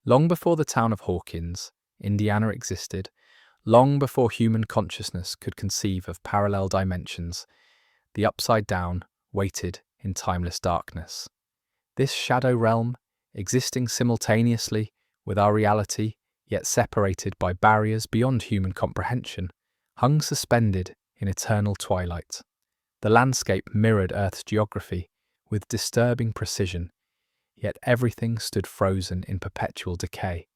Long before the town of Hawkins, Indiana existed, long before human consciousness could conceive of parallel dimensions, the Upside Down waited in timeless darkness. This shadow realm, existing simultaneously with our reality, yet separated by barriers beyond human comprehension, hung suspended in eternal twilight. The landscape mirrored Earth's geography with disturbing precision, yet everything stood frozen in perpetual decay.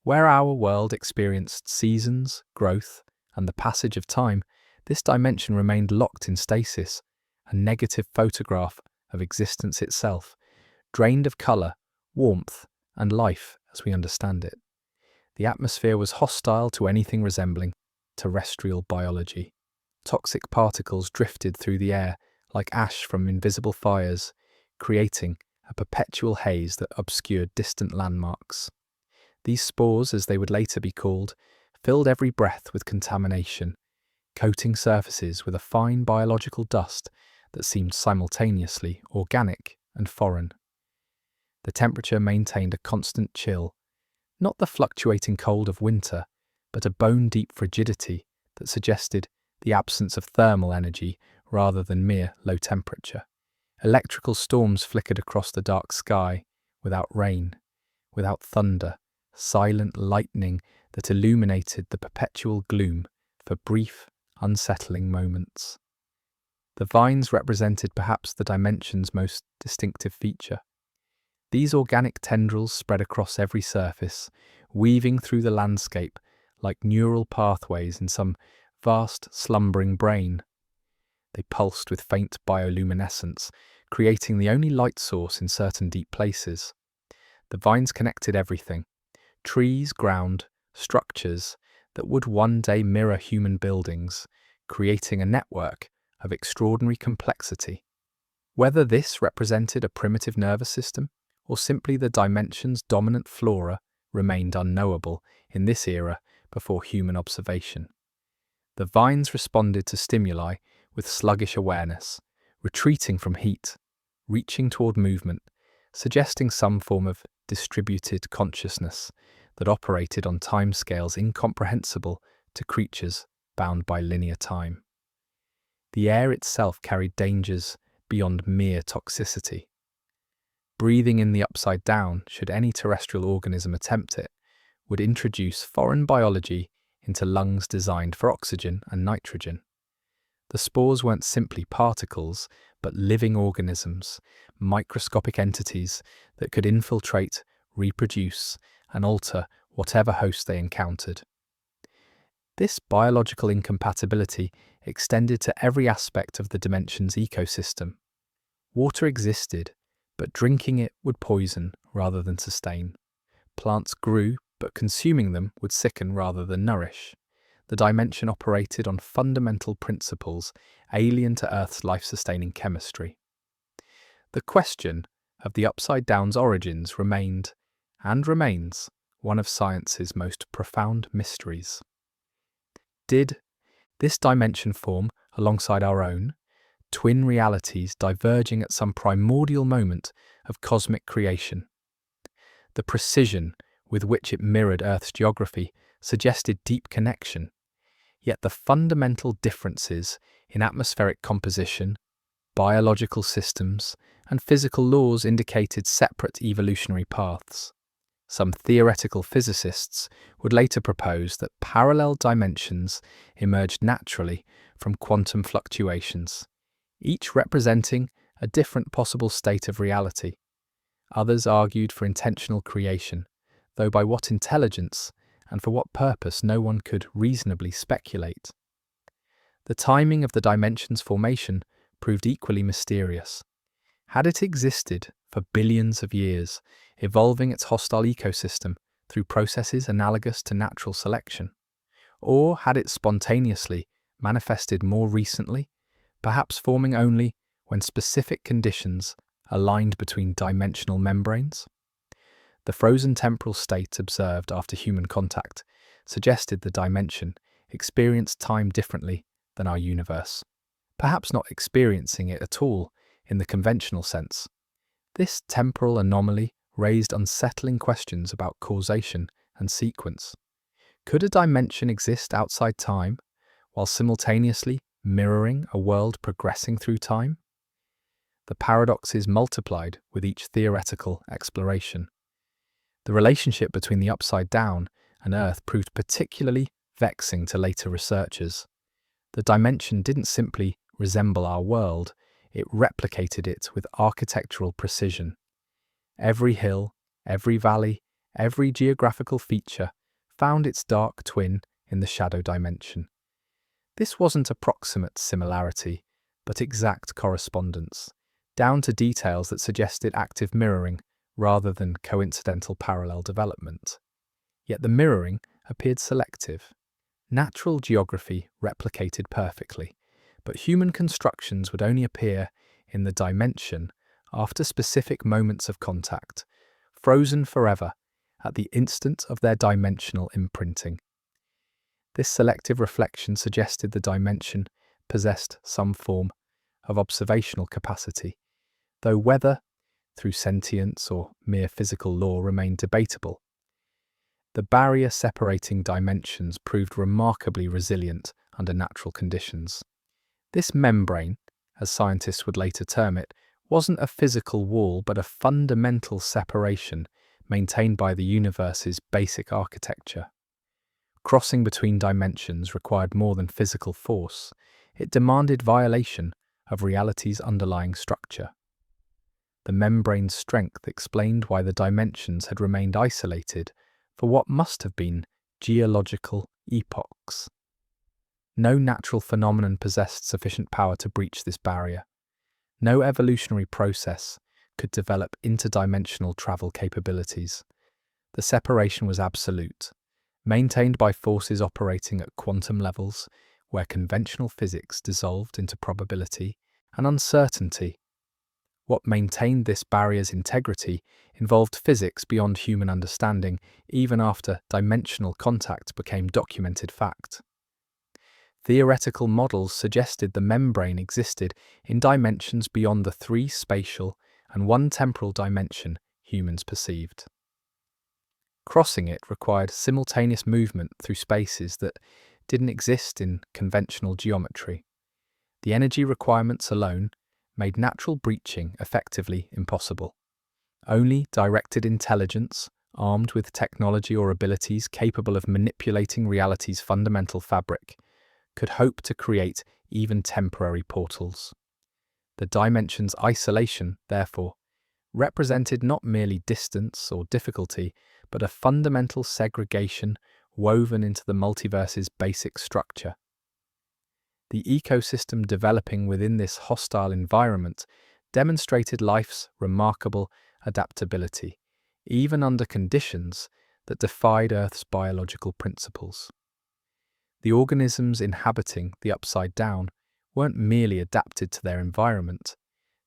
Where our world experienced seasons, growth, and the passage of time, this dimension remained locked in stasis, a negative photograph of existence itself, drained of colour, warmth, and life as we understand it. The atmosphere was hostile to anything resembling terrestrial biology. Toxic particles drifted through the air like ash from invisible fires, creating a perpetual haze that obscured distant landmarks. These spores, as they would later be called, filled every breath with contamination, coating surfaces with a fine biological dust that seemed simultaneously organic and foreign. The temperature maintained a constant chill, not the fluctuating cold of winter, but a bone-deep frigidity that suggested the absence of thermal energy rather than mere low temperature. Electrical storms flickered across the dark sky, without rain, without thunder, silent lightning that illuminated the perpetual gloom for brief, unsettling moments. The vines represented perhaps the dimension's most distinctive feature. These organic tendrils spread across every surface, weaving through the landscape like neural pathways in some vast, slumbering brain. They pulsed with faint bioluminescence, creating the only light source in certain deep places. The vines connected everything: trees, ground, structures that would one day mirror human buildings, creating a network of extraordinary complexity. Whether this represented a primitive nervous system or simply the dimension's dominant flora remained unknowable in this era before human observation. The vines responded to stimuli with sluggish awareness, retreating from heat, reaching toward movement, suggesting some form of distributed consciousness that operated on timescales incomprehensible to creatures bound by linear time. The air itself carried dangers beyond mere toxicity. Breathing in the Upside Down, should any terrestrial organism attempt it, would introduce foreign biology into lungs designed for oxygen and nitrogen. The spores weren't simply particles, but living organisms, microscopic entities that could infiltrate, reproduce, and alter whatever host they encountered. This biological incompatibility extended to every aspect of the dimension's ecosystem. Water existed, but drinking it would poison rather than sustain. Plants grew, but consuming them would sicken rather than nourish. The dimension operated on fundamental principles alien to Earth's life-sustaining chemistry. The question of the Upside Down's origins remained, and remains, one of science's most profound mysteries. Did this dimension form alongside our own, twin realities diverging at some primordial moment of cosmic creation? The precision with which it mirrored Earth's geography suggested deep connection, yet the fundamental differences in atmospheric composition, biological systems, and physical laws indicated separate evolutionary paths. Some theoretical physicists would later propose that parallel dimensions emerged naturally from quantum fluctuations, each representing a different possible state of reality. Others argued for intentional creation, though by what intelligence and for what purpose no one could reasonably speculate. The timing of the dimension's formation proved equally mysterious. Had it existed for billions of years, evolving its hostile ecosystem through processes analogous to natural selection? Or had it spontaneously manifested more recently, perhaps forming only when specific conditions aligned between dimensional membranes? The frozen temporal state observed after human contact suggested the dimension experienced time differently than our universe, perhaps not experiencing it at all in the conventional sense. This temporal anomaly raised unsettling questions about causation and sequence. Could a dimension exist outside time, while simultaneously mirroring a world progressing through time? The paradoxes multiplied with each theoretical exploration. The relationship between the Upside Down and Earth proved particularly vexing to later researchers. The dimension didn't simply resemble our world, it replicated it with architectural precision. Every hill, every valley, every geographical feature found its dark twin in the shadow dimension. This wasn't approximate similarity, but exact correspondence, down to details that suggested active mirroring rather than coincidental parallel development. Yet the mirroring appeared selective. Natural geography replicated perfectly, but human constructions would only appear in the dimension after specific moments of contact, frozen forever at the instant of their dimensional imprinting. This selective reflection suggested the dimension possessed some form of observational capacity, though whether through sentience or mere physical law remained debatable. The barrier separating dimensions proved remarkably resilient under natural conditions. This membrane, as scientists would later term it, wasn't a physical wall but a fundamental separation maintained by the universe's basic architecture. Crossing between dimensions required more than physical force. It demanded violation of reality's underlying structure. The membrane's strength explained why the dimensions had remained isolated for what must have been geological epochs. No natural phenomenon possessed sufficient power to breach this barrier. No evolutionary process could develop interdimensional travel capabilities. The separation was absolute, maintained by forces operating at quantum levels, where conventional physics dissolved into probability and uncertainty. What maintained this barrier's integrity involved physics beyond human understanding, even after dimensional contact became documented fact. Theoretical models suggested the membrane existed in dimensions beyond the 3 spatial and 1 temporal dimension humans perceived. Crossing it required simultaneous movement through spaces that didn't exist in conventional geometry. The energy requirements alone made natural breaching effectively impossible. Only directed intelligence, armed with technology or abilities capable of manipulating reality's fundamental fabric, could hope to create even temporary portals. The dimension's isolation, therefore, represented not merely distance or difficulty, but a fundamental segregation woven into the multiverse's basic structure. The ecosystem developing within this hostile environment demonstrated life's remarkable adaptability, even under conditions that defied Earth's biological principles. The organisms inhabiting the Upside Down weren't merely adapted to their environment,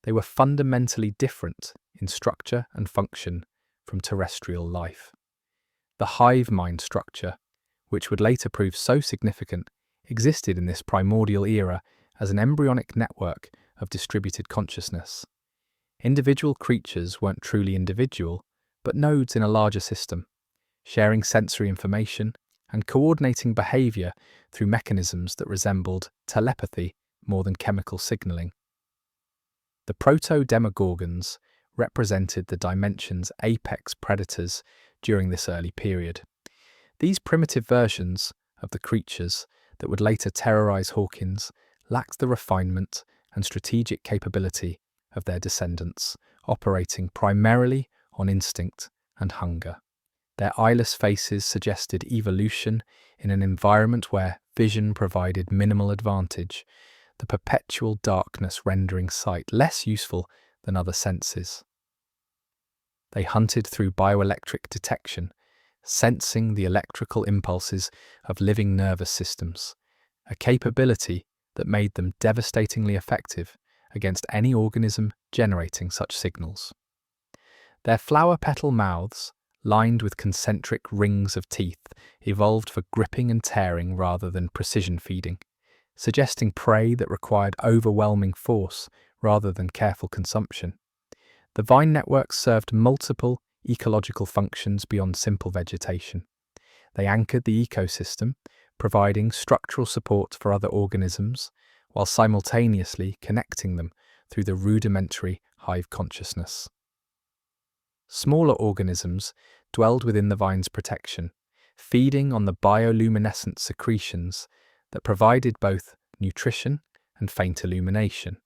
they were fundamentally different in structure and function from terrestrial life. The hive mind structure, which would later prove so significant, existed in this primordial era as an embryonic network of distributed consciousness. Individual creatures weren't truly individual, but nodes in a larger system, sharing sensory information and coordinating behavior through mechanisms that resembled telepathy more than chemical signaling. The proto-demogorgons represented the dimension's apex predators during this early period. These primitive versions of the creatures that would later terrorize Hawkins lacked the refinement and strategic capability of their descendants, operating primarily on instinct and hunger. Their eyeless faces suggested evolution in an environment where vision provided minimal advantage, the perpetual darkness rendering sight less useful than other senses. They hunted through bioelectric detection, sensing the electrical impulses of living nervous systems, a capability that made them devastatingly effective against any organism generating such signals. Their flower petal mouths, lined with concentric rings of teeth, evolved for gripping and tearing rather than precision feeding, suggesting prey that required overwhelming force rather than careful consumption. The vine networks served multiple ecological functions beyond simple vegetation. They anchored the ecosystem, providing structural support for other organisms, while simultaneously connecting them through the rudimentary hive consciousness. Smaller organisms dwelled within the vine's protection, feeding on the bioluminescent secretions that provided both nutrition and faint illumination.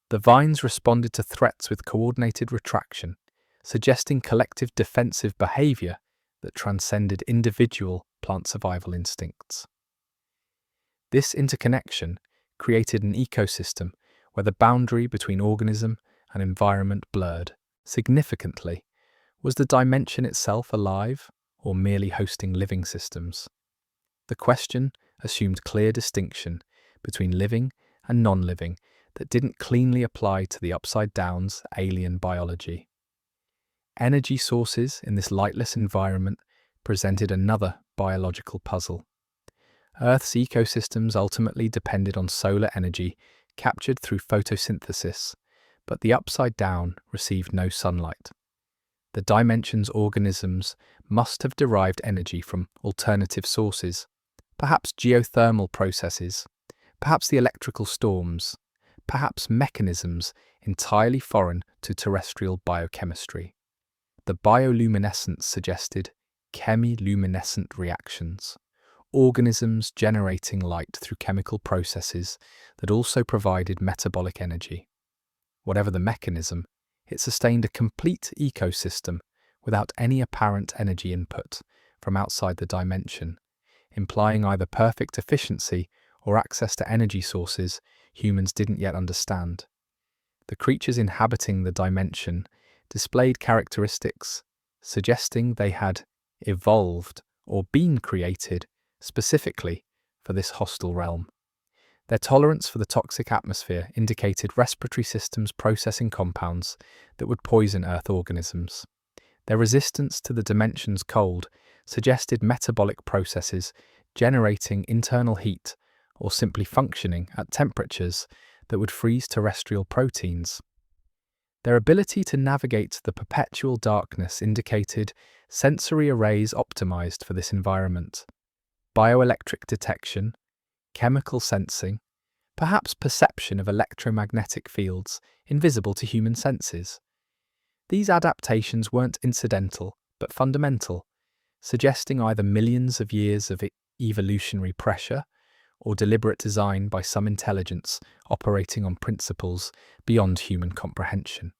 The vines responded to threats with coordinated retraction, suggesting collective defensive behavior that transcended individual plant survival instincts. This interconnection created an ecosystem where the boundary between organism and environment blurred. Significantly, was the dimension itself alive or merely hosting living systems? The question assumed clear distinction between living and non-living that didn't cleanly apply to the Upside Down's alien biology. Energy sources in this lightless environment presented another biological puzzle. Earth's ecosystems ultimately depended on solar energy captured through photosynthesis, but the Upside Down received no sunlight. The dimension's organisms must have derived energy from alternative sources, perhaps geothermal processes, perhaps the electrical storms, perhaps mechanisms entirely foreign to terrestrial biochemistry. The bioluminescence suggested chemiluminescent reactions, organisms generating light through chemical processes that also provided metabolic energy. Whatever the mechanism, it sustained a complete ecosystem without any apparent energy input from outside the dimension, implying either perfect efficiency or access to energy sources humans didn't yet understand. The creatures inhabiting the dimension displayed characteristics suggesting they had evolved or been created specifically for this hostile realm. Their tolerance for the toxic atmosphere indicated respiratory systems processing compounds that would poison Earth organisms. Their resistance to the dimension's cold suggested metabolic processes generating internal heat or simply functioning at temperatures that would freeze terrestrial proteins. Their ability to navigate the perpetual darkness indicated sensory arrays optimized for this environment. Bioelectric detection, chemical sensing, perhaps perception of electromagnetic fields invisible to human senses. These adaptations weren't incidental, but fundamental, suggesting either millions of years of evolutionary pressure or deliberate design by some intelligence operating on principles beyond human comprehension.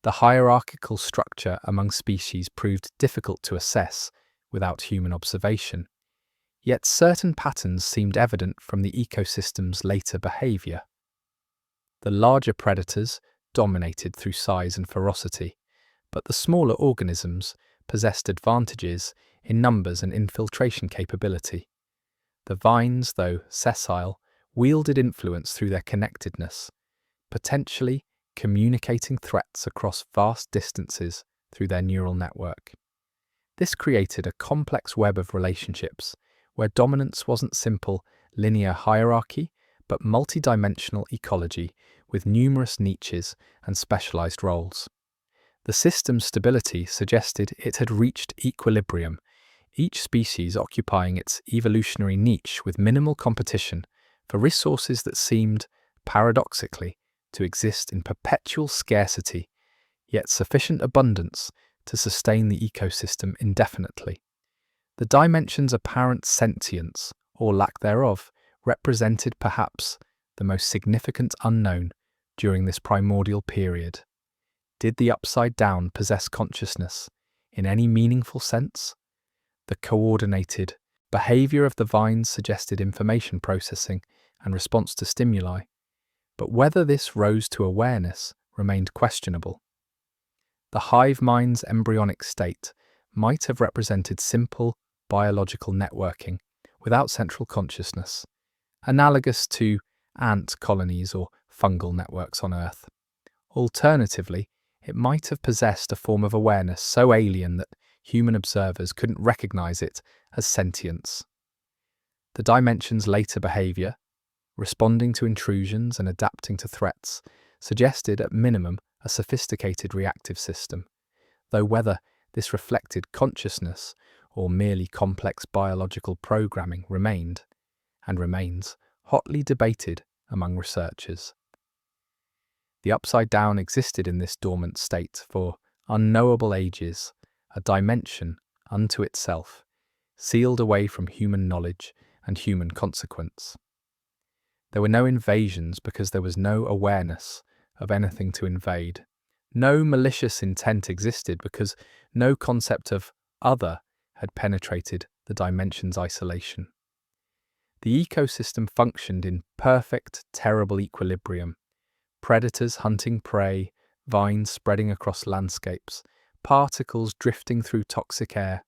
The hierarchical structure among species proved difficult to assess without human observation, yet certain patterns seemed evident from the ecosystem's later behavior. The larger predators dominated through size and ferocity, but the smaller organisms possessed advantages in numbers and infiltration capability. The vines, though sessile, wielded influence through their connectedness, potentially communicating threats across vast distances through their neural network. This created a complex web of relationships where dominance wasn't simple linear hierarchy, but multidimensional ecology with numerous niches and specialized roles. The system's stability suggested it had reached equilibrium, each species occupying its evolutionary niche with minimal competition for resources that seemed, paradoxically, to exist in perpetual scarcity, yet sufficient abundance to sustain the ecosystem indefinitely. The dimension's apparent sentience, or lack thereof, represented perhaps the most significant unknown during this primordial period. Did the Upside Down possess consciousness in any meaningful sense? The coordinated behavior of the vines suggested information processing and response to stimuli, but whether this rose to awareness remained questionable. The hive mind's embryonic state might have represented simple biological networking without central consciousness, analogous to ant colonies or fungal networks on Earth. Alternatively, it might have possessed a form of awareness so alien that human observers couldn't recognize it as sentience. The dimension's later behavior, responding to intrusions and adapting to threats, suggested at minimum a sophisticated reactive system, though whether this reflected consciousness or merely complex biological programming remained, and remains, hotly debated among researchers. The upside down existed in this dormant state for unknowable ages, a dimension unto itself, sealed away from human knowledge and human consequence. There were no invasions because there was no awareness of anything to invade. No malicious intent existed because no concept of other had penetrated the dimension's isolation. The ecosystem functioned in perfect, terrible equilibrium. Predators hunting prey, vines spreading across landscapes, particles drifting through toxic air,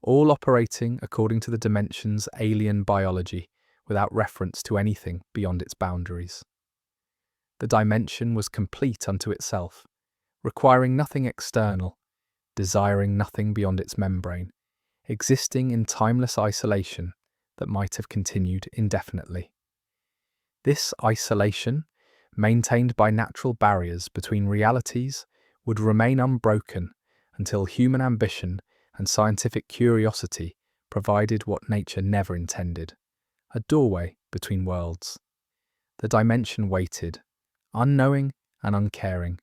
all operating according to the dimension's alien biology without reference to anything beyond its boundaries. The dimension was complete unto itself, requiring nothing external, desiring nothing beyond its membrane, existing in timeless isolation that might have continued indefinitely. This isolation, maintained by natural barriers between realities, would remain unbroken until human ambition and scientific curiosity provided what nature never intended, a doorway between worlds. The dimension waited, unknowing and uncaring,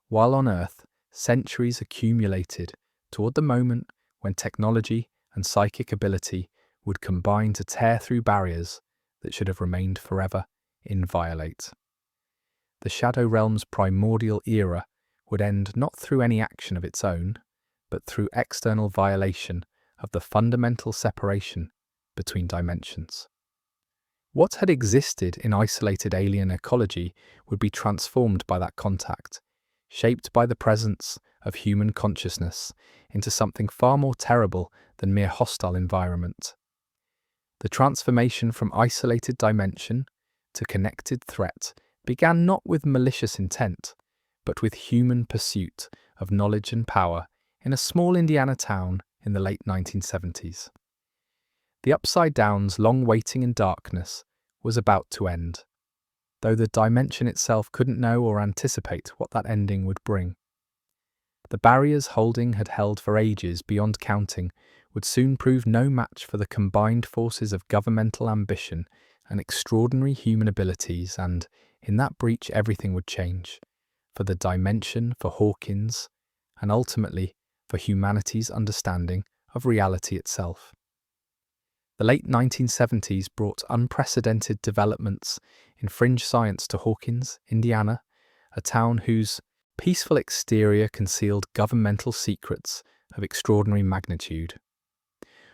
while on Earth centuries accumulated toward the moment when technology and psychic ability would combine to tear through barriers that should have remained forever inviolate. The Shadow Realm's primordial era would end not through any action of its own, but through external violation of the fundamental separation between dimensions. What had existed in isolated alien ecology would be transformed by that contact, shaped by the presence of human consciousness into something far more terrible than mere hostile environment. The transformation from isolated dimension to connected threat began not with malicious intent, but with human pursuit of knowledge and power in a small Indiana town in the late 1970s. The Upside Down's long waiting in darkness was about to end, though the dimension itself couldn't know or anticipate what that ending would bring. The barriers Holding had held for ages beyond counting would soon prove no match for the combined forces of governmental ambition and extraordinary human abilities, and in that breach everything would change, for the dimension, for Hawkins, and ultimately for humanity's understanding of reality itself. The late 1970s brought unprecedented developments in fringe science to Hawkins, Indiana, a town whose peaceful exterior concealed governmental secrets of extraordinary magnitude.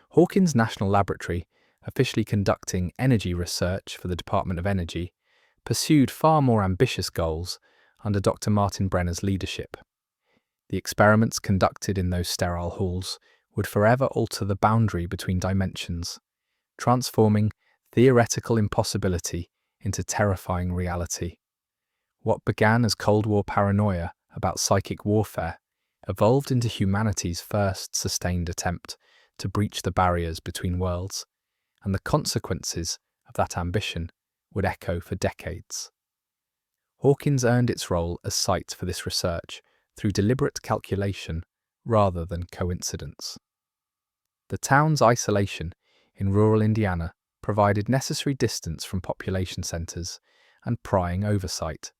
Hawkins National Laboratory, officially conducting energy research for the Department of Energy, pursued far more ambitious goals under Dr. Martin Brenner's leadership. The experiments conducted in those sterile halls would forever alter the boundary between dimensions, transforming theoretical impossibility into terrifying reality. What began as Cold War paranoia about psychic warfare evolved into humanity's first sustained attempt to breach the barriers between worlds, and the consequences of that ambition would echo for decades. Hawkins earned its role as site for this research through deliberate calculation rather than coincidence. The town's isolation in rural Indiana provided necessary distance from population centers and prying oversight.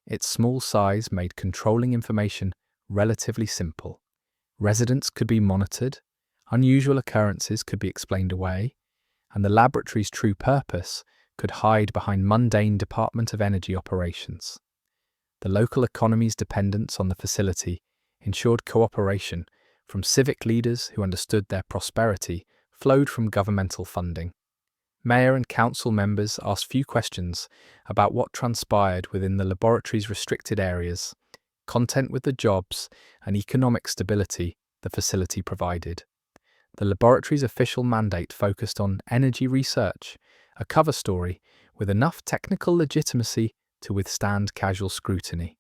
Its small size made controlling information relatively simple. Residents could be monitored, unusual occurrences could be explained away, and the laboratory's true purpose could hide behind mundane Department of Energy operations. The local economy's dependence on the facility ensured cooperation from civic leaders who understood their prosperity flowed from governmental funding. Mayor and council members asked few questions about what transpired within the laboratory's restricted areas, content with the jobs and economic stability the facility provided. The laboratory's official mandate focused on energy research, a cover story with enough technical legitimacy to withstand casual scrutiny.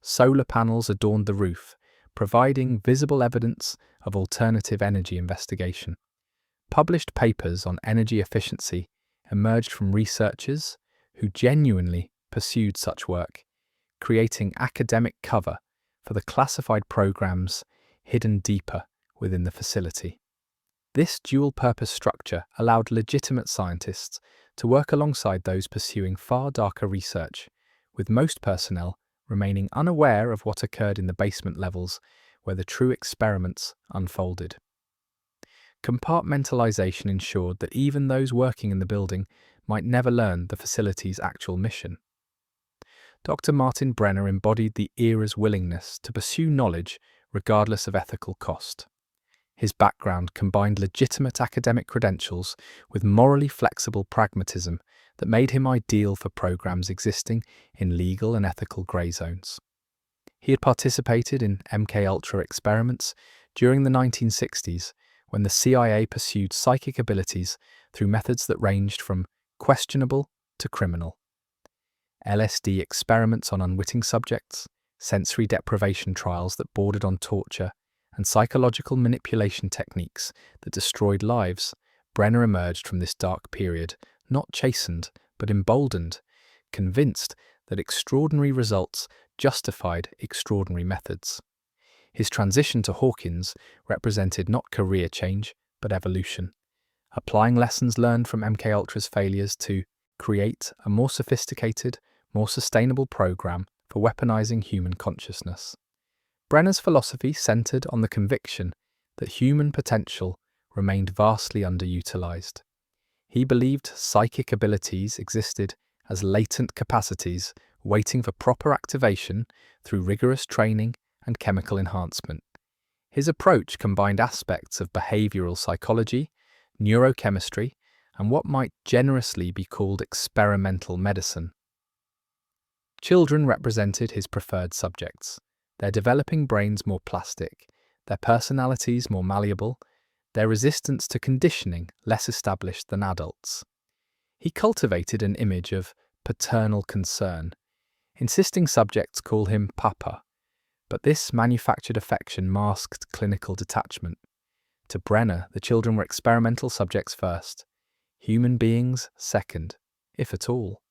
Solar panels adorned the roof, providing visible evidence of alternative energy investigation. Published papers on energy efficiency emerged from researchers who genuinely pursued such work, creating academic cover for the classified programs hidden deeper within the facility. This dual-purpose structure allowed legitimate scientists to work alongside those pursuing far darker research, with most personnel remaining unaware of what occurred in the basement levels where the true experiments unfolded. Compartmentalization ensured that even those working in the building might never learn the facility's actual mission. Dr. Martin Brenner embodied the era's willingness to pursue knowledge regardless of ethical cost. His background combined legitimate academic credentials with morally flexible pragmatism that made him ideal for programs existing in legal and ethical grey zones. He had participated in MKUltra experiments during the 1960s when the CIA pursued psychic abilities through methods that ranged from questionable to criminal. LSD experiments on unwitting subjects, sensory deprivation trials that bordered on torture, and psychological manipulation techniques that destroyed lives, Brenner emerged from this dark period not chastened but emboldened, convinced that extraordinary results justified extraordinary methods. His transition to Hawkins represented not career change but evolution, applying lessons learned from MKUltra's failures to create a more sophisticated, more sustainable program for weaponizing human consciousness. Brenner's philosophy centered on the conviction that human potential remained vastly underutilized. He believed psychic abilities existed as latent capacities waiting for proper activation through rigorous training and chemical enhancement. His approach combined aspects of behavioral psychology, neurochemistry, and what might generously be called experimental medicine. Children represented his preferred subjects, their developing brains more plastic, their personalities more malleable, their resistance to conditioning less established than adults. He cultivated an image of paternal concern, insisting subjects call him Papa, but this manufactured affection masked clinical detachment. To Brenner, the children were experimental subjects first, human beings second, if at all.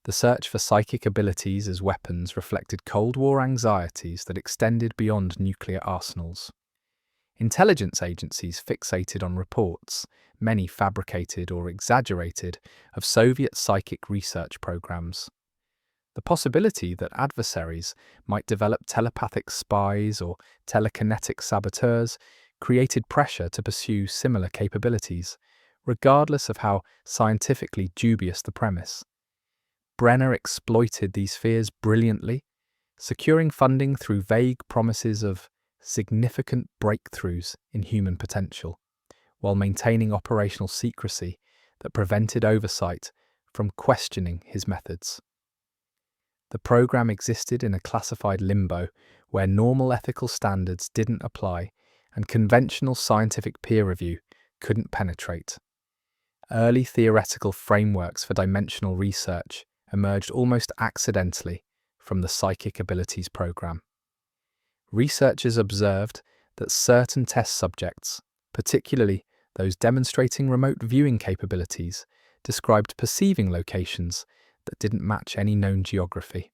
The search for psychic abilities as weapons reflected Cold War anxieties that extended beyond nuclear arsenals. Intelligence agencies fixated on reports, many fabricated or exaggerated, of Soviet psychic research programs. The possibility that adversaries might develop telepathic spies or telekinetic saboteurs created pressure to pursue similar capabilities, regardless of how scientifically dubious the premise. Brenner exploited these fears brilliantly, securing funding through vague promises of significant breakthroughs in human potential, while maintaining operational secrecy that prevented oversight from questioning his methods. The program existed in a classified limbo where normal ethical standards didn't apply and conventional scientific peer review couldn't penetrate. Early theoretical frameworks for dimensional research emerged almost accidentally from the Psychic Abilities program. Researchers observed that certain test subjects, particularly those demonstrating remote viewing capabilities, described perceiving locations that didn't match any known geography.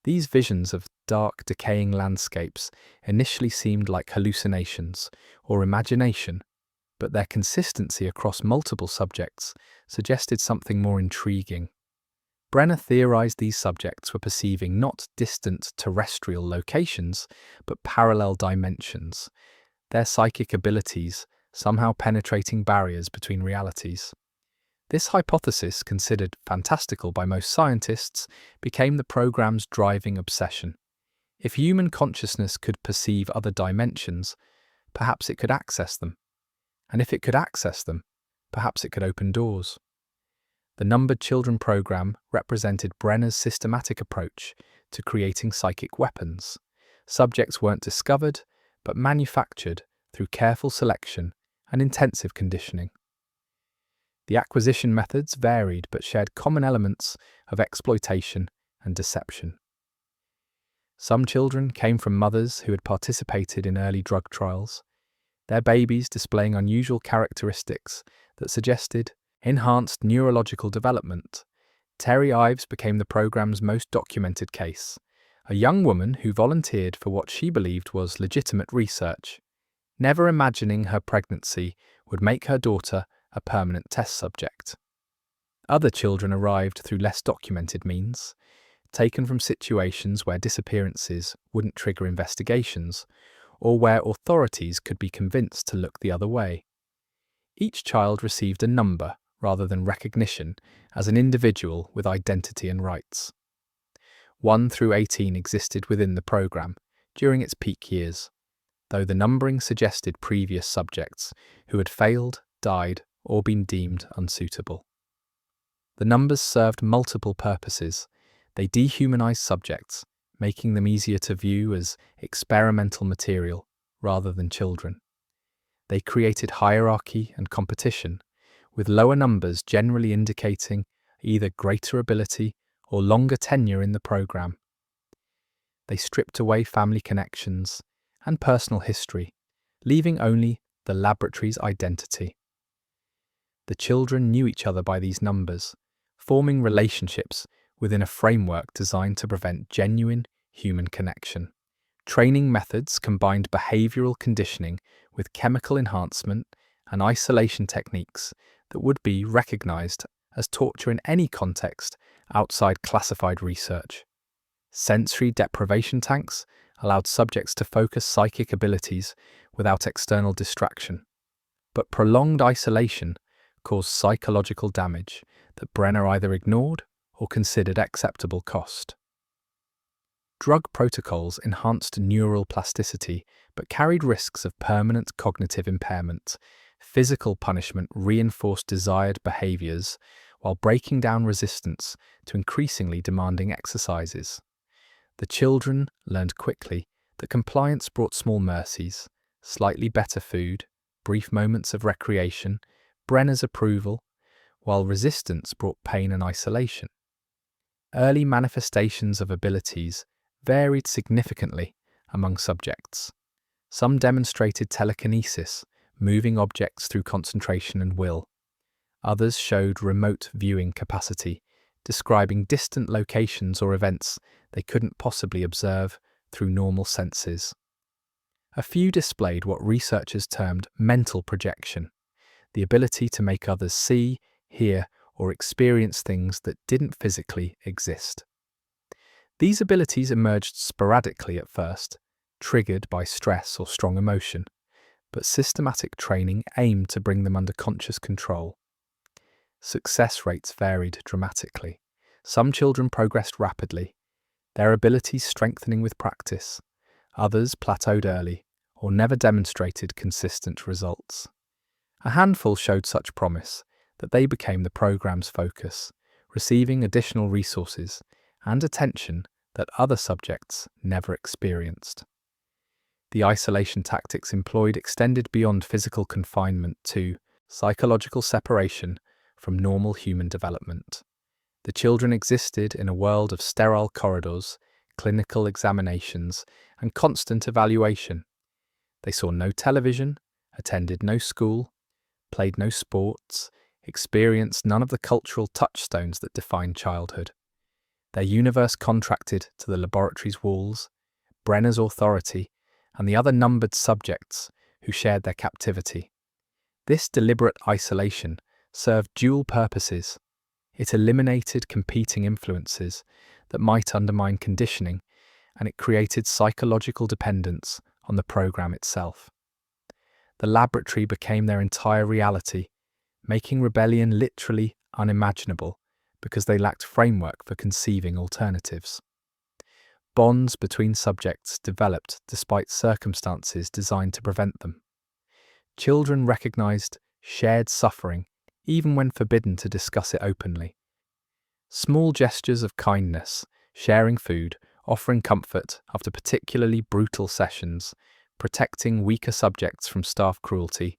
These visions of dark, decaying landscapes initially seemed like hallucinations or imagination, but their consistency across multiple subjects suggested something more intriguing. Brenner theorized these subjects were perceiving not distant terrestrial locations, but parallel dimensions, their psychic abilities somehow penetrating barriers between realities. This hypothesis, considered fantastical by most scientists, became the program's driving obsession. If human consciousness could perceive other dimensions, perhaps it could access them. And if it could access them, perhaps it could open doors. The Numbered Children program represented Brenner's systematic approach to creating psychic weapons. Subjects weren't discovered, but manufactured through careful selection and intensive conditioning. The acquisition methods varied but shared common elements of exploitation and deception. Some children came from mothers who had participated in early drug trials, their babies displaying unusual characteristics that suggested enhanced neurological development. Terry Ives became the program's most documented case, a young woman who volunteered for what she believed was legitimate research, never imagining her pregnancy would make her daughter a permanent test subject. Other children arrived through less documented means, taken from situations where disappearances wouldn't trigger investigations, or where authorities could be convinced to look the other way. Each child received a number rather than recognition as an individual with identity and rights. 1 through 18 existed within the program during its peak years, though the numbering suggested previous subjects who had failed, died, or been deemed unsuitable. The numbers served multiple purposes. They dehumanized subjects, making them easier to view as experimental material rather than children. They created hierarchy and competition, with lower numbers generally indicating either greater ability or longer tenure in the program. They stripped away family connections and personal history, leaving only the laboratory's identity. The children knew each other by these numbers, forming relationships within a framework designed to prevent genuine human connection. Training methods combined behavioral conditioning with chemical enhancement and isolation techniques that would be recognized as torture in any context outside classified research. Sensory deprivation tanks allowed subjects to focus psychic abilities without external distraction, but prolonged isolation caused psychological damage that Brenner either ignored or considered acceptable cost. Drug protocols enhanced neural plasticity but carried risks of permanent cognitive impairment. Physical punishment reinforced desired behaviors while breaking down resistance to increasingly demanding exercises. The children learned quickly that compliance brought small mercies, slightly better food, brief moments of recreation, Brenner's approval, while resistance brought pain and isolation. Early manifestations of abilities varied significantly among subjects. Some demonstrated telekinesis, moving objects through concentration and will. Others showed remote viewing capacity, describing distant locations or events they couldn't possibly observe through normal senses. A few displayed what researchers termed mental projection, the ability to make others see, hear, or experience things that didn't physically exist. These abilities emerged sporadically at first, triggered by stress or strong emotion, but systematic training aimed to bring them under conscious control. Success rates varied dramatically. Some children progressed rapidly, their abilities strengthening with practice. Others plateaued early or never demonstrated consistent results. A handful showed such promise that they became the program's focus, receiving additional resources and attention that other subjects never experienced. The isolation tactics employed extended beyond physical confinement to psychological separation from normal human development. The children existed in a world of sterile corridors, clinical examinations, and constant evaluation. They saw no television, attended no school, played no sports, experienced none of the cultural touchstones that define childhood. Their universe contracted to the laboratory's walls, Brenner's authority, and the other numbered subjects who shared their captivity. This deliberate isolation served dual purposes. It eliminated competing influences that might undermine conditioning, and it created psychological dependence on the program itself. The laboratory became their entire reality, making rebellion literally unimaginable because they lacked framework for conceiving alternatives. Bonds between subjects developed despite circumstances designed to prevent them. Children recognized shared suffering even when forbidden to discuss it openly. Small gestures of kindness, sharing food, offering comfort after particularly brutal sessions, protecting weaker subjects from staff cruelty,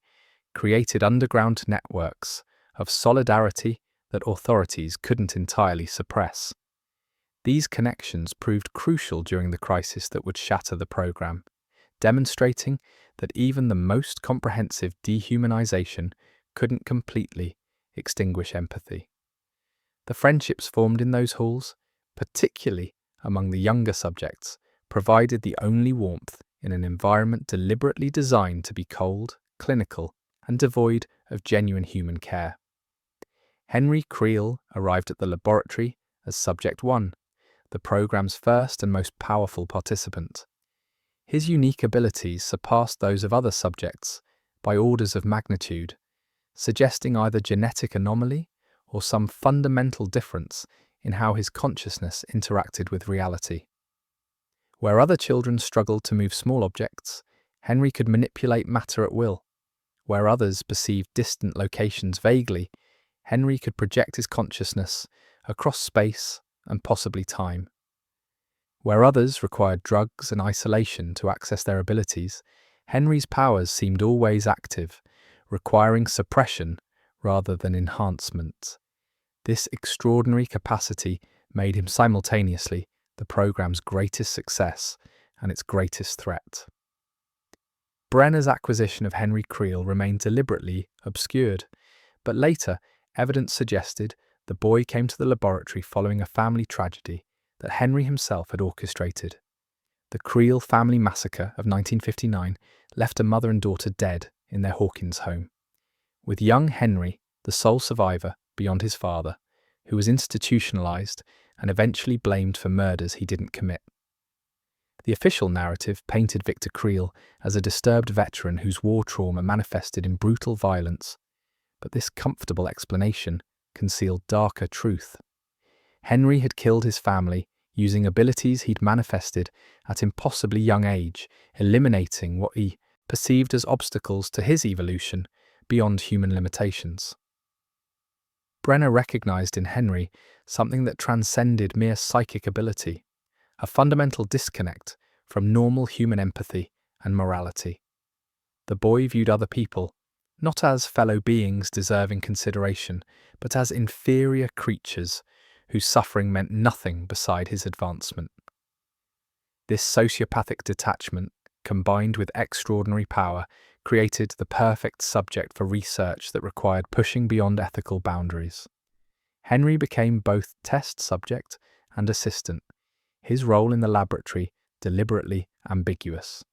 created underground networks of solidarity that authorities couldn't entirely suppress. These connections proved crucial during the crisis that would shatter the program, demonstrating that even the most comprehensive dehumanization couldn't completely extinguish empathy. The friendships formed in those halls, particularly among the younger subjects, provided the only warmth in an environment deliberately designed to be cold, clinical, and devoid of genuine human care. Henry Creel arrived at the laboratory as Subject 1, the program's first and most powerful participant. His unique abilities surpassed those of other subjects by orders of magnitude, suggesting either genetic anomaly or some fundamental difference in how his consciousness interacted with reality. Where other children struggled to move small objects, Henry could manipulate matter at will. Where others perceived distant locations vaguely, Henry could project his consciousness across space and possibly time. Where others required drugs and isolation to access their abilities, Henry's powers seemed always active, requiring suppression rather than enhancement. This extraordinary capacity made him simultaneously the program's greatest success and its greatest threat. Brenner's acquisition of Henry Creel remained deliberately obscured, but later evidence suggested the boy came to the laboratory following a family tragedy that Henry himself had orchestrated. The Creel family massacre of 1959 left a mother and daughter dead in their Hawkins home, with young Henry the sole survivor beyond his father, who was institutionalized and eventually blamed for murders he didn't commit. The official narrative painted Victor Creel as a disturbed veteran whose war trauma manifested in brutal violence, but this comfortable explanation concealed darker truth. Henry had killed his family using abilities he'd manifested at impossibly young age, eliminating what he perceived as obstacles to his evolution beyond human limitations. Brenner recognized in Henry something that transcended mere psychic ability, a fundamental disconnect from normal human empathy and morality. The boy viewed other people not as fellow beings deserving consideration, but as inferior creatures whose suffering meant nothing beside his advancement. This sociopathic detachment, combined with extraordinary power, created the perfect subject for research that required pushing beyond ethical boundaries. Henry became both test subject and assistant, his role in the laboratory deliberately ambiguous.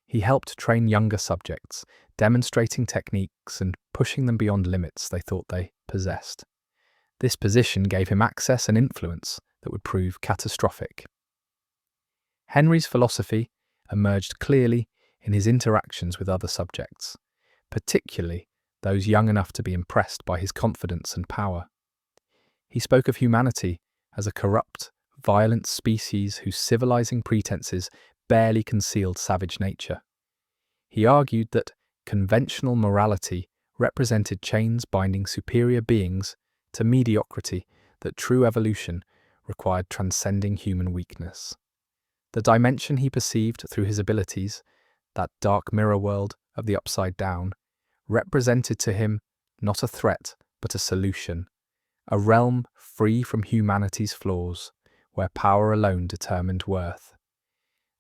He helped train younger subjects, demonstrating techniques and pushing them beyond limits they thought they possessed. This position gave him access and influence that would prove catastrophic. Henry's philosophy emerged clearly in his interactions with other subjects, particularly those young enough to be impressed by his confidence and power. He spoke of humanity as a corrupt, violent species whose civilizing pretenses barely concealed savage nature. He argued that conventional morality represented chains binding superior beings to mediocrity, that true evolution required transcending human weakness. The dimension he perceived through his abilities, that dark mirror world of the upside down, represented to him not a threat but a solution, a realm free from humanity's flaws, where power alone determined worth.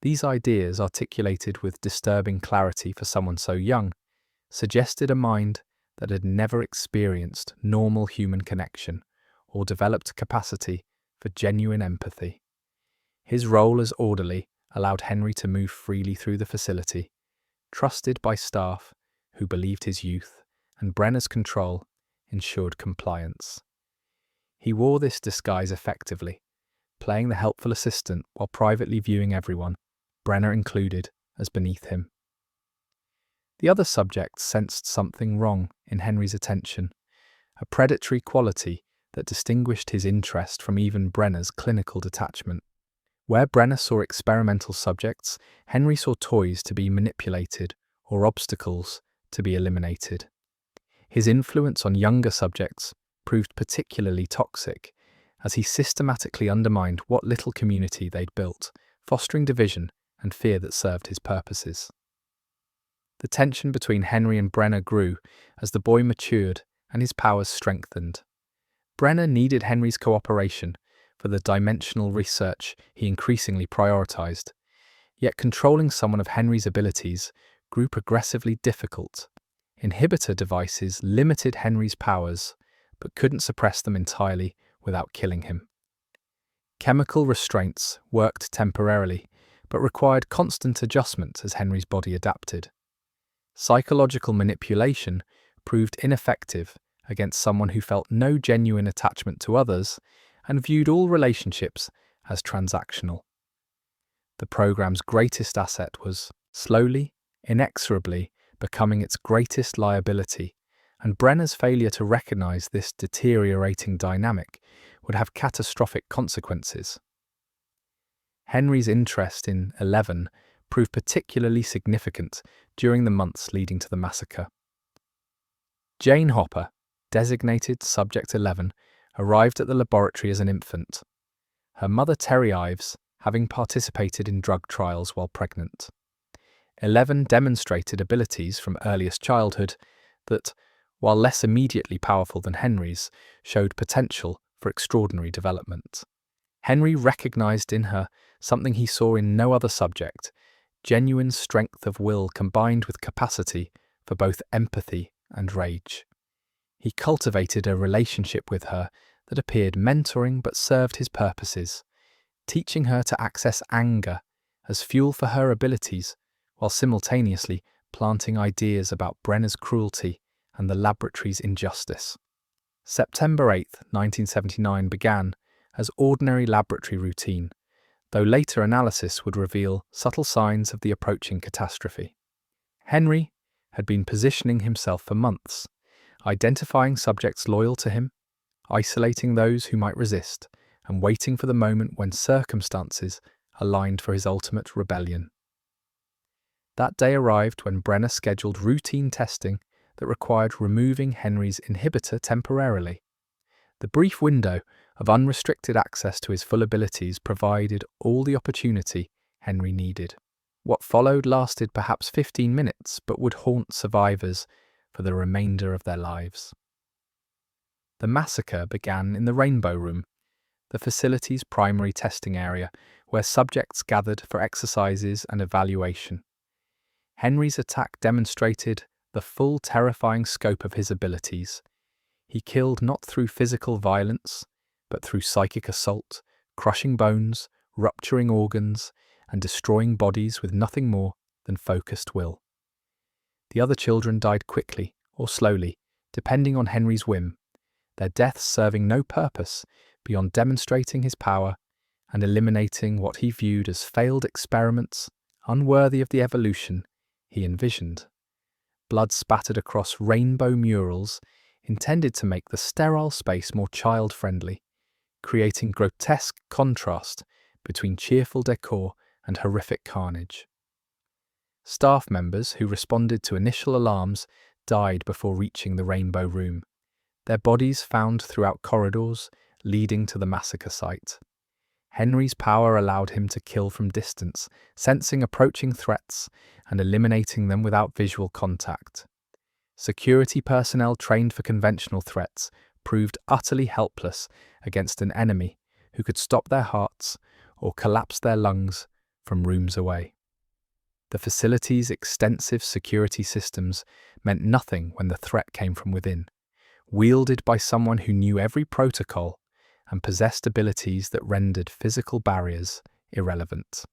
These ideas, articulated with disturbing clarity for someone so young, suggested a mind that had never experienced normal human connection or developed capacity for genuine empathy. His role as orderly allowed Henry to move freely through the facility, trusted by staff who believed his youth, and Brenner's control ensured compliance. He wore this disguise effectively, playing the helpful assistant while privately viewing everyone, Brenner included, as beneath him. The other subjects sensed something wrong in Henry's attention, a predatory quality that distinguished his interest from even Brenner's clinical detachment. Where Brenner saw experimental subjects, Henry saw toys to be manipulated or obstacles to be eliminated. His influence on younger subjects proved particularly toxic, as he systematically undermined what little community they'd built, fostering division and fear that served his purposes. The tension between Henry and Brenner grew as the boy matured and his powers strengthened. Brenner needed Henry's cooperation for the dimensional research he increasingly prioritized, yet controlling someone of Henry's abilities grew progressively difficult. Inhibitor devices limited Henry's powers, but couldn't suppress them entirely without killing him. Chemical restraints worked temporarily, but required constant adjustment as Henry's body adapted. Psychological manipulation proved ineffective against someone who felt no genuine attachment to others and viewed all relationships as transactional. The program's greatest asset was, slowly, inexorably, becoming its greatest liability, and Brenner's failure to recognize this deteriorating dynamic would have catastrophic consequences. Henry's interest in 11 proved particularly significant during the months leading to the massacre. Jane Hopper, designated Subject 11, arrived at the laboratory as an infant, her mother Terry Ives having participated in drug trials while pregnant. 11 demonstrated abilities from earliest childhood that, while less immediately powerful than Henry's, showed potential for extraordinary development. Henry recognized in her something he saw in no other subject: genuine strength of will combined with capacity for both empathy and rage. He cultivated a relationship with her that appeared mentoring but served his purposes, teaching her to access anger as fuel for her abilities, while simultaneously planting ideas about Brenner's cruelty and the laboratory's injustice. September 8, 1979 began as ordinary laboratory routine, though later analysis would reveal subtle signs of the approaching catastrophe. Henry had been positioning himself for months, identifying subjects loyal to him, isolating those who might resist, and waiting for the moment when circumstances aligned for his ultimate rebellion. That day arrived when Brenner scheduled routine testing that required removing Henry's inhibitor temporarily. The brief window of unrestricted access to his full abilities provided all the opportunity Henry needed. What followed lasted perhaps 15 minutes, but would haunt survivors for the remainder of their lives. The massacre began in the Rainbow Room, the facility's primary testing area, where subjects gathered for exercises and evaluation. Henry's attack demonstrated the full terrifying scope of his abilities. He killed not through physical violence, but through psychic assault, crushing bones, rupturing organs, and destroying bodies with nothing more than focused will. The other children died quickly or slowly, depending on Henry's whim, their deaths serving no purpose beyond demonstrating his power and eliminating what he viewed as failed experiments unworthy of the evolution he envisioned. Blood spattered across rainbow murals intended to make the sterile space more child-friendly, creating grotesque contrast between cheerful decor and horrific carnage. Staff members who responded to initial alarms died before reaching the Rainbow Room, their bodies found throughout corridors leading to the massacre site. Henry's power allowed him to kill from distance, sensing approaching threats and eliminating them without visual contact. Security personnel trained for conventional threats proved utterly helpless against an enemy who could stop their hearts or collapse their lungs from rooms away. The facility's extensive security systems meant nothing when the threat came from within, wielded by someone who knew every protocol and possessed abilities that rendered physical barriers irrelevant.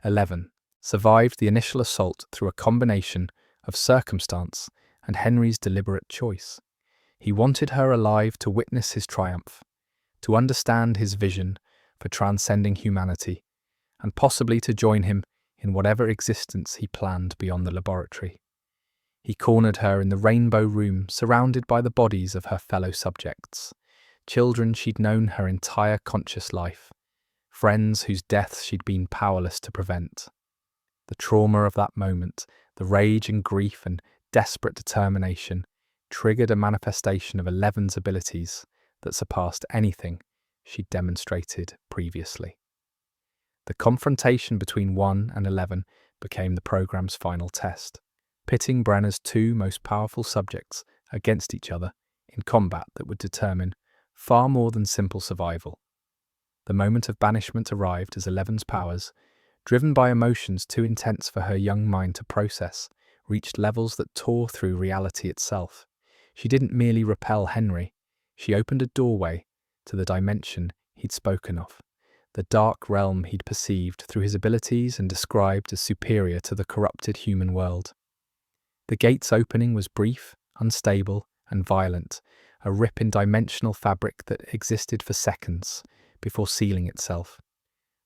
11 survived the initial assault through a combination of circumstance and Henry's deliberate choice. He wanted her alive to witness his triumph, to understand his vision for transcending humanity, and possibly to join him in whatever existence he planned beyond the laboratory. He cornered her in the Rainbow Room, surrounded by the bodies of her fellow subjects, children she'd known her entire conscious life, friends whose deaths she'd been powerless to prevent. The trauma of that moment, the rage and grief and desperate determination, triggered a manifestation of 11's abilities that surpassed anything she'd demonstrated previously. The confrontation between 1 and 11 became the program's final test, pitting Brenner's two most powerful subjects against each other in combat that would determine far more than simple survival. The moment of banishment arrived as 11's powers, driven by emotions too intense for her young mind to process, reached levels that tore through reality itself. She didn't merely repel Henry, she opened a doorway to the dimension he'd spoken of, the dark realm he'd perceived through his abilities and described as superior to the corrupted human world. The gate's opening was brief, unstable, and violent, a rip in dimensional fabric that existed for seconds before sealing itself.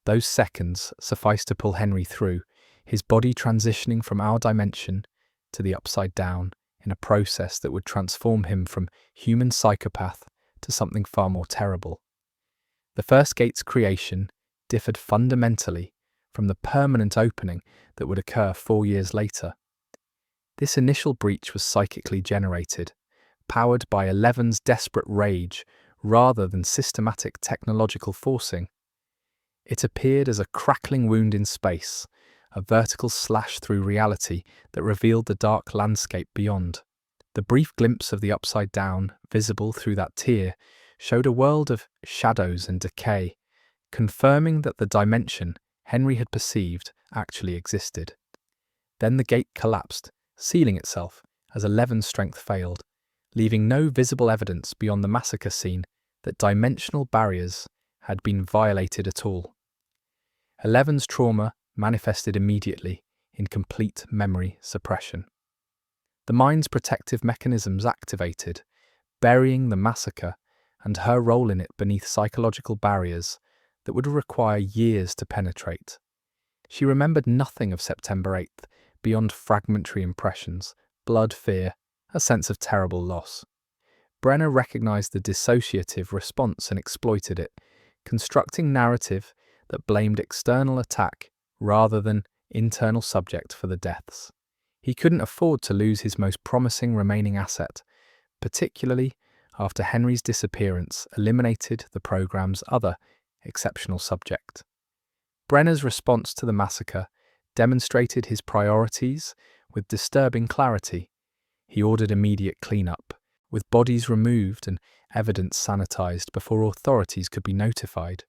Those seconds sufficed to pull Henry through, his body transitioning from our dimension to the upside down in a process that would transform him from human psychopath to something far more terrible. The first gate's creation differed fundamentally from the permanent opening that would occur 4 years later. This initial breach was psychically generated, powered by Eleven's desperate rage rather than systematic technological forcing. It appeared as a crackling wound in space, a vertical slash through reality that revealed the dark landscape beyond. The brief glimpse of the upside down, visible through that tear, showed a world of shadows and decay, confirming that the dimension Henry had perceived actually existed. Then the gate collapsed, sealing itself as Eleven's strength failed, leaving no visible evidence beyond the massacre scene that dimensional barriers had been violated at all. Eleven's trauma manifested immediately in complete memory suppression. The mind's protective mechanisms activated, burying the massacre and her role in it beneath psychological barriers that would require years to penetrate. She remembered nothing of September 8th beyond fragmentary impressions, blood, fear, a sense of terrible loss. Brenner recognized the dissociative response and exploited it, constructing narrative that blamed external attack rather than internal subject for the deaths. He couldn't afford to lose his most promising remaining asset, particularly after Henry's disappearance eliminated the program's other exceptional subject. Brenner's response to the massacre demonstrated his priorities with disturbing clarity. He ordered immediate cleanup, with bodies removed and evidence sanitized before authorities could be notified.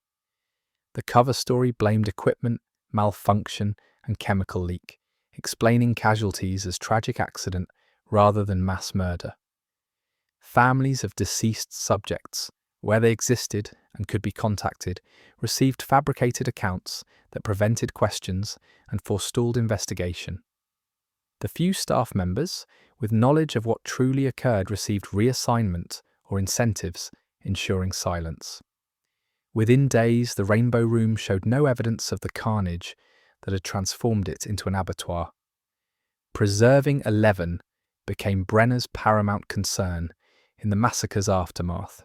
The cover story blamed equipment, malfunction, and chemical leak, explaining casualties as tragic accident rather than mass murder. Families of deceased subjects, where they existed and could be contacted, received fabricated accounts that prevented questions and forestalled investigation. The few staff members with knowledge of what truly occurred received reassignment or incentives, ensuring silence. Within days, the Rainbow Room showed no evidence of the carnage that had transformed it into an abattoir. Preserving 11 became Brenner's paramount concern in the massacre's aftermath.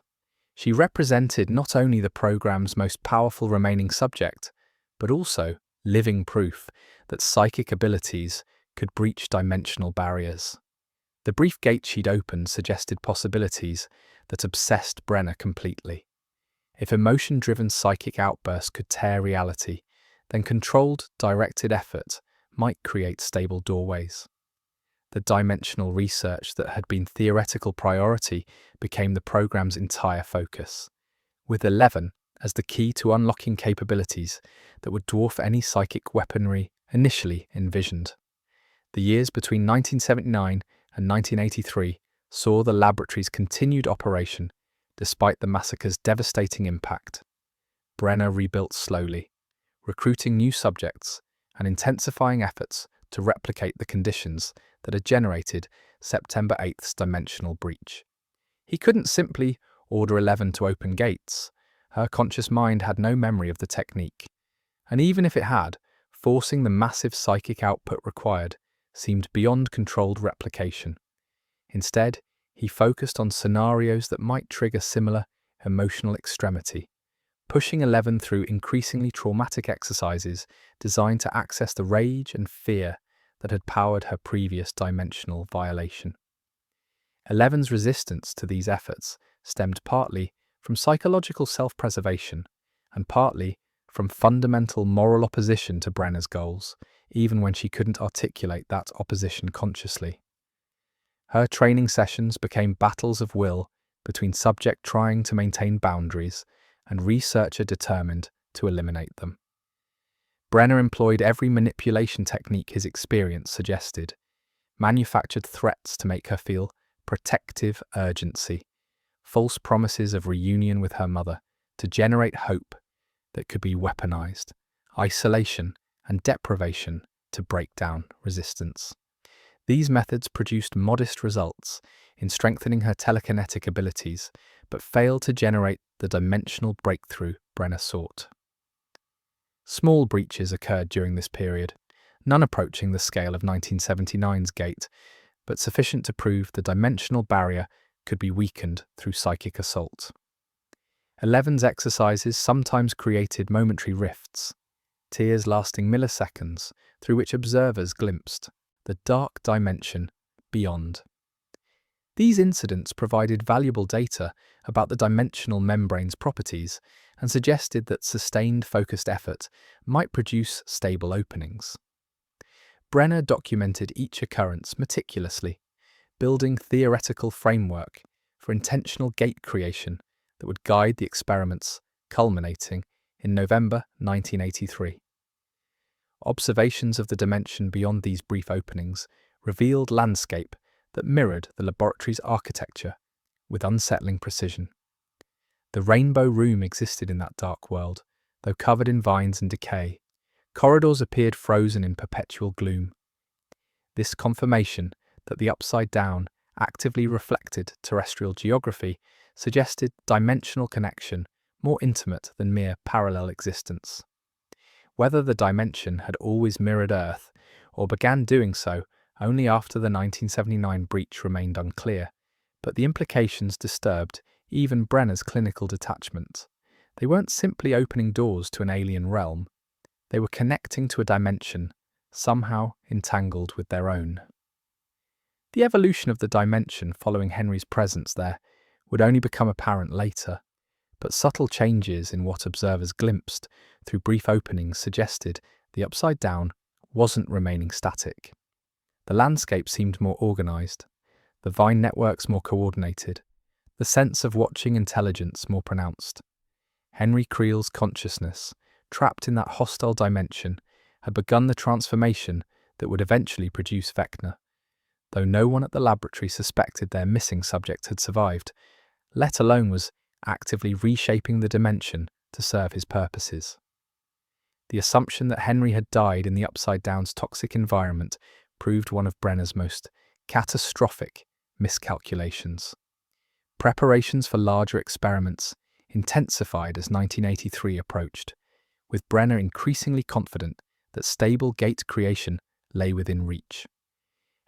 She represented not only the program's most powerful remaining subject, but also living proof that psychic abilities could breach dimensional barriers. The brief gate she'd opened suggested possibilities that obsessed Brenner completely. If emotion-driven psychic outbursts could tear reality, then controlled, directed effort might create stable doorways. The dimensional research that had been theoretical priority became the program's entire focus, with 11 as the key to unlocking capabilities that would dwarf any psychic weaponry initially envisioned. The years between 1979 and 1983 saw the laboratory's continued operation despite the massacre's devastating impact. Brenner rebuilt slowly, recruiting new subjects and intensifying efforts to replicate the conditions that had generated September 8th's dimensional breach. He couldn't simply order 11 to open gates. Her conscious mind had no memory of the technique, and even if it had, forcing the massive psychic output required seemed beyond controlled replication. Instead, he focused on scenarios that might trigger similar emotional extremity, pushing 11 through increasingly traumatic exercises designed to access the rage and fear that had powered her previous dimensional violation. 11's resistance to these efforts stemmed partly from psychological self-preservation and partly from fundamental moral opposition to Brenner's goals, even when she couldn't articulate that opposition consciously. Her training sessions became battles of will between subject trying to maintain boundaries and researcher determined to eliminate them. Brenner employed every manipulation technique his experience suggested, manufactured threats to make her feel protective urgency, false promises of reunion with her mother to generate hope, that could be weaponized, isolation and deprivation to break down resistance. These methods produced modest results in strengthening her telekinetic abilities, but failed to generate the dimensional breakthrough Brenner sought. Small breaches occurred during this period, none approaching the scale of 1979's gate, but sufficient to prove the dimensional barrier could be weakened through psychic assault. Eleven's exercises sometimes created momentary rifts, tears lasting milliseconds, through which observers glimpsed the dark dimension beyond. These incidents provided valuable data about the dimensional membrane's properties and suggested that sustained focused effort might produce stable openings. Brenner documented each occurrence meticulously, building theoretical framework for intentional gate creation that would guide the experiments, culminating in November 1983. Observations of the dimension beyond these brief openings revealed landscape that mirrored the laboratory's architecture with unsettling precision. The rainbow room existed in that dark world, though covered in vines and decay. Corridors appeared frozen in perpetual gloom. This confirmation that the upside down actively reflected terrestrial geography suggested dimensional connection more intimate than mere parallel existence. Whether the dimension had always mirrored Earth, or began doing so only after the 1979 breach remained unclear, but the implications disturbed even Brenner's clinical detachment. They weren't simply opening doors to an alien realm, they were connecting to a dimension somehow entangled with their own. The evolution of the dimension following Henry's presence there would only become apparent later, but subtle changes in what observers glimpsed through brief openings suggested the upside down wasn't remaining static. The landscape seemed more organized, the vine networks more coordinated, the sense of watching intelligence more pronounced. Henry Creel's consciousness, trapped in that hostile dimension, had begun the transformation that would eventually produce Vecna. Though no one at the laboratory suspected their missing subject had survived, let alone was actively reshaping the dimension to serve his purposes. The assumption that Henry had died in the Upside Down's toxic environment proved one of Brenner's most catastrophic miscalculations. Preparations for larger experiments intensified as 1983 approached, with Brenner increasingly confident that stable gate creation lay within reach.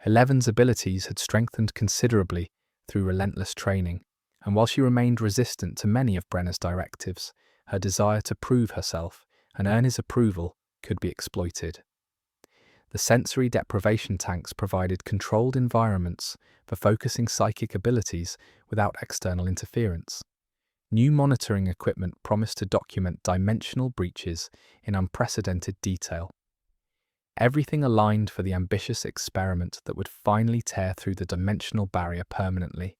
Eleven's abilities had strengthened considerably through relentless training, and while she remained resistant to many of Brenner's directives, her desire to prove herself and earn his approval could be exploited. The sensory deprivation tanks provided controlled environments for focusing psychic abilities without external interference. New monitoring equipment promised to document dimensional breaches in unprecedented detail. Everything aligned for the ambitious experiment that would finally tear through the dimensional barrier permanently,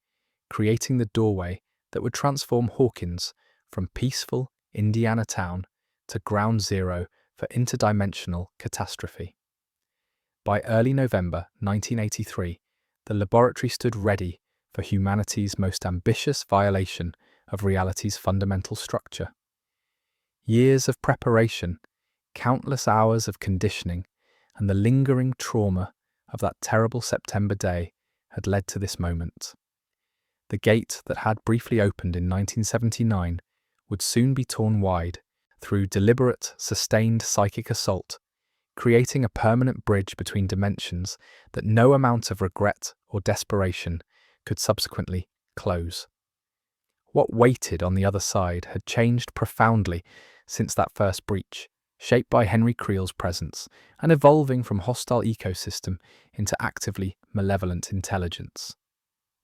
creating the doorway that would transform Hawkins from peaceful Indiana town to ground zero for interdimensional catastrophe. By early November 1983, the laboratory stood ready for humanity's most ambitious violation of reality's fundamental structure. Years of preparation, countless hours of conditioning, and the lingering trauma of that terrible September day had led to this moment. The gate that had briefly opened in 1979 would soon be torn wide through deliberate, sustained psychic assault, creating a permanent bridge between dimensions that no amount of regret or desperation could subsequently close. What waited on the other side had changed profoundly since that first breach, shaped by Henry Creel's presence and evolving from hostile ecosystem into actively malevolent intelligence.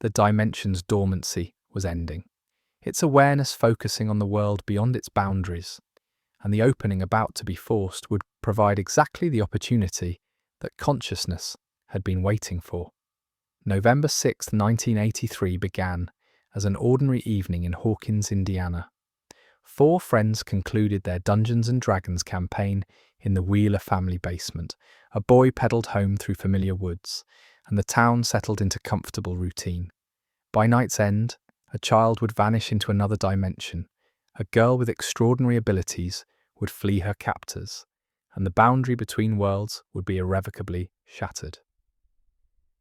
The dimension's dormancy was ending, its awareness focusing on the world beyond its boundaries, and the opening about to be forced would provide exactly the opportunity that consciousness had been waiting for. November 6, 1983 began as an ordinary evening in Hawkins, Indiana. 4 friends concluded their Dungeons & Dragons campaign in the Wheeler family basement. A boy pedaled home through familiar woods, and the town settled into comfortable routine. By night's end, a child would vanish into another dimension, A girl with extraordinary abilities would flee her captors, and the boundary between worlds would be irrevocably shattered.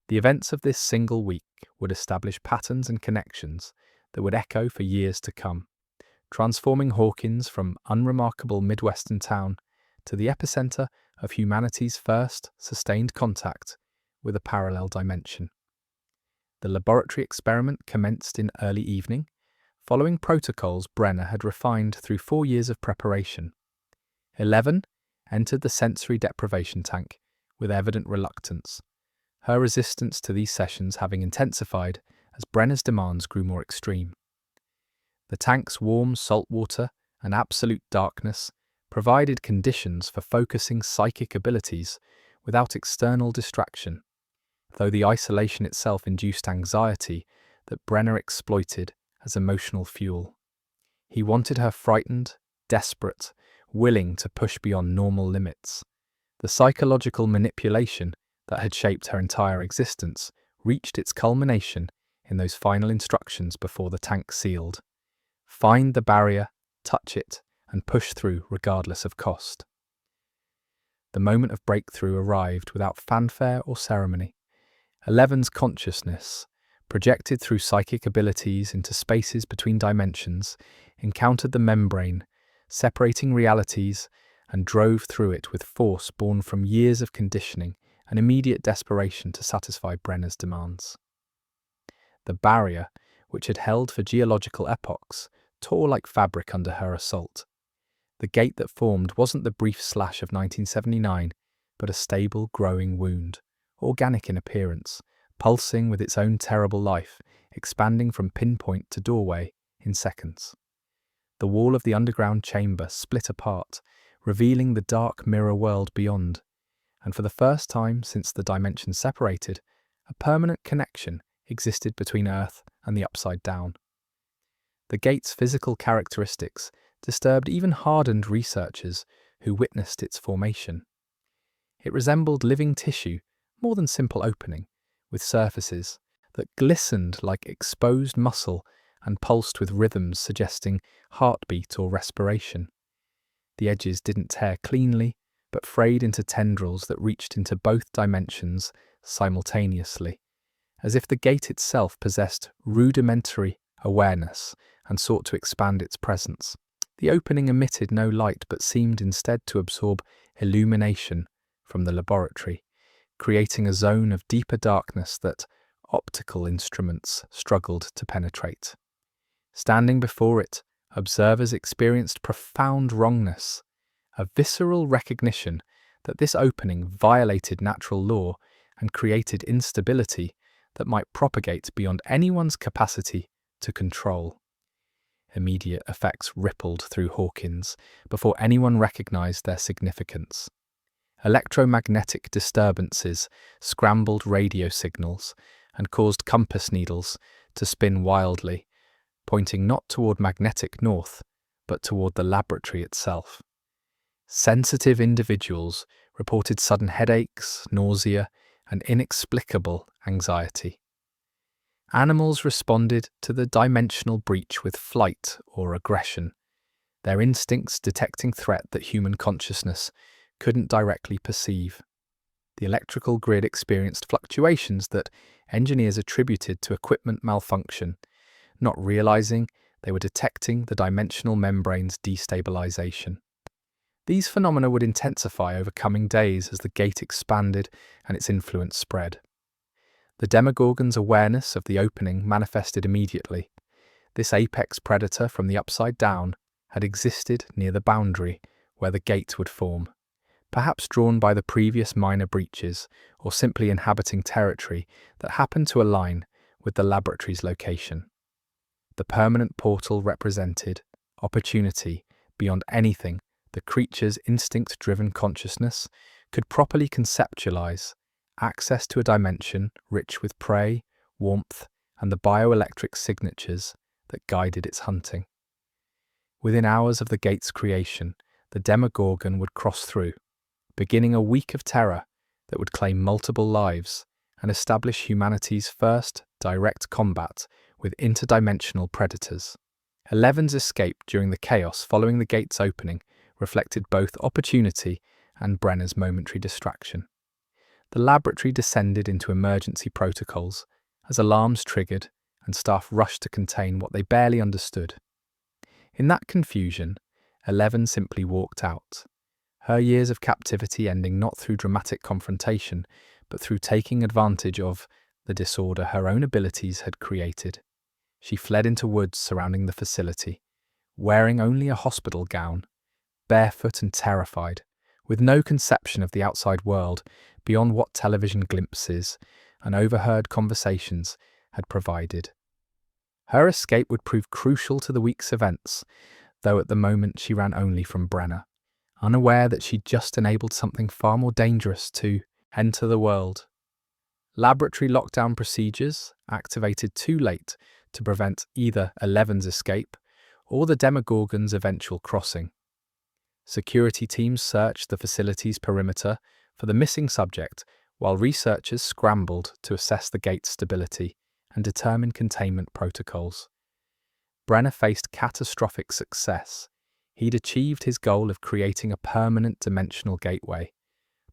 The events of this single week would establish patterns and connections that would echo for years to come, transforming Hawkins from unremarkable Midwestern town to the epicenter of humanity's first sustained contact with a parallel dimension. The laboratory experiment commenced in early evening, following protocols Brenner had refined through 4 years of preparation. 11 entered the sensory deprivation tank with evident reluctance, her resistance to these sessions having intensified as Brenner's demands grew more extreme. The tank's warm salt water and absolute darkness provided conditions for focusing psychic abilities without external distraction, though the isolation itself induced anxiety that Brenner exploited as emotional fuel. He wanted her frightened, desperate, willing to push beyond normal limits. The psychological manipulation that had shaped her entire existence reached its culmination in those final instructions before the tank sealed. Find the barrier, touch it, and push through regardless of cost. The moment of breakthrough arrived without fanfare or ceremony. Eleven's consciousness, projected through psychic abilities into spaces between dimensions, encountered the membrane, separating realities, and drove through it with force born from years of conditioning and immediate desperation to satisfy Brenner's demands. The barrier, which had held for geological epochs, tore like fabric under her assault. The gate that formed wasn't the brief slash of 1979, but a stable, growing wound, organic in appearance, pulsing with its own terrible life, expanding from pinpoint to doorway in seconds. The wall of the underground chamber split apart, revealing the dark mirror world beyond, and for the first time since the dimensions separated, a permanent connection existed between Earth and the Upside Down. The gate's physical characteristics disturbed even hardened researchers who witnessed its formation. It resembled living tissue more than simple opening, with surfaces that glistened like exposed muscle and pulsed with rhythms suggesting heartbeat or respiration. The edges didn't tear cleanly, but frayed into tendrils that reached into both dimensions simultaneously, as if the gate itself possessed rudimentary awareness and sought to expand its presence. The opening emitted no light but seemed instead to absorb illumination from the laboratory, creating a zone of deeper darkness that optical instruments struggled to penetrate. Standing before it, observers experienced profound wrongness, a visceral recognition that this opening violated natural law and created instability that might propagate beyond anyone's capacity to control. Immediate effects rippled through Hawkins before anyone recognized their significance. Electromagnetic disturbances scrambled radio signals and caused compass needles to spin wildly, pointing not toward magnetic north, but toward the laboratory itself. Sensitive individuals reported sudden headaches, nausea, and inexplicable anxiety. Animals responded to the dimensional breach with flight or aggression, their instincts detecting threat that human consciousness couldn't directly perceive. The electrical grid experienced fluctuations that engineers attributed to equipment malfunction, not realizing they were detecting the dimensional membrane's destabilization. These phenomena would intensify over coming days as the gate expanded and its influence spread. The Demogorgon's awareness of the opening manifested immediately. This apex predator from the Upside Down had existed near the boundary where the gate would form, perhaps drawn by the previous minor breaches or simply inhabiting territory that happened to align with the laboratory's location. The permanent portal represented opportunity beyond anything the creature's instinct-driven consciousness could properly conceptualize, access to a dimension rich with prey, warmth, and the bioelectric signatures that guided its hunting. Within hours of the gate's creation, the Demogorgon would cross through, beginning a week of terror that would claim multiple lives and establish humanity's first direct combat with interdimensional predators. Eleven's escape during the chaos following the gate's opening reflected both opportunity and Brenner's momentary distraction. The laboratory descended into emergency protocols as alarms triggered and staff rushed to contain what they barely understood. In that confusion, 11 simply walked out, her years of captivity ending not through dramatic confrontation, but through taking advantage of the disorder her own abilities had created. She fled into woods surrounding the facility, wearing only a hospital gown, barefoot and terrified, with no conception of the outside world beyond what television glimpses and overheard conversations had provided. Her escape would prove crucial to the week's events, though at the moment she ran only from Brenner, unaware that she'd just enabled something far more dangerous to enter the world. Laboratory lockdown procedures, activated too late to prevent either 11's escape or the Demogorgon's eventual crossing. Security teams searched the facility's perimeter for the missing subject, while researchers scrambled to assess the gate's stability and determine containment protocols. Brenner faced catastrophic success. He'd achieved his goal of creating a permanent dimensional gateway,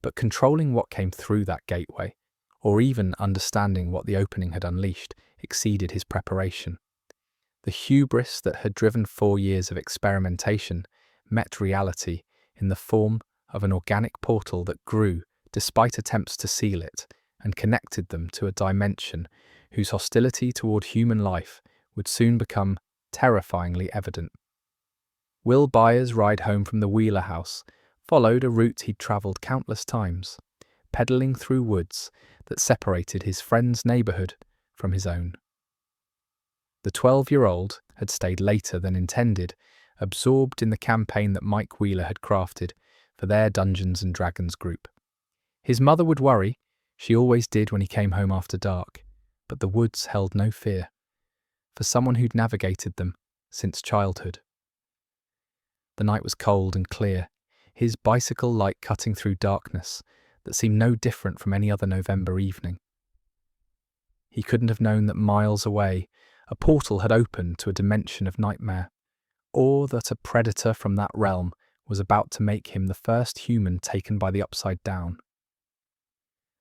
but controlling what came through that gateway, or even understanding what the opening had unleashed, exceeded his preparation. The hubris that had driven 4 years of experimentation met reality in the form of an organic portal that grew despite attempts to seal it and connected them to a dimension whose hostility toward human life would soon become terrifyingly evident. Will Byers' ride home from the Wheeler house followed a route he'd travelled countless times, pedalling through woods that separated his friend's neighbourhood from his own. The 12-year-old had stayed later than intended, absorbed in the campaign that Mike Wheeler had crafted for their Dungeons and Dragons group. His mother would worry, she always did when he came home after dark, but the woods held no fear, for someone who'd navigated them since childhood. The night was cold and clear, his bicycle light cutting through darkness that seemed no different from any other November evening. He couldn't have known that miles away, a portal had opened to a dimension of nightmare, or that a predator from that realm was about to make him the first human taken by the Upside Down.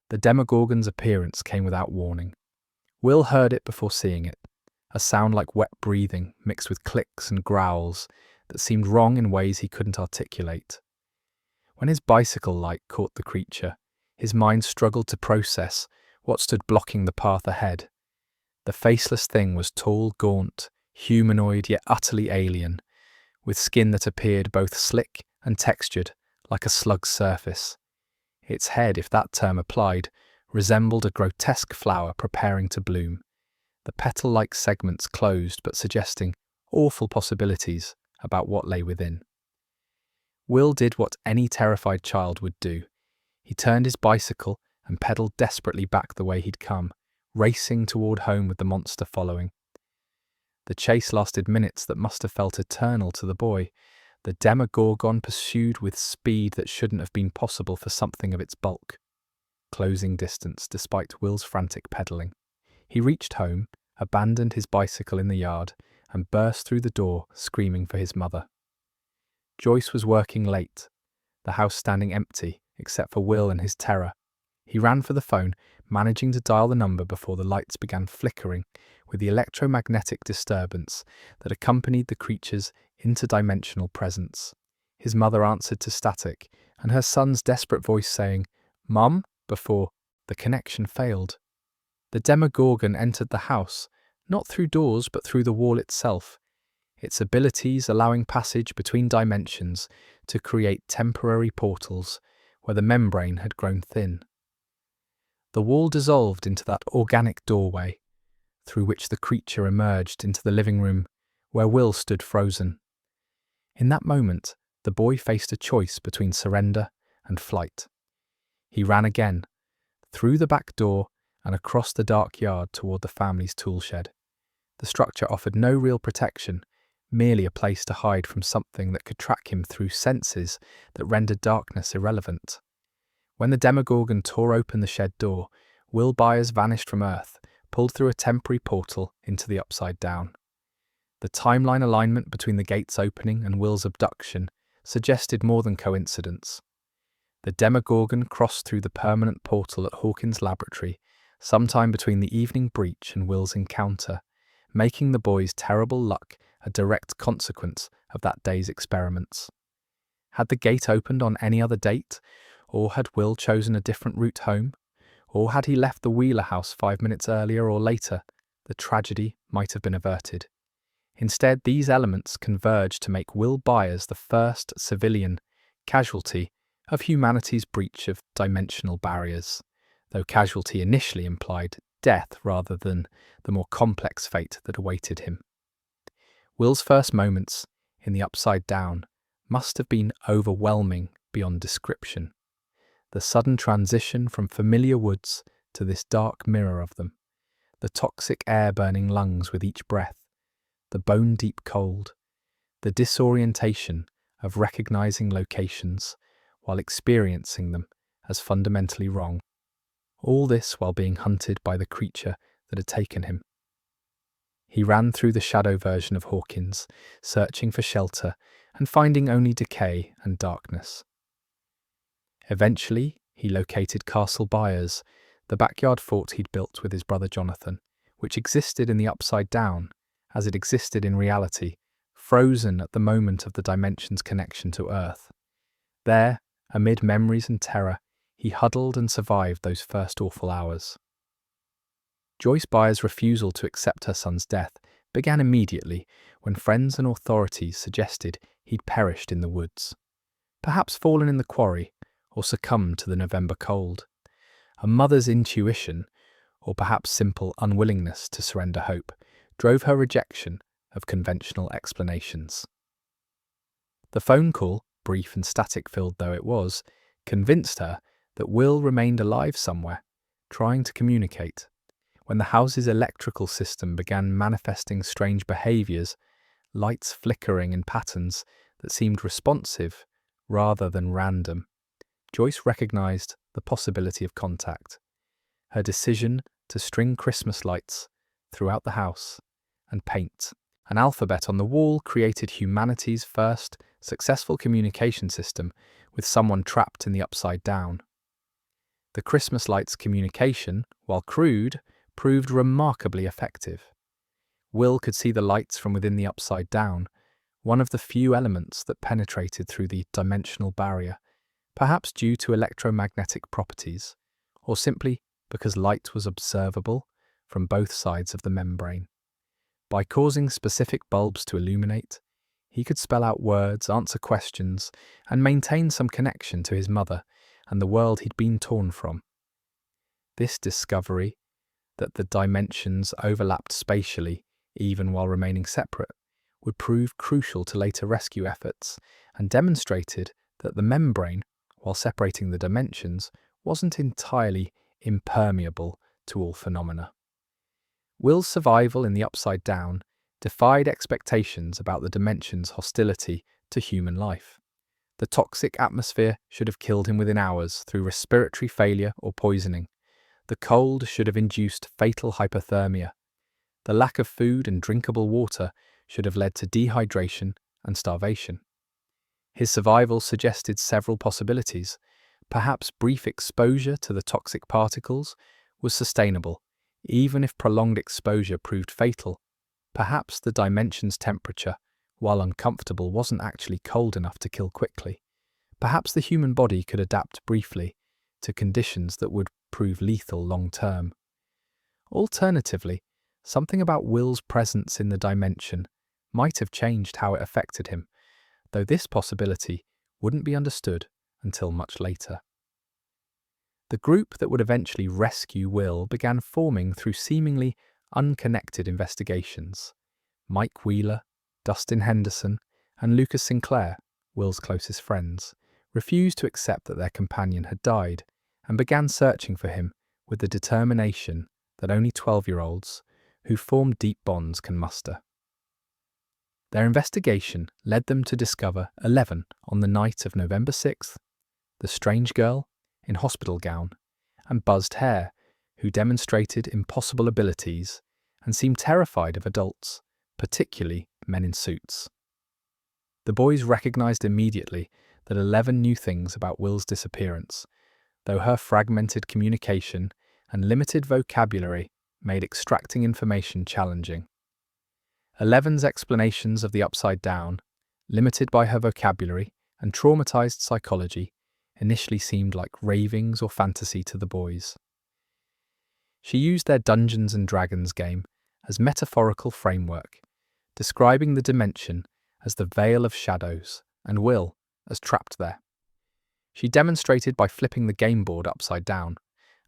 The Demogorgon's appearance came without warning. Will heard it before seeing it, a sound like wet breathing mixed with clicks and growls that seemed wrong in ways he couldn't articulate. When his bicycle light caught the creature, his mind struggled to process what stood blocking the path ahead. The faceless thing was tall, gaunt, humanoid yet utterly alien, with skin that appeared both slick and textured like a slug's surface. Its head, if that term applied, resembled a grotesque flower preparing to bloom, the petal-like segments closed but suggesting awful possibilities about what lay within. Will did what any terrified child would do. He turned his bicycle and pedalled desperately back the way he'd come, racing toward home with the monster following. The chase lasted minutes that must have felt eternal to the boy. The Demogorgon pursued with speed that shouldn't have been possible for something of its bulk, closing distance despite Will's frantic pedalling. He reached home, abandoned his bicycle in the yard, and burst through the door, screaming for his mother. Joyce was working late, the house standing empty, except for Will and his terror. He ran for the phone, managing to dial the number before the lights began flickering with the electromagnetic disturbance that accompanied the creature's interdimensional presence. His mother answered to static, and her son's desperate voice saying, "Mum?" before the connection failed. The Demogorgon entered the house, not through doors but through the wall itself, its abilities allowing passage between dimensions to create temporary portals where the membrane had grown thin. The wall dissolved into that organic doorway, through which the creature emerged into the living room where Will stood frozen. In that moment, the boy faced a choice between surrender and flight. He ran again, through the back door and across the dark yard toward the family's tool shed. The structure offered no real protection, merely a place to hide from something that could track him through senses that rendered darkness irrelevant. When the Demogorgon tore open the shed door, Will Byers vanished from Earth, pulled through a temporary portal into the Upside Down. The timeline alignment between the gate's opening and Will's abduction suggested more than coincidence. The Demogorgon crossed through the permanent portal at Hawkins' laboratory sometime between the evening breach and Will's encounter, making the boy's terrible luck a direct consequence of that day's experiments. Had the gate opened on any other date, or had Will chosen a different route home? Or had he left the Wheeler house 5 minutes earlier or later? The tragedy might have been averted. Instead, these elements converged to make Will Byers the first civilian casualty of humanity's breach of dimensional barriers, though casualty initially implied death rather than the more complex fate that awaited him. Will's first moments in the Upside Down must have been overwhelming beyond description. The sudden transition from familiar woods to this dark mirror of them, the toxic air burning lungs with each breath, the bone-deep cold, the disorientation of recognizing locations while experiencing them as fundamentally wrong. All this while being hunted by the creature that had taken him. He ran through the shadow version of Hawkins, searching for shelter and finding only decay and darkness. Eventually, he located Castle Byers, the backyard fort he'd built with his brother Jonathan, which existed in the Upside Down as it existed in reality, frozen at the moment of the dimension's connection to Earth. There, amid memories and terror, he huddled and survived those first awful hours. Joyce Byers' refusal to accept her son's death began immediately when friends and authorities suggested he'd perished in the woods, perhaps fallen in the quarry or succumbed to the November cold. A mother's intuition, or perhaps simple unwillingness to surrender hope, drove her rejection of conventional explanations. The phone call, brief and static-filled though it was, convinced her that Will remained alive somewhere, trying to communicate. When the house's electrical system began manifesting strange behaviours, lights flickering in patterns that seemed responsive rather than random, Joyce recognised the possibility of contact. Her decision to string Christmas lights throughout the house and paint an alphabet on the wall created humanity's first successful communication system with someone trapped in the Upside Down. The Christmas lights communication, while crude, proved remarkably effective. Will could see the lights from within the Upside Down, one of the few elements that penetrated through the dimensional barrier, perhaps due to electromagnetic properties, or simply because light was observable from both sides of the membrane. By causing specific bulbs to illuminate, he could spell out words, answer questions, and maintain some connection to his mother and the world he'd been torn from. This discovery, that the dimensions overlapped spatially, even while remaining separate, would prove crucial to later rescue efforts and demonstrated that the membrane, while separating the dimensions, wasn't entirely impermeable to all phenomena. Will's survival in the Upside Down defied expectations about the dimension's hostility to human life. The toxic atmosphere should have killed him within hours through respiratory failure or poisoning. The cold should have induced fatal hypothermia. The lack of food and drinkable water should have led to dehydration and starvation. His survival suggested several possibilities. Perhaps brief exposure to the toxic particles was sustainable, even if prolonged exposure proved fatal. Perhaps the dimension's temperature, while uncomfortable, wasn't actually cold enough to kill quickly. Perhaps the human body could adapt briefly to conditions that would prove lethal long-term. Alternatively, something about Will's presence in the dimension might have changed how it affected him, though this possibility wouldn't be understood until much later. The group that would eventually rescue Will began forming through seemingly unconnected investigations. Mike Wheeler, Dustin Henderson, and Lucas Sinclair, Will's closest friends, refused to accept that their companion had died and began searching for him with the determination that only 12-year-olds who form deep bonds can muster. Their investigation led them to discover 11 on the night of November 6th, the strange girl in hospital gown and buzzed hair who demonstrated impossible abilities and seemed terrified of adults, particularly men in suits. The boys recognized immediately that 11 knew things about Will's disappearance, though her fragmented communication and limited vocabulary made extracting information challenging. 11's explanations of the upside down, limited by her vocabulary and traumatized psychology, initially seemed like ravings or fantasy to the boys. She used their Dungeons and Dragons game as metaphorical framework, describing the dimension as the veil of shadows and Will as trapped there. She demonstrated by flipping the game board upside down,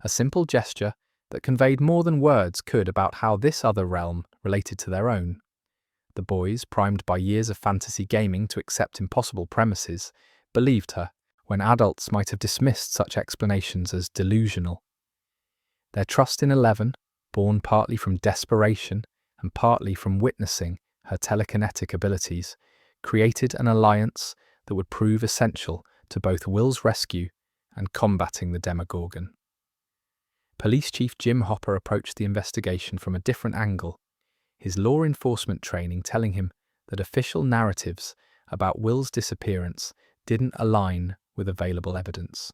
a simple gesture that conveyed more than words could about how this other realm related to their own. The boys, primed by years of fantasy gaming to accept impossible premises, believed her, when adults might have dismissed such explanations as delusional. Their trust in 11, born partly from desperation and partly from witnessing her telekinetic abilities, created an alliance that would prove essential to both Will's rescue and combating the Demogorgon. Police Chief Jim Hopper approached the investigation from a different angle, his law enforcement training telling him that official narratives about Will's disappearance didn't align with available evidence.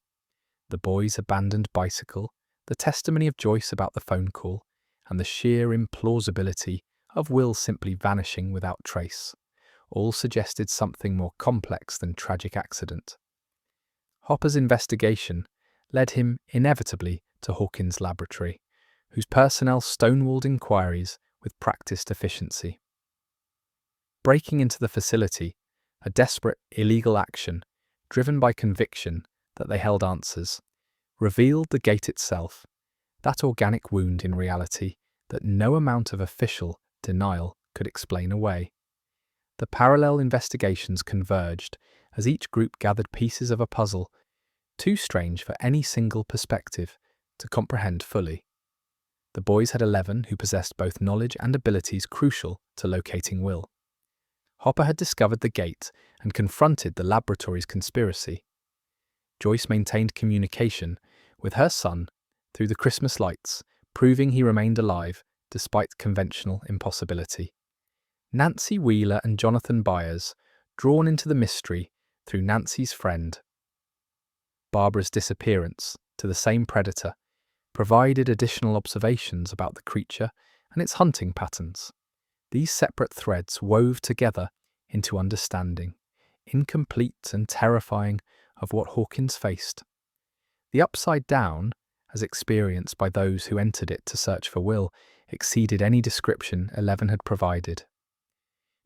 The boys' abandoned bicycle, the testimony of Joyce about the phone call, and the sheer implausibility of Will simply vanishing without trace, all suggested something more complex than tragic accident. Hopper's investigation led him inevitably to Hawkins' laboratory, whose personnel stonewalled inquiries with practiced efficiency. Breaking into the facility, a desperate, illegal action, driven by conviction that they held answers, revealed the gate itself, that organic wound in reality that no amount of official denial could explain away. The parallel investigations converged as each group gathered pieces of a puzzle too strange for any single perspective to comprehend fully. The boys had 11 who possessed both knowledge and abilities crucial to locating Will. Hopper had discovered the gate and confronted the laboratory's conspiracy. Joyce maintained communication with her son through the Christmas lights, proving he remained alive despite conventional impossibility. Nancy Wheeler and Jonathan Byers, drawn into the mystery through Nancy's friend Barbara's disappearance to the same predator, provided additional observations about the creature and its hunting patterns. These separate threads wove together into understanding, incomplete and terrifying, of what Hawkins faced. The upside down, as experienced by those who entered it to search for Will, exceeded any description 11 had provided.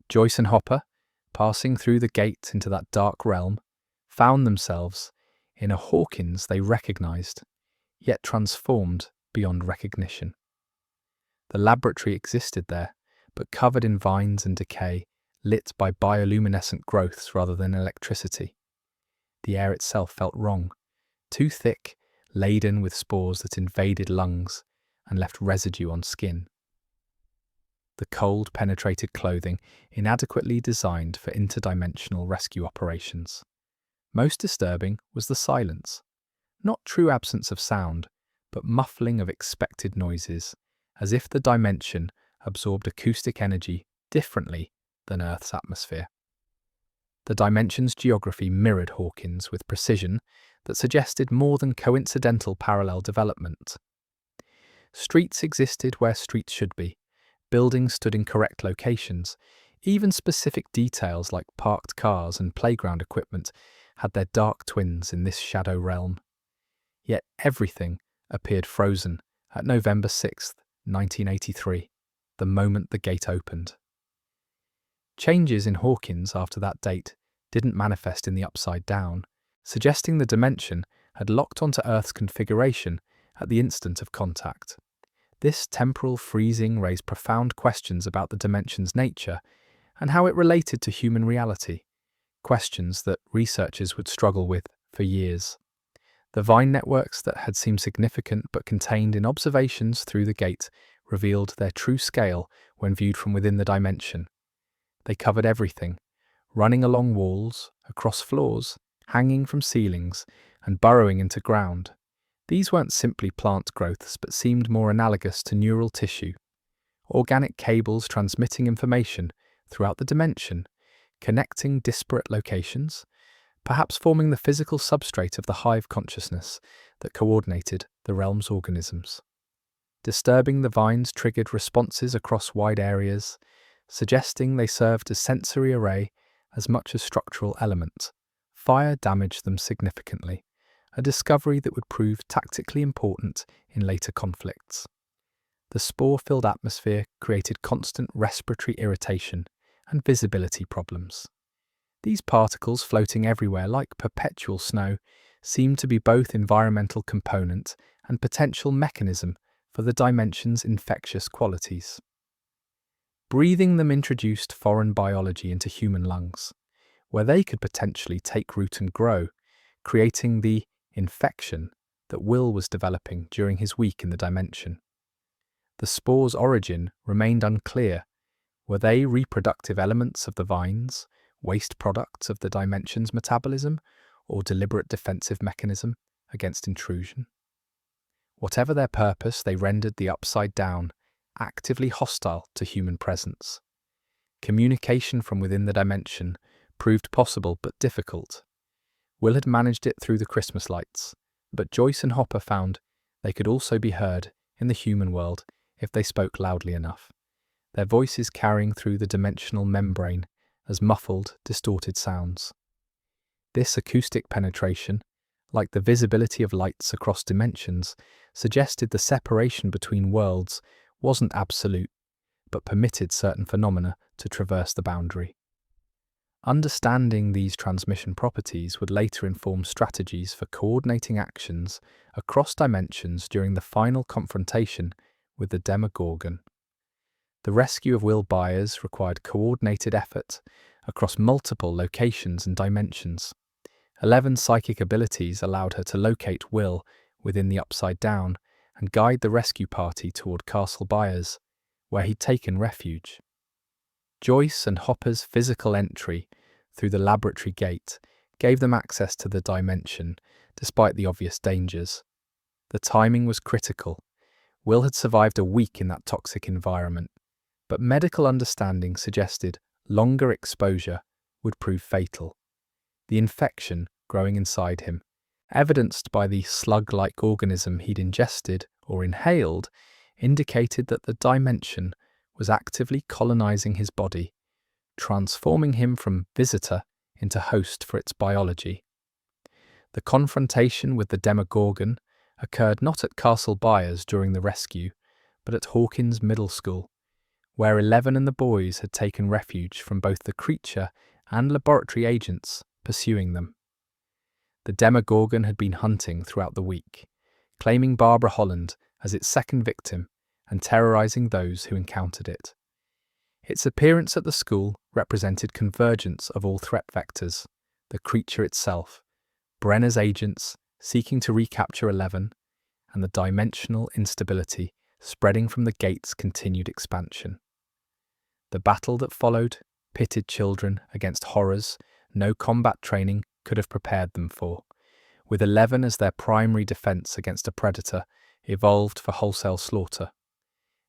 Joyce and Hopper, passing through the gate into that dark realm, found themselves in a Hawkins they recognized, yet transformed beyond recognition. The laboratory existed there, but covered in vines and decay, lit by bioluminescent growths rather than electricity. The air itself felt wrong, too thick, laden with spores that invaded lungs and left residue on skin. The cold penetrated clothing inadequately designed for interdimensional rescue operations. Most disturbing was the silence. Not true absence of sound, but muffling of expected noises, as if the dimension absorbed acoustic energy differently than Earth's atmosphere. The dimension's geography mirrored Hawkins with precision that suggested more than coincidental parallel development. Streets existed where streets should be, buildings stood in correct locations, even specific details like parked cars and playground equipment had their dark twins in this shadow realm. Yet everything appeared frozen at November 6th, 1983, the moment the gate opened. Changes in Hawkins after that date didn't manifest in the upside down, suggesting the dimension had locked onto Earth's configuration at the instant of contact. This temporal freezing raised profound questions about the dimension's nature and how it related to human reality, questions that researchers would struggle with for years. The vine networks that had seemed significant but contained in observations through the gate revealed their true scale when viewed from within the dimension. They covered everything, running along walls, across floors, hanging from ceilings, and burrowing into ground. These weren't simply plant growths but seemed more analogous to neural tissue, organic cables transmitting information throughout the dimension, connecting disparate locations, perhaps forming the physical substrate of the hive consciousness that coordinated the realm's organisms. Disturbing the vines triggered responses across wide areas, suggesting they served as sensory array as much as structural element. Fire damaged them significantly, a discovery that would prove tactically important in later conflicts. The spore-filled atmosphere created constant respiratory irritation and visibility problems. These particles floating everywhere like perpetual snow seemed to be both environmental component and potential mechanism for the dimension's infectious qualities. Breathing them introduced foreign biology into human lungs, where they could potentially take root and grow, creating the infection that Will was developing during his week in the dimension. The spore's origin remained unclear. Were they reproductive elements of the vines, waste products of the dimension's metabolism, or deliberate defensive mechanism against intrusion? Whatever their purpose, they rendered the Upside Down actively hostile to human presence. Communication from within the dimension proved possible but difficult. Will had managed it through the Christmas lights, but Joyce and Hopper found they could also be heard in the human world if they spoke loudly enough, their voices carrying through the dimensional membrane as muffled, distorted sounds. This acoustic penetration, like the visibility of lights across dimensions, suggested the separation between worlds wasn't absolute, but permitted certain phenomena to traverse the boundary. Understanding these transmission properties would later inform strategies for coordinating actions across dimensions during the final confrontation with the Demogorgon. The rescue of Will Byers required coordinated effort across multiple locations and dimensions. 11 psychic abilities allowed her to locate Will within the Upside Down and guide the rescue party toward Castle Byers, where he'd taken refuge. Joyce and Hopper's physical entry through the laboratory gate gave them access to the dimension, despite the obvious dangers. The timing was critical. Will had survived a week in that toxic environment, but medical understanding suggested longer exposure would prove fatal. The infection growing inside him, evidenced by the slug-like organism he'd ingested or inhaled, indicated that the dimension was actively colonizing his body, transforming him from visitor into host for its biology. The confrontation with the Demogorgon occurred not at Castle Byers during the rescue, but at Hawkins Middle School, where 11 and the boys had taken refuge from both the creature and laboratory agents pursuing them. The Demogorgon had been hunting throughout the week, claiming Barbara Holland as its second victim and terrorizing those who encountered it. Its appearance at the school represented convergence of all threat vectors, the creature itself, Brenner's agents seeking to recapture 11, and the dimensional instability spreading from the gate's continued expansion. The battle that followed pitted children against horrors no combat training could have prepared them for, with 11 as their primary defense against a predator evolved for wholesale slaughter.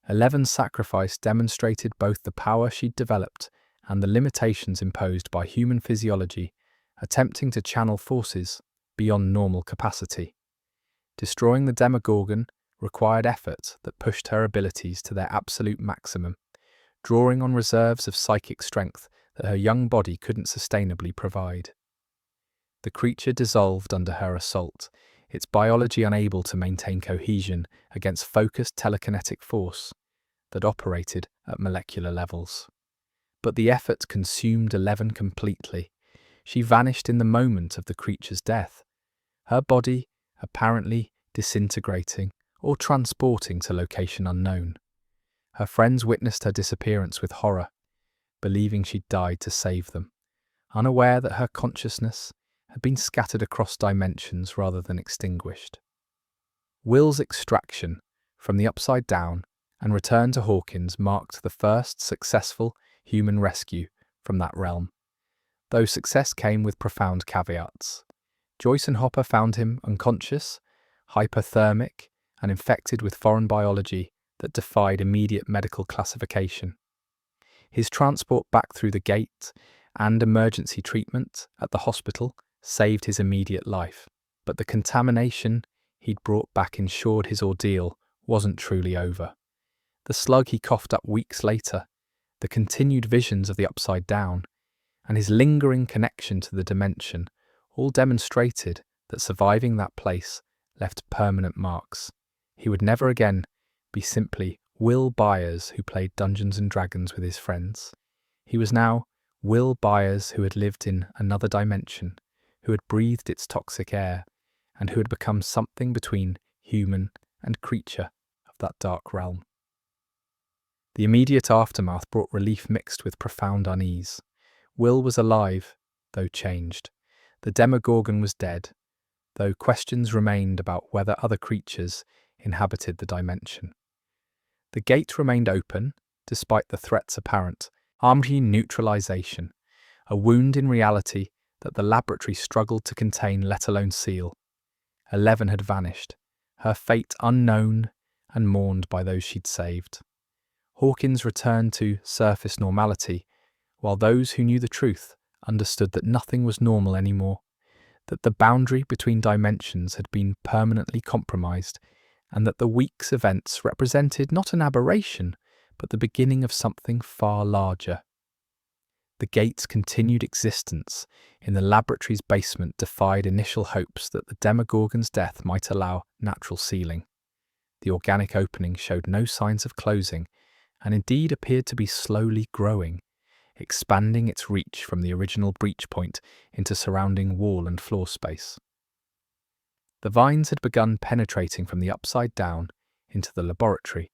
11's sacrifice demonstrated both the power she'd developed and the limitations imposed by human physiology, attempting to channel forces beyond normal capacity. Destroying the Demogorgon required effort that pushed her abilities to their absolute maximum, drawing on reserves of psychic strength that her young body couldn't sustainably provide. The creature dissolved under her assault, its biology unable to maintain cohesion against focused telekinetic force that operated at molecular levels. But the effort consumed 11 completely. She vanished in the moment of the creature's death, her body apparently disintegrating or transporting to location unknown. Her friends witnessed her disappearance with horror, believing she'd died to save them, unaware that her consciousness had been scattered across dimensions rather than extinguished. Will's extraction from the Upside Down and return to Hawkins marked the first successful human rescue from that realm, though success came with profound caveats. Joyce and Hopper found him unconscious, hypothermic, and infected with foreign biology that defied immediate medical classification. His transport back through the gate and emergency treatment at the hospital saved his immediate life, but the contamination he'd brought back ensured his ordeal wasn't truly over. The slug he coughed up weeks later, the continued visions of the Upside Down, and his lingering connection to the dimension all demonstrated that surviving that place left permanent marks. He would never again be simply Will Byers who played Dungeons and Dragons with his friends. He was now Will Byers who had lived in another dimension, who had breathed its toxic air, and who had become something between human and creature of that dark realm. The immediate aftermath brought relief mixed with profound unease. Will was alive, though changed. The Demogorgon was dead, though questions remained about whether other creatures inhabited the dimension. The gate remained open, despite the threat's apparent army neutralization, a wound in reality that the laboratory struggled to contain, let alone seal. 11 had vanished, her fate unknown and mourned by those she'd saved. Hawkins returned to surface normality, while those who knew the truth understood that nothing was normal anymore, that the boundary between dimensions had been permanently compromised, and that the week's events represented not an aberration, but the beginning of something far larger. The gate's continued existence in the laboratory's basement defied initial hopes that the Demogorgon's death might allow natural sealing. The organic opening showed no signs of closing, and indeed appeared to be slowly growing, expanding its reach from the original breach point into surrounding wall and floor space. The vines had begun penetrating from the Upside Down into the laboratory,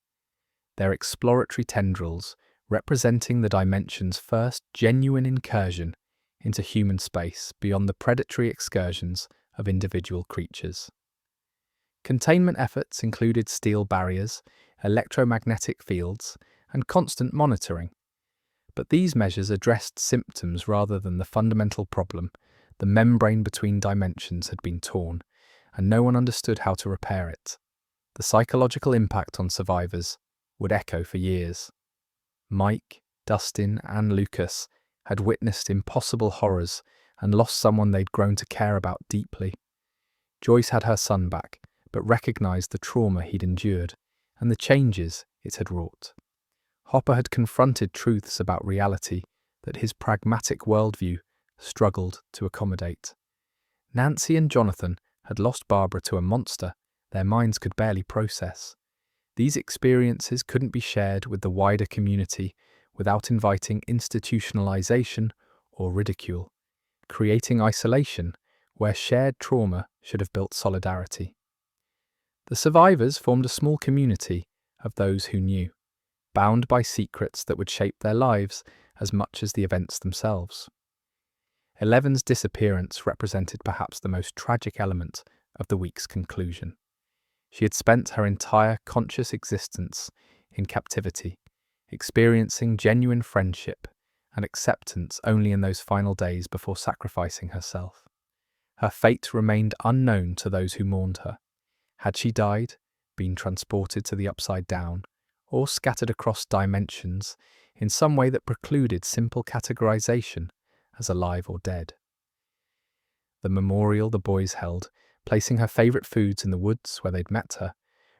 their exploratory tendrils representing the dimension's first genuine incursion into human space beyond the predatory excursions of individual creatures. Containment efforts included steel barriers, electromagnetic fields, and constant monitoring. But these measures addressed symptoms rather than the fundamental problem. The membrane between dimensions had been torn, and no one understood how to repair it. The psychological impact on survivors would echo for years. Mike, Dustin, and Lucas had witnessed impossible horrors and lost someone they'd grown to care about deeply. Joyce had her son back, but recognized the trauma he'd endured and the changes it had wrought. Hopper had confronted truths about reality that his pragmatic worldview struggled to accommodate. Nancy and Jonathan had lost Barbara to a monster their minds could barely process. These experiences couldn't be shared with the wider community without inviting institutionalization or ridicule, creating isolation where shared trauma should have built solidarity. The survivors formed a small community of those who knew, bound by secrets that would shape their lives as much as the events themselves. 11's disappearance represented perhaps the most tragic element of the week's conclusion. She had spent her entire conscious existence in captivity, experiencing genuine friendship and acceptance only in those final days before sacrificing herself. Her fate remained unknown to those who mourned her. Had she died, been transported to the Upside Down, or scattered across dimensions in some way that precluded simple categorization as alive or dead? The memorial the boys held, placing her favourite foods in the woods where they'd met her,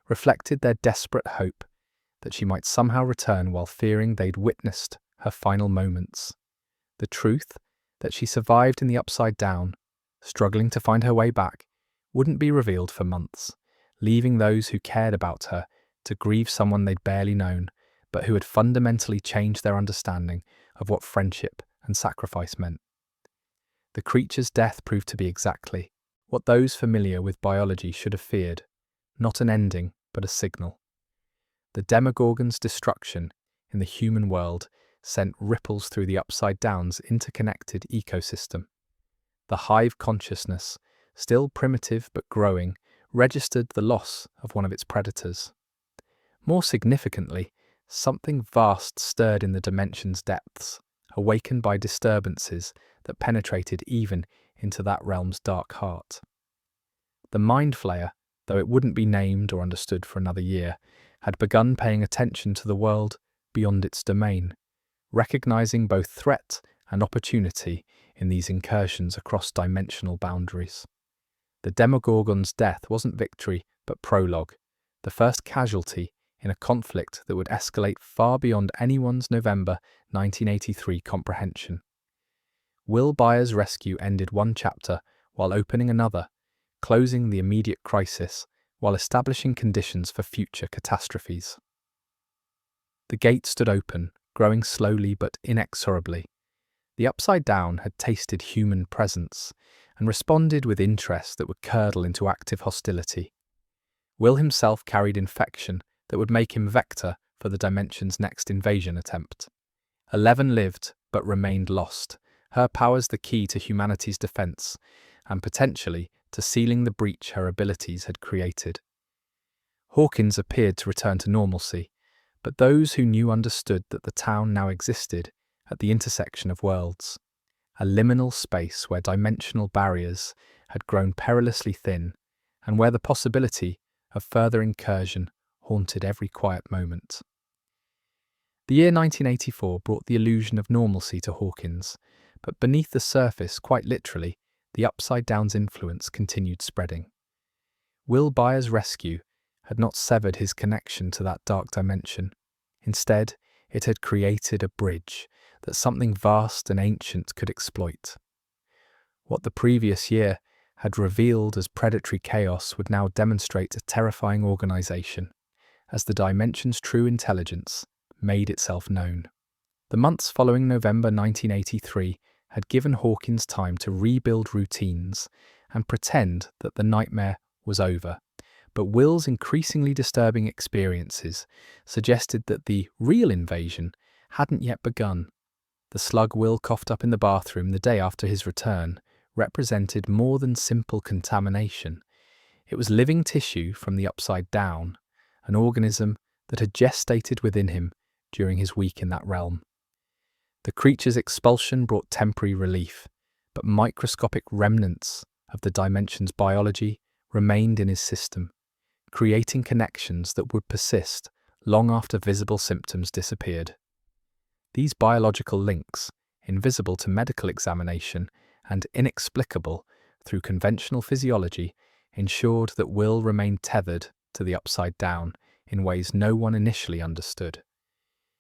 reflected their desperate hope that she might somehow return while fearing they'd witnessed her final moments. The truth that she survived in the Upside Down, struggling to find her way back, wouldn't be revealed for months, leaving those who cared about her to grieve someone they'd barely known, but who had fundamentally changed their understanding of what friendship and sacrifice meant. The creature's death proved to be exactly what those familiar with biology should have feared, not an ending, but a signal. The Demogorgon's destruction in the human world sent ripples through the Upside Down's interconnected ecosystem. The hive consciousness, still primitive but growing, registered the loss of one of its predators. More significantly, something vast stirred in the dimension's depths, awakened by disturbances that penetrated even into that realm's dark heart. The Mind Flayer, though it wouldn't be named or understood for another year, had begun paying attention to the world beyond its domain, recognizing both threat and opportunity in these incursions across dimensional boundaries. The Demogorgon's death wasn't victory, but prologue, the first casualty in a conflict that would escalate far beyond anyone's November 1983 comprehension. Will Byers' rescue ended one chapter while opening another, closing the immediate crisis while establishing conditions for future catastrophes. The gate stood open, growing slowly but inexorably. The Upside Down had tasted human presence and responded with interest that would curdle into active hostility. Will himself carried infection that would make him vector for the Dimension's next invasion attempt. 11 lived but remained lost, her powers the key to humanity's defense, and potentially to sealing the breach her abilities had created. Hawkins appeared to return to normalcy, but those who knew understood that the town now existed at the intersection of worlds, a liminal space where dimensional barriers had grown perilously thin, and where the possibility of further incursion haunted every quiet moment. The year 1984 brought the illusion of normalcy to Hawkins, but beneath the surface, quite literally, the Upside Down's influence continued spreading. Will Byers' rescue had not severed his connection to that dark dimension. Instead, it had created a bridge that something vast and ancient could exploit. What the previous year had revealed as predatory chaos would now demonstrate a terrifying organization, as the dimension's true intelligence made itself known. The months following November 1983 had given Hawkins time to rebuild routines and pretend that the nightmare was over, but Will's increasingly disturbing experiences suggested that the real invasion hadn't yet begun. The slug Will coughed up in the bathroom the day after his return represented more than simple contamination. It was living tissue from the Upside Down, an organism that had gestated within him during his week in that realm. The creature's expulsion brought temporary relief, but microscopic remnants of the dimension's biology remained in his system, creating connections that would persist long after visible symptoms disappeared. These biological links, invisible to medical examination and inexplicable through conventional physiology, ensured that Will remained tethered to the Upside Down in ways no one initially understood.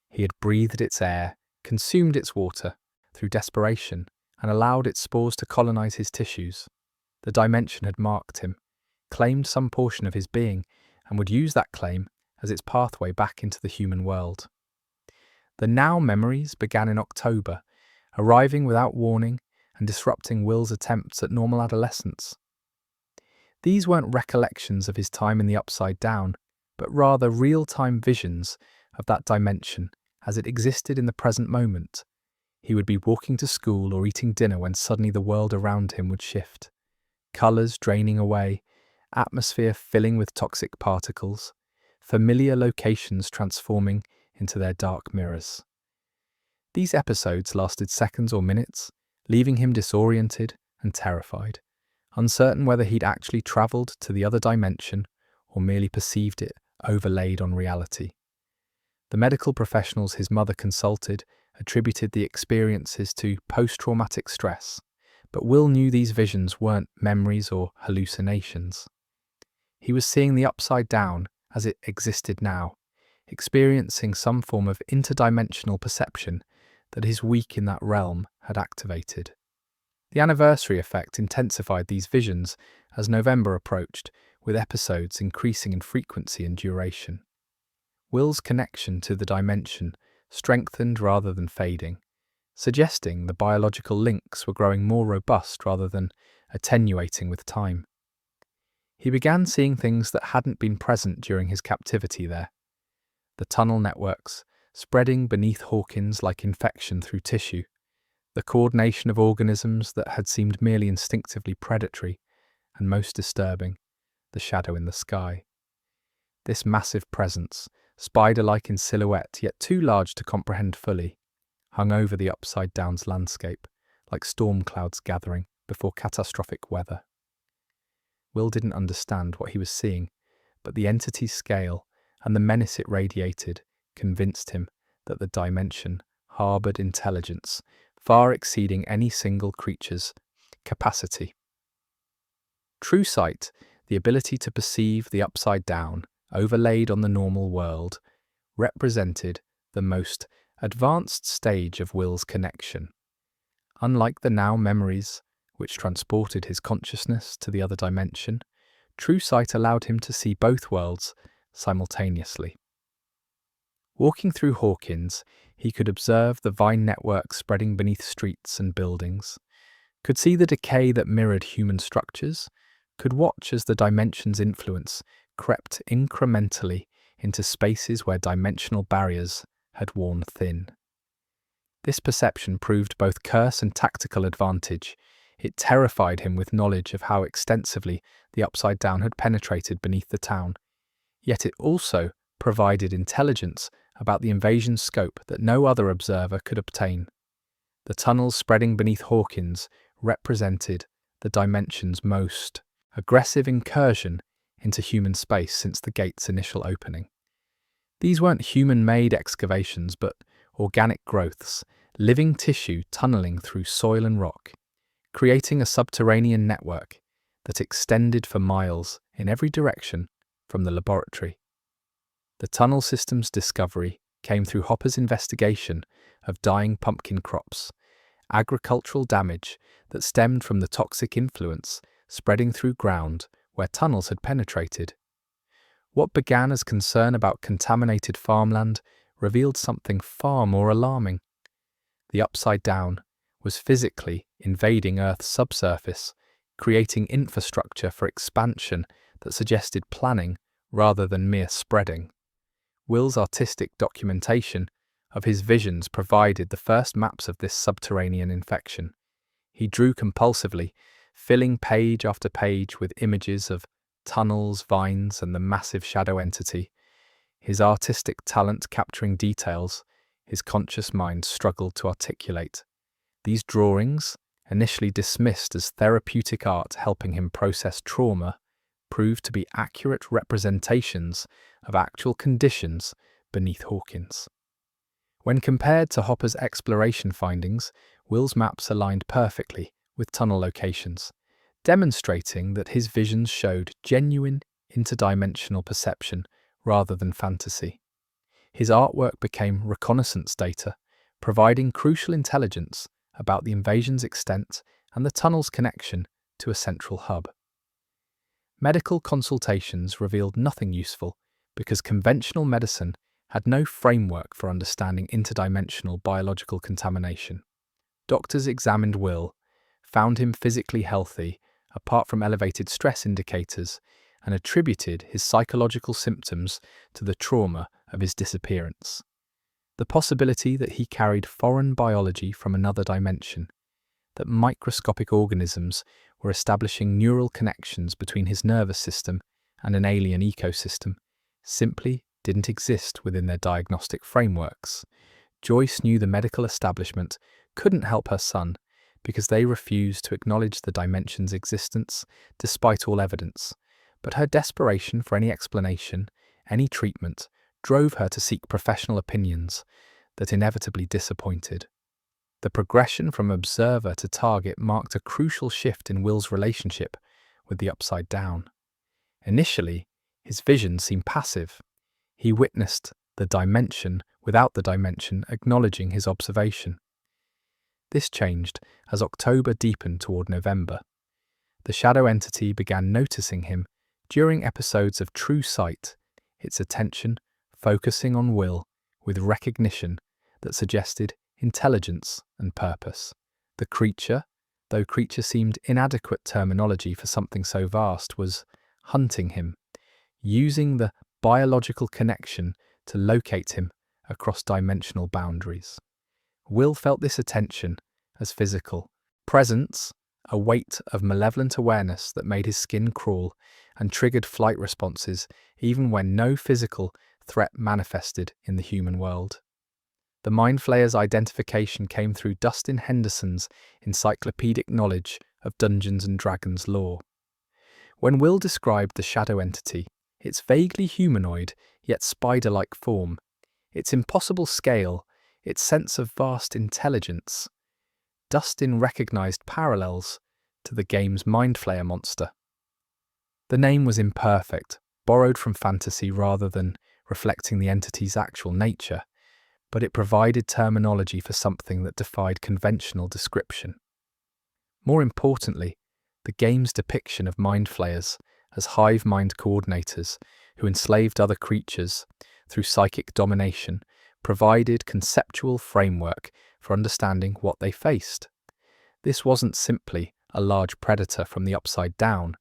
He had breathed its air, consumed its water through desperation, and allowed its spores to colonize his tissues. The dimension had marked him, claimed some portion of his being, and would use that claim as its pathway back into the human world. The now memories began in October, arriving without warning and disrupting Will's attempts at normal adolescence. These weren't recollections of his time in the Upside Down, but rather real-time visions of that dimension as it existed in the present moment. He would be walking to school or eating dinner when suddenly the world around him would shift. Colours draining away, atmosphere filling with toxic particles, familiar locations transforming into their dark mirrors. These episodes lasted seconds or minutes, leaving him disoriented and terrified, uncertain whether he'd actually travelled to the other dimension or merely perceived it overlaid on reality. The medical professionals his mother consulted attributed the experiences to post-traumatic stress, but Will knew these visions weren't memories or hallucinations. He was seeing the Upside Down as it existed now, experiencing some form of interdimensional perception that his week in that realm had activated. The anniversary effect intensified these visions as November approached, with episodes increasing in frequency and duration. Will's connection to the dimension strengthened rather than fading, suggesting the biological links were growing more robust rather than attenuating with time. He began seeing things that hadn't been present during his captivity there. The tunnel networks, spreading beneath Hawkins like infection through tissue, the coordination of organisms that had seemed merely instinctively predatory, and most disturbing, the shadow in the sky. This massive presence, spider-like in silhouette yet too large to comprehend fully, hung over the Upside Down's landscape like storm clouds gathering before catastrophic weather. Will didn't understand what he was seeing, but the entity's scale and the menace it radiated convinced him that the dimension harboured intelligence, far exceeding any single creature's capacity. True sight, the ability to perceive the upside down, overlaid on the normal world, represented the most advanced stage of Will's connection. Unlike the now memories, which transported his consciousness to the other dimension, true sight allowed him to see both worlds simultaneously. Walking through Hawkins, he could observe the vine network spreading beneath streets and buildings, could see the decay that mirrored human structures, could watch as the dimension's influence crept incrementally into spaces where dimensional barriers had worn thin. This perception proved both curse and tactical advantage. It terrified him with knowledge of how extensively the Upside Down had penetrated beneath the town, yet it also provided intelligence about the invasion's scope that no other observer could obtain. The tunnels spreading beneath Hawkins represented the dimension's most aggressive incursion into human space since the gate's initial opening. These weren't human-made excavations, but organic growths, living tissue tunneling through soil and rock, creating a subterranean network that extended for miles in every direction from the laboratory. The tunnel system's discovery came through Hopper's investigation of dying pumpkin crops, agricultural damage that stemmed from the toxic influence spreading through ground where tunnels had penetrated. What began as concern about contaminated farmland revealed something far more alarming. The Upside Down was physically invading Earth's subsurface, creating infrastructure for expansion that suggested planning rather than mere spreading. Will's artistic documentation of his visions provided the first maps of this subterranean infection. He drew compulsively, filling page after page with images of tunnels, vines, and the massive shadow entity. His artistic talent capturing details his conscious mind struggled to articulate. These drawings, initially dismissed as therapeutic art helping him process trauma, proved to be accurate representations of actual conditions beneath Hawkins. When compared to Hopper's exploration findings, Will's maps aligned perfectly with tunnel locations, demonstrating that his visions showed genuine interdimensional perception rather than fantasy. His artwork became reconnaissance data, providing crucial intelligence about the invasion's extent and the tunnel's connection to a central hub. Medical consultations revealed nothing useful because conventional medicine had no framework for understanding interdimensional biological contamination. Doctors examined Will, found him physically healthy, apart from elevated stress indicators, and attributed his psychological symptoms to the trauma of his disappearance. The possibility that he carried foreign biology from another dimension, that microscopic organisms were establishing neural connections between his nervous system and an alien ecosystem, simply didn't exist within their diagnostic frameworks. Joyce knew the medical establishment couldn't help her son because they refused to acknowledge the dimension's existence despite all evidence, but her desperation for any explanation, any treatment, drove her to seek professional opinions that inevitably disappointed. The progression from observer to target marked a crucial shift in Will's relationship with the Upside Down. Initially, his vision seemed passive. He witnessed the dimension without the dimension acknowledging his observation. This changed as October deepened toward November. The shadow entity began noticing him during episodes of true sight, its attention focusing on Will with recognition that suggested intelligence and purpose. The creature, though creature seemed inadequate terminology for something so vast, was hunting him, using the biological connection to locate him across dimensional boundaries. Will felt this attention as physical presence, a weight of malevolent awareness that made his skin crawl and triggered flight responses even when no physical threat manifested in the human world. The Mind Flayer's identification came through Dustin Henderson's encyclopedic knowledge of Dungeons & Dragons lore. When Will described the shadow entity, its vaguely humanoid yet spider-like form, its impossible scale, its sense of vast intelligence, Dustin recognized parallels to the game's Mind Flayer monster. The name was imperfect, borrowed from fantasy rather than reflecting the entity's actual nature, but it provided terminology for something that defied conventional description. More importantly, the game's depiction of Mind Flayers as hive mind coordinators who enslaved other creatures through psychic domination provided conceptual framework for understanding what they faced. This wasn't simply a large predator from the upside down,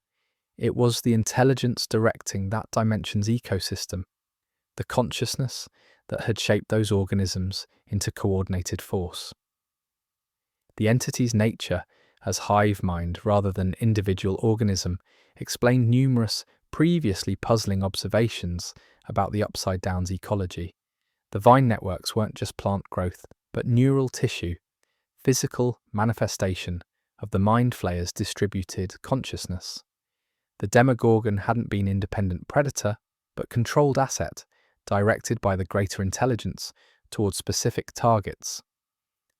it was the intelligence directing that dimension's ecosystem, the consciousness that had shaped those organisms into coordinated force. The entity's nature as hive mind rather than individual organism explained numerous previously puzzling observations about the upside down's ecology. The vine networks weren't just plant growth, but neural tissue, physical manifestation of the Mind Flayer's distributed consciousness. The Demogorgon hadn't been independent predator, but controlled asset, directed by the greater intelligence towards specific targets.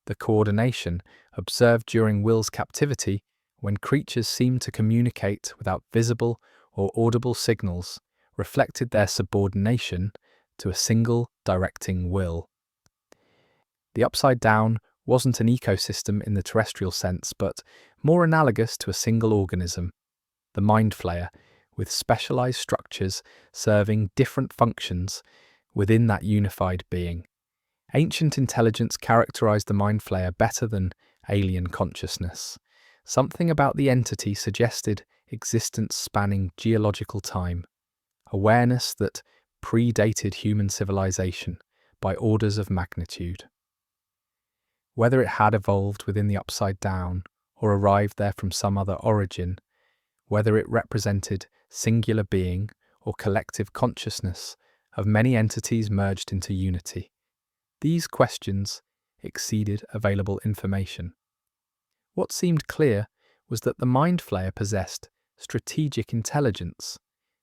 The coordination observed during Will's captivity, when creatures seemed to communicate without visible or audible signals, reflected their subordination to a single directing will. The Upside Down wasn't an ecosystem in the terrestrial sense, but more analogous to a single organism, the Mind Flayer, with specialized structures serving different functions within that unified being. Ancient intelligence characterized the Mind Flayer better than alien consciousness. Something about the entity suggested existence spanning geological time, awareness that predated human civilization by orders of magnitude. Whether it had evolved within the Upside Down or arrived there from some other origin, whether it represented singular being or collective consciousness of many entities merged into unity, these questions exceeded available information. What seemed clear was that the Mind Flayer possessed strategic intelligence,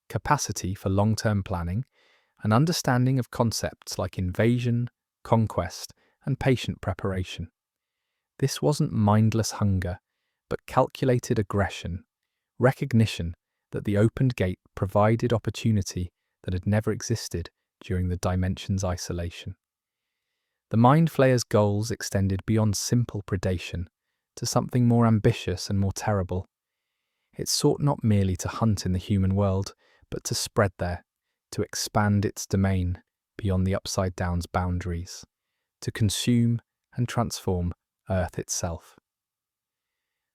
capacity for long-term planning, and understanding of concepts like invasion, conquest, and patient preparation. This wasn't mindless hunger, but calculated aggression, recognition that the opened gate provided opportunity that had never existed during the dimension's isolation. The Mind Flayer's goals extended beyond simple predation to something more ambitious and more terrible. It sought not merely to hunt in the human world, but to spread there, to expand its domain beyond the Upside Down's boundaries, to consume and transform Earth itself.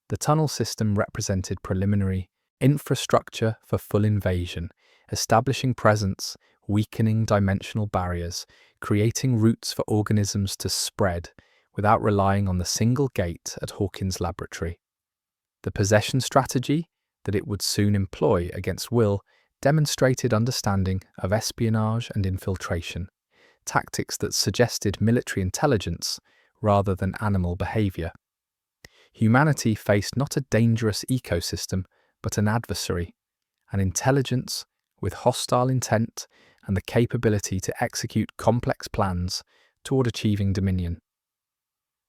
The tunnel system represented preliminary infrastructure for full invasion, establishing presence, weakening dimensional barriers, creating routes for organisms to spread without relying on the single gate at Hawkins' laboratory. The possession strategy that it would soon employ against Will demonstrated understanding of espionage and infiltration, tactics that suggested military intelligence rather than animal behavior. Humanity faced not a dangerous ecosystem, but an adversary, an intelligence with hostile intent and the capability to execute complex plans toward achieving dominion.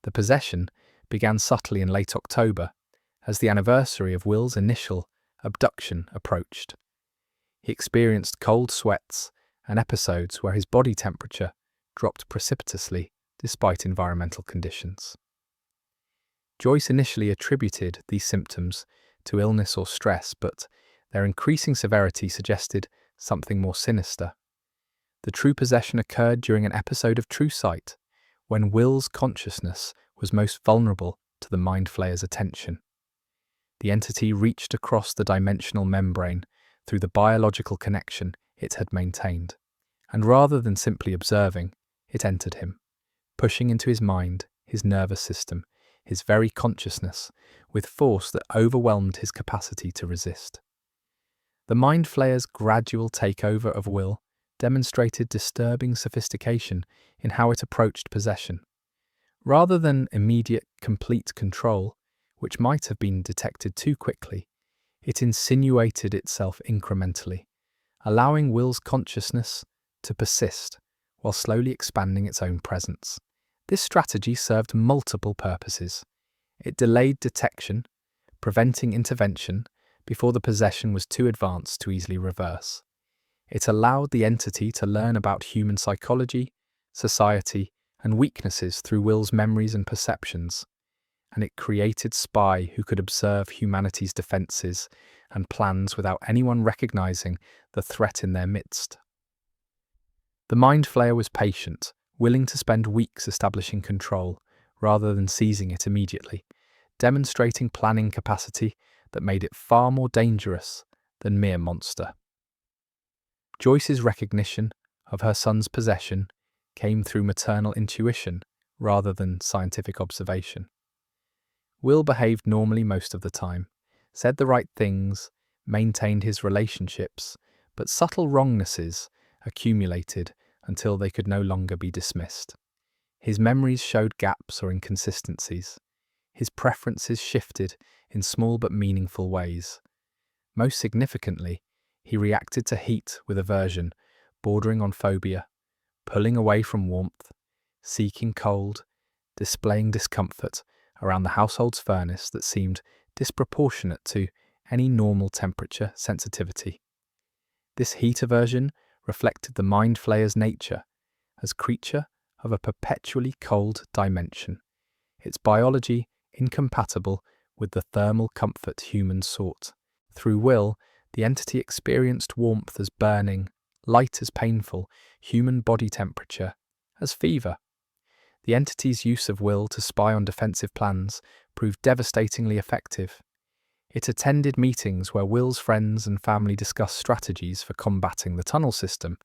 The possession began subtly in late October, as the anniversary of Will's initial abduction approached. He experienced cold sweats and episodes where his body temperature dropped precipitously despite environmental conditions. Joyce initially attributed these symptoms to illness or stress, but their increasing severity suggested something more sinister. The true possession occurred during an episode of True Sight, when Will's consciousness was most vulnerable to the Mind Flayer's attention. The entity reached across the dimensional membrane through the biological connection it had maintained, and rather than simply observing, it entered him, pushing into his mind, his nervous system, his very consciousness, with force that overwhelmed his capacity to resist. The Mind Flayer's gradual takeover of Will demonstrated disturbing sophistication in how it approached possession. Rather than immediate, complete control, which might have been detected too quickly, it insinuated itself incrementally, allowing Will's consciousness to persist while slowly expanding its own presence. This strategy served multiple purposes. It delayed detection, preventing intervention before the possession was too advanced to easily reverse. It allowed the entity to learn about human psychology, society, and weaknesses through Will's memories and perceptions, and it created spy who could observe humanity's defenses and plans without anyone recognizing the threat in their midst. The Mind Flayer was patient, willing to spend weeks establishing control rather than seizing it immediately, demonstrating planning capacity that made it far more dangerous than mere monster. Joyce's recognition of her son's possession came through maternal intuition rather than scientific observation. Will behaved normally most of the time, said the right things, maintained his relationships, but subtle wrongnesses accumulated until they could no longer be dismissed. His memories showed gaps or inconsistencies. His preferences shifted in small but meaningful ways. Most significantly, he reacted to heat with aversion, bordering on phobia, pulling away from warmth, seeking cold, displaying discomfort around the household's furnace that seemed disproportionate to any normal temperature sensitivity. This heat aversion reflected the Mind Flayer's nature as creature of a perpetually cold dimension, its biology incompatible with the thermal comfort humans sought. Through Will, the entity experienced warmth as burning, light as painful, human body temperature as fever. The entity's use of Will to spy on defensive plans proved devastatingly effective. It attended meetings where Will's friends and family discussed strategies for combating the tunnel system,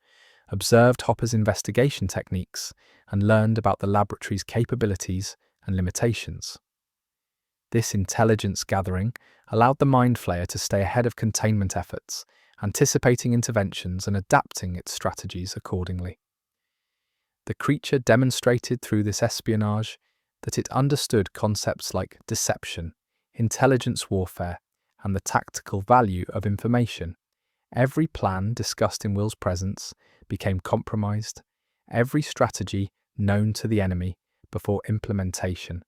observed Hopper's investigation techniques, and learned about the laboratory's capabilities and limitations. This intelligence gathering allowed the Mind Flayer to stay ahead of containment efforts, anticipating interventions and adapting its strategies accordingly. The creature demonstrated through this espionage that it understood concepts like deception, intelligence warfare, and the tactical value of information. Every plan discussed in Will's presence became compromised, every strategy known to the enemy before implementation,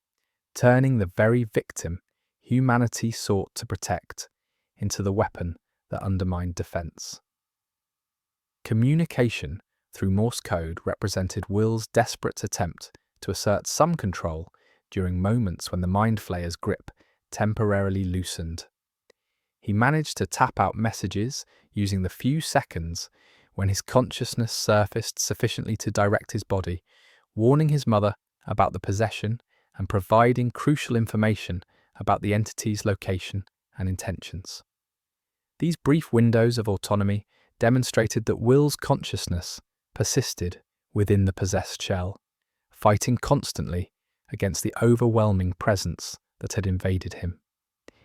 turning the very victim humanity sought to protect into the weapon that undermined defense. Communication through Morse code represented Will's desperate attempt to assert some control during moments when the Mind Flayer's grip temporarily loosened. He managed to tap out messages using the few seconds when his consciousness surfaced sufficiently to direct his body, warning his mother about the possession and providing crucial information about the entity's location and intentions. These brief windows of autonomy demonstrated that Will's consciousness persisted within the possessed shell, fighting constantly against the overwhelming presence that had invaded him.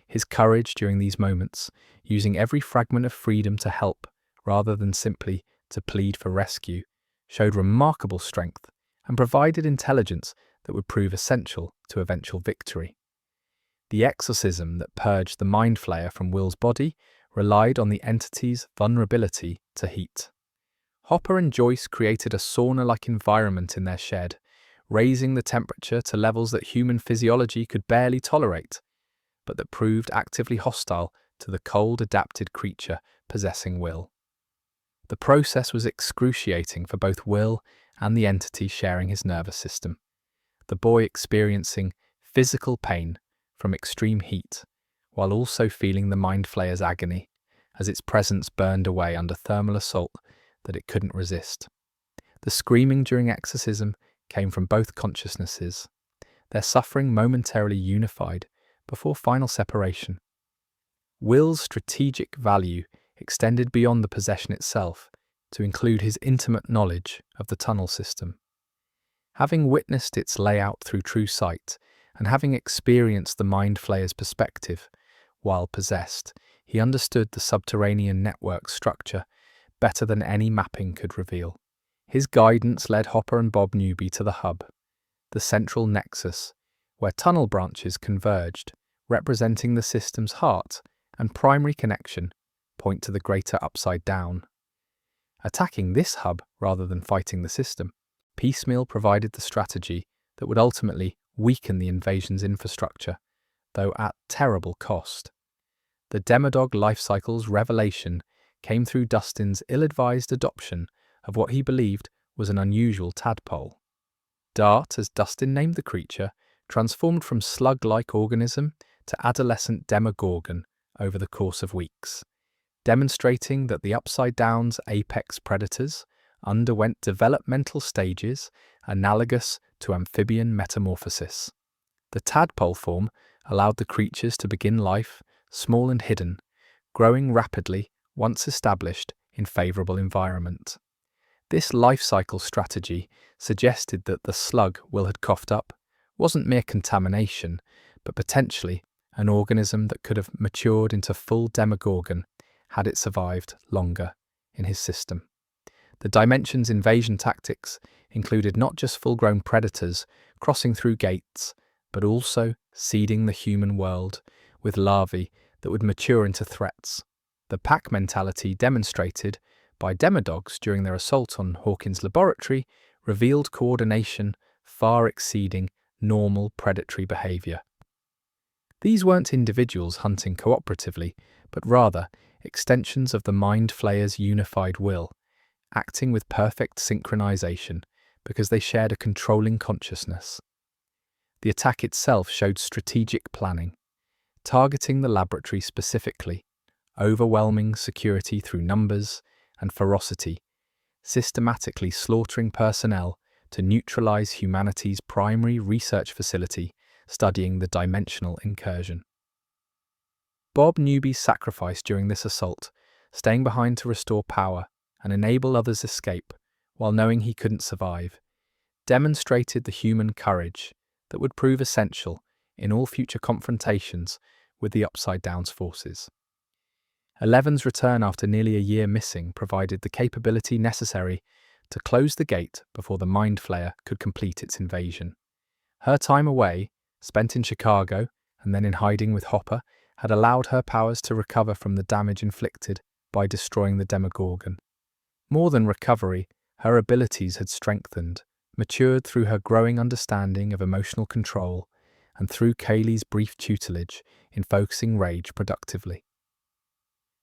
His courage during these moments, using every fragment of freedom to help rather than simply to plead for rescue, showed remarkable strength and provided intelligence that would prove essential to eventual victory. The exorcism that purged the Mind Flayer from Will's body relied on the entity's vulnerability to heat. Hopper and Joyce created a sauna-like environment in their shed, raising the temperature to levels that human physiology could barely tolerate, but that proved actively hostile to the cold-adapted creature possessing Will. The process was excruciating for both Will and the entity sharing his nervous system, the boy experiencing physical pain from extreme heat, while also feeling the Mind Flayer's agony as its presence burned away under thermal assault that it couldn't resist. The screaming during exorcism came from both consciousnesses, their suffering momentarily unified before final separation. Will's strategic value extended beyond the possession itself to include his intimate knowledge of the tunnel system. Having witnessed its layout through true sight, and having experienced the Mind Flayer's perspective while possessed, he understood the subterranean network structure better than any mapping could reveal. His guidance led Hopper and Bob Newby to the hub, the central nexus, where tunnel branches converged, representing the system's heart and primary connection point to the greater upside down. Attacking this hub rather than fighting the system, piecemeal provided the strategy that would ultimately weaken the invasion's infrastructure, though at terrible cost. The Demodog life cycle's revelation came through Dustin's ill-advised adoption of what he believed was an unusual tadpole. Dart, as Dustin named the creature, transformed from slug-like organism to adolescent demogorgon over the course of weeks, demonstrating that the Upside Down's apex predators underwent developmental stages analogous to amphibian metamorphosis. The tadpole form allowed the creatures to begin life small and hidden, growing rapidly once established in favorable environment. This life cycle strategy suggested that the slug Will had coughed up wasn't mere contamination, but potentially an organism that could have matured into full demogorgon had it survived longer in his system. The Dimension's invasion tactics included not just full-grown predators crossing through gates, but also seeding the human world with larvae that would mature into threats. The pack mentality demonstrated by Demodogs during their assault on Hawkins' laboratory revealed coordination far exceeding normal predatory behavior. These weren't individuals hunting cooperatively, but rather extensions of the Mind Flayer's unified will, acting with perfect synchronization because they shared a controlling consciousness. The attack itself showed strategic planning, targeting the laboratory specifically, overwhelming security through numbers and ferocity, systematically slaughtering personnel to neutralize humanity's primary research facility studying the dimensional incursion. Bob Newby's sacrifice during this assault, staying behind to restore power and enable others' escape while knowing he couldn't survive, demonstrated the human courage that would prove essential in all future confrontations with the Upside Down's forces. Eleven's return after nearly a year missing provided the capability necessary to close the gate before the Mind Flayer could complete its invasion. Her time away, spent in Chicago and then in hiding with Hopper, had allowed her powers to recover from the damage inflicted by destroying the Demogorgon. More than recovery, her abilities had strengthened, matured through her growing understanding of emotional control and through Kaylee's brief tutelage in focusing rage productively.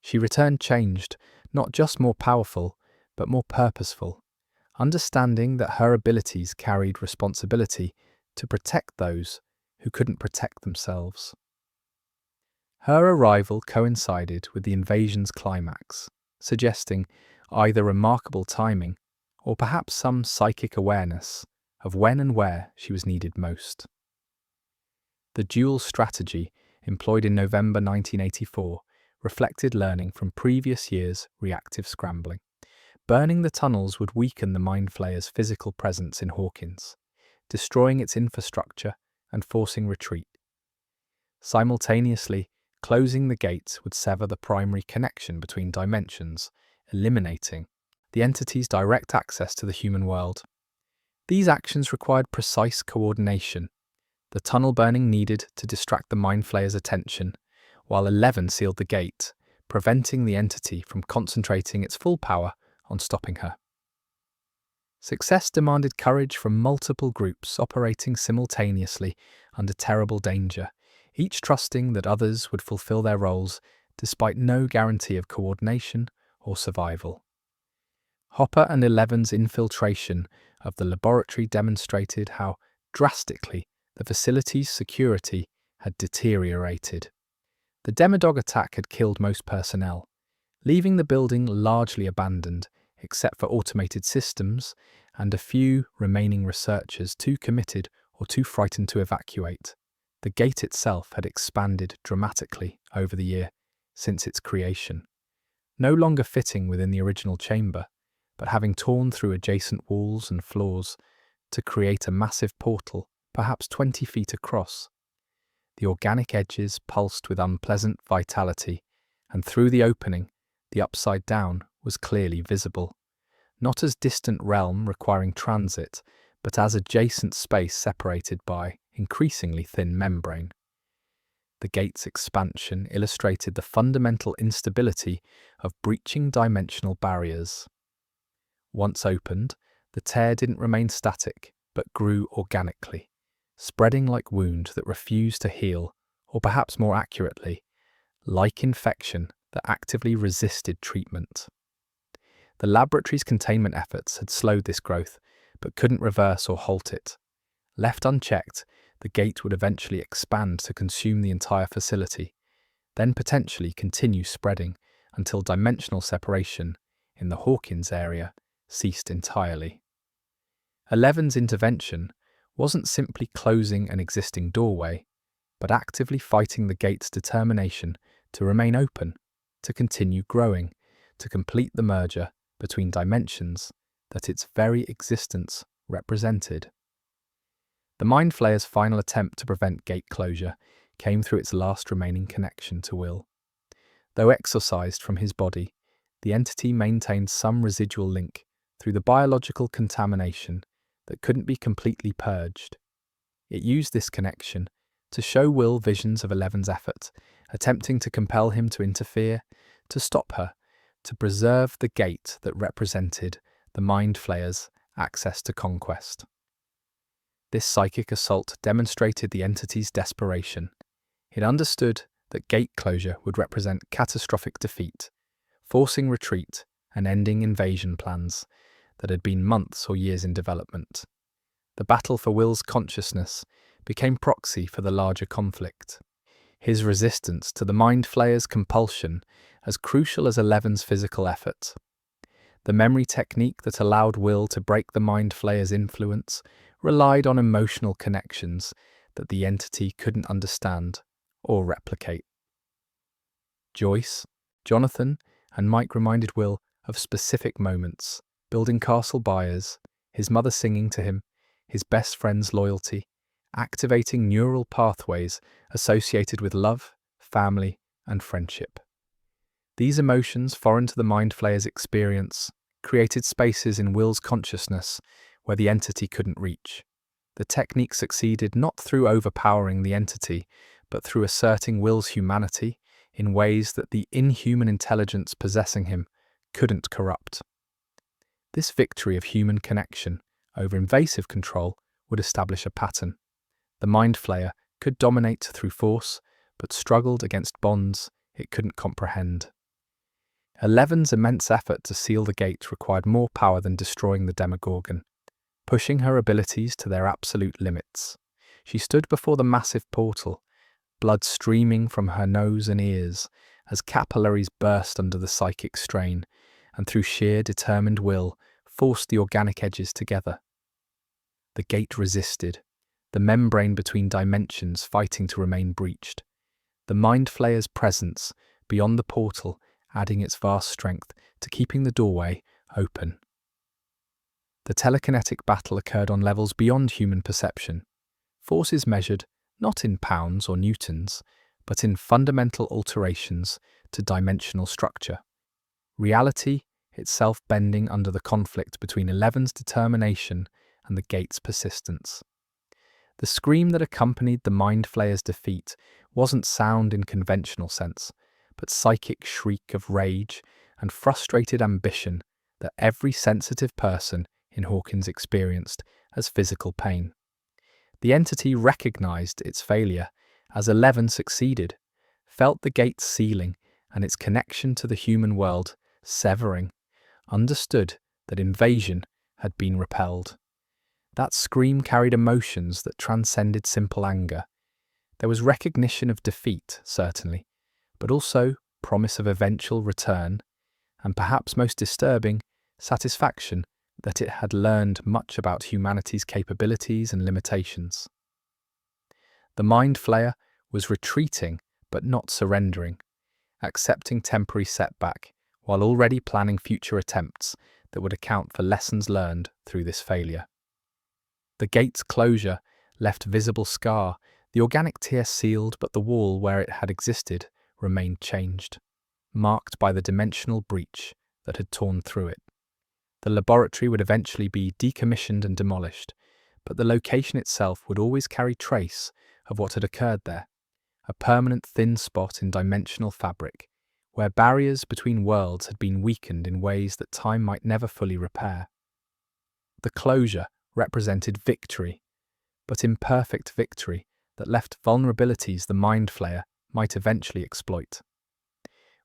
She returned changed, not just more powerful, but more purposeful, understanding that her abilities carried responsibility to protect those who couldn't protect themselves. Her arrival coincided with the invasion's climax, suggesting either remarkable timing or perhaps some psychic awareness of when and where she was needed most. The dual strategy employed in November 1984 reflected learning from previous years' reactive scrambling. Burning the tunnels would weaken the Mind Flayer's physical presence in Hawkins, destroying its infrastructure and forcing retreat. Simultaneously, closing the gates would sever the primary connection between dimensions, eliminating the entity's direct access to the human world. These actions required precise coordination. The tunnel burning needed to distract the Mind Flayer's attention, while 11 sealed the gate, preventing the entity from concentrating its full power on stopping her. Success demanded courage from multiple groups operating simultaneously under terrible danger, each trusting that others would fulfill their roles despite no guarantee of coordination or survival. Hopper and 11's infiltration of the laboratory demonstrated how drastically the facility's security had deteriorated. The Demodog attack had killed most personnel, leaving the building largely abandoned except for automated systems and a few remaining researchers too committed or too frightened to evacuate. The gate itself had expanded dramatically over the year since its creation, no longer fitting within the original chamber, but having torn through adjacent walls and floors to create a massive portal, perhaps 20 feet across. The organic edges pulsed with unpleasant vitality, and through the opening, the Upside Down was clearly visible, not as distant realm requiring transit, but as adjacent space separated by increasingly thin membrane. The gate's expansion illustrated the fundamental instability of breaching dimensional barriers. Once opened, the tear didn't remain static, but grew organically, spreading like wound that refused to heal, or perhaps more accurately, like infection that actively resisted treatment. The laboratory's containment efforts had slowed this growth, but couldn't reverse or halt it. Left unchecked, the gate would eventually expand to consume the entire facility, then potentially continue spreading until dimensional separation in the Hawkins area ceased entirely. Eleven's intervention wasn't simply closing an existing doorway, but actively fighting the gate's determination to remain open, to continue growing, to complete the merger between dimensions that its very existence represented. The Mind Flayer's final attempt to prevent gate closure came through its last remaining connection to Will. Though exorcised from his body, the entity maintained some residual link through the biological contamination that couldn't be completely purged. It used this connection to show Will visions of Eleven's effort, attempting to compel him to interfere, to stop her, to preserve the gate that represented the Mind Flayer's access to conquest. This psychic assault demonstrated the entity's desperation. It understood that gate closure would represent catastrophic defeat, forcing retreat and ending invasion plans that had been months or years in development. The battle for Will's consciousness became proxy for the larger conflict. His resistance to the Mind Flayer's compulsion as crucial as Eleven's physical effort. The memory technique that allowed Will to break the Mind Flayer's influence relied on emotional connections that the entity couldn't understand or replicate. Joyce, Jonathan, and Mike reminded Will of specific moments, building castle byres, his mother singing to him, his best friend's loyalty, activating neural pathways associated with love, family, and friendship. These emotions, foreign to the Mind Flayer's experience, created spaces in Will's consciousness where the entity couldn't reach. The technique succeeded not through overpowering the entity, but through asserting Will's humanity in ways that the inhuman intelligence possessing him couldn't corrupt. This victory of human connection over invasive control would establish a pattern. The Mind Flayer could dominate through force, but struggled against bonds it couldn't comprehend. Eleven's immense effort to seal the gate required more power than destroying the Demogorgon, pushing her abilities to their absolute limits. She stood before the massive portal, blood streaming from her nose and ears as capillaries burst under the psychic strain, and through sheer determined will forced the organic edges together. The gate resisted, the membrane between dimensions fighting to remain breached. The Mind Flayer's presence beyond the portal adding its vast strength to keeping the doorway open. The telekinetic battle occurred on levels beyond human perception, forces measured not in pounds or newtons, but in fundamental alterations to dimensional structure. Reality itself bending under the conflict between Eleven's determination and the gate's persistence. The scream that accompanied the Mind Flayer's defeat wasn't sound in conventional sense, but psychic shriek of rage and frustrated ambition that every sensitive person in Hawkins experienced as physical pain. The entity recognized its failure as 11 succeeded, felt the gate sealing and its connection to the human world severing, understood that invasion had been repelled. That scream carried emotions that transcended simple anger. There was recognition of defeat, certainly, but also promise of eventual return, and perhaps most disturbing, satisfaction that it had learned much about humanity's capabilities and limitations. The Mind Flayer was retreating but not surrendering, accepting temporary setback while already planning future attempts that would account for lessons learned through this failure. The gate's closure left visible scar, the organic tier sealed, but the wall where it had existed remained changed, marked by the dimensional breach that had torn through it. The laboratory would eventually be decommissioned and demolished, but the location itself would always carry trace of what had occurred there, a permanent thin spot in dimensional fabric, where barriers between worlds had been weakened in ways that time might never fully repair. The closure represented victory, but imperfect victory that left vulnerabilities the mind flayer might eventually exploit.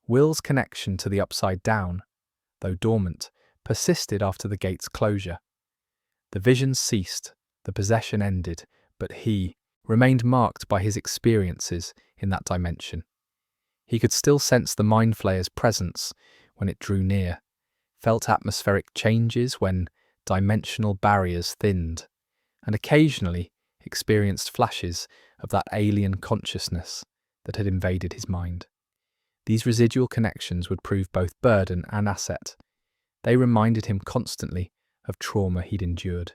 Will's connection to the upside down, though dormant, persisted after the gate's closure. The vision ceased, the possession ended, but he remained marked by his experiences in that dimension. He could still sense the mind flayer's presence when it drew near, felt atmospheric changes when dimensional barriers thinned, and occasionally experienced flashes of that alien consciousness that had invaded his mind. These residual connections would prove both burden and asset. They reminded him constantly of trauma he'd endured,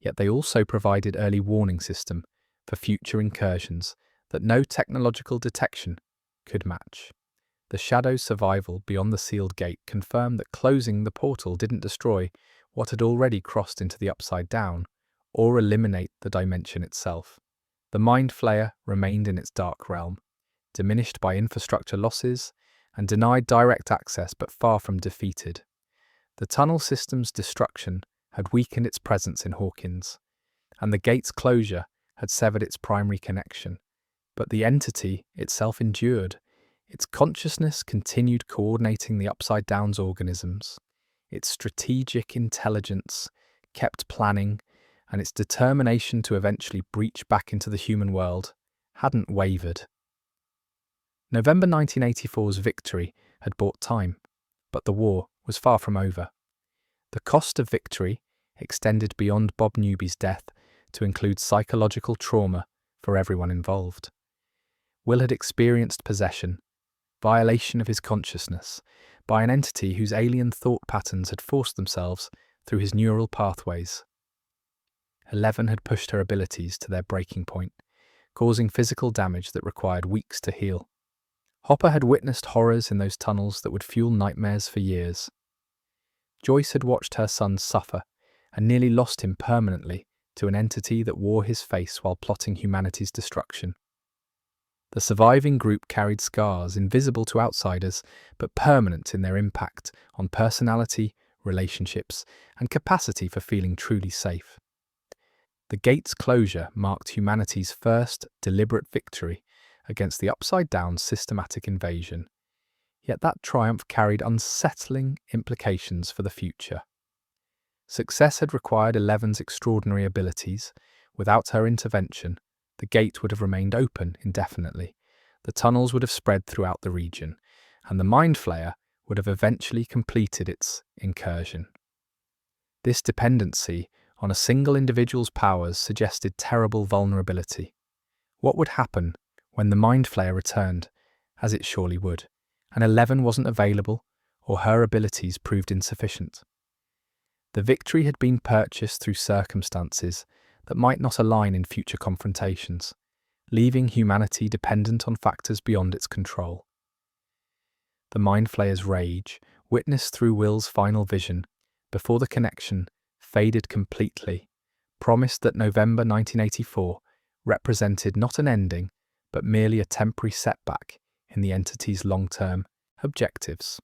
yet they also provided early warning system for future incursions that no technological detection could match. The shadow's survival beyond the sealed gate confirmed that closing the portal didn't destroy what had already crossed into the upside down, or eliminate the dimension itself. The mind flayer remained in its dark realm, diminished by infrastructure losses and denied direct access but far from defeated. The tunnel system's destruction had weakened its presence in Hawkins, and the gate's closure had severed its primary connection. But the entity itself endured. Its consciousness continued coordinating the upside down's organisms. Its strategic intelligence kept planning, and its determination to eventually breach back into the human world hadn't wavered. November 1984's victory had bought time, but the war was far from over. The cost of victory extended beyond Bob Newby's death to include psychological trauma for everyone involved. Will had experienced possession, violation of his consciousness, by an entity whose alien thought patterns had forced themselves through his neural pathways. 11 had pushed her abilities to their breaking point, causing physical damage that required weeks to heal. Hopper had witnessed horrors in those tunnels that would fuel nightmares for years. Joyce had watched her son suffer and nearly lost him permanently to an entity that wore his face while plotting humanity's destruction. The surviving group carried scars invisible to outsiders but permanent in their impact on personality, relationships, and capacity for feeling truly safe. The gate's closure marked humanity's first deliberate victory against the upside-down systematic invasion, yet that triumph carried unsettling implications for the future. Success had required 11's extraordinary abilities. Without her intervention, the gate would have remained open indefinitely, the tunnels would have spread throughout the region, and the mind flayer would have eventually completed its incursion. This dependency on a single individual's powers suggested terrible vulnerability. What would happen when the mind flayer returned, as it surely would, and 11 wasn't available or her abilities proved insufficient? The victory had been purchased through circumstances that might not align in future confrontations, leaving humanity dependent on factors beyond its control. The mind flayer's rage, witnessed through Will's final vision, before the connection faded completely, promised that November 1984 represented not an ending, but merely a temporary setback in the entity's long-term objectives.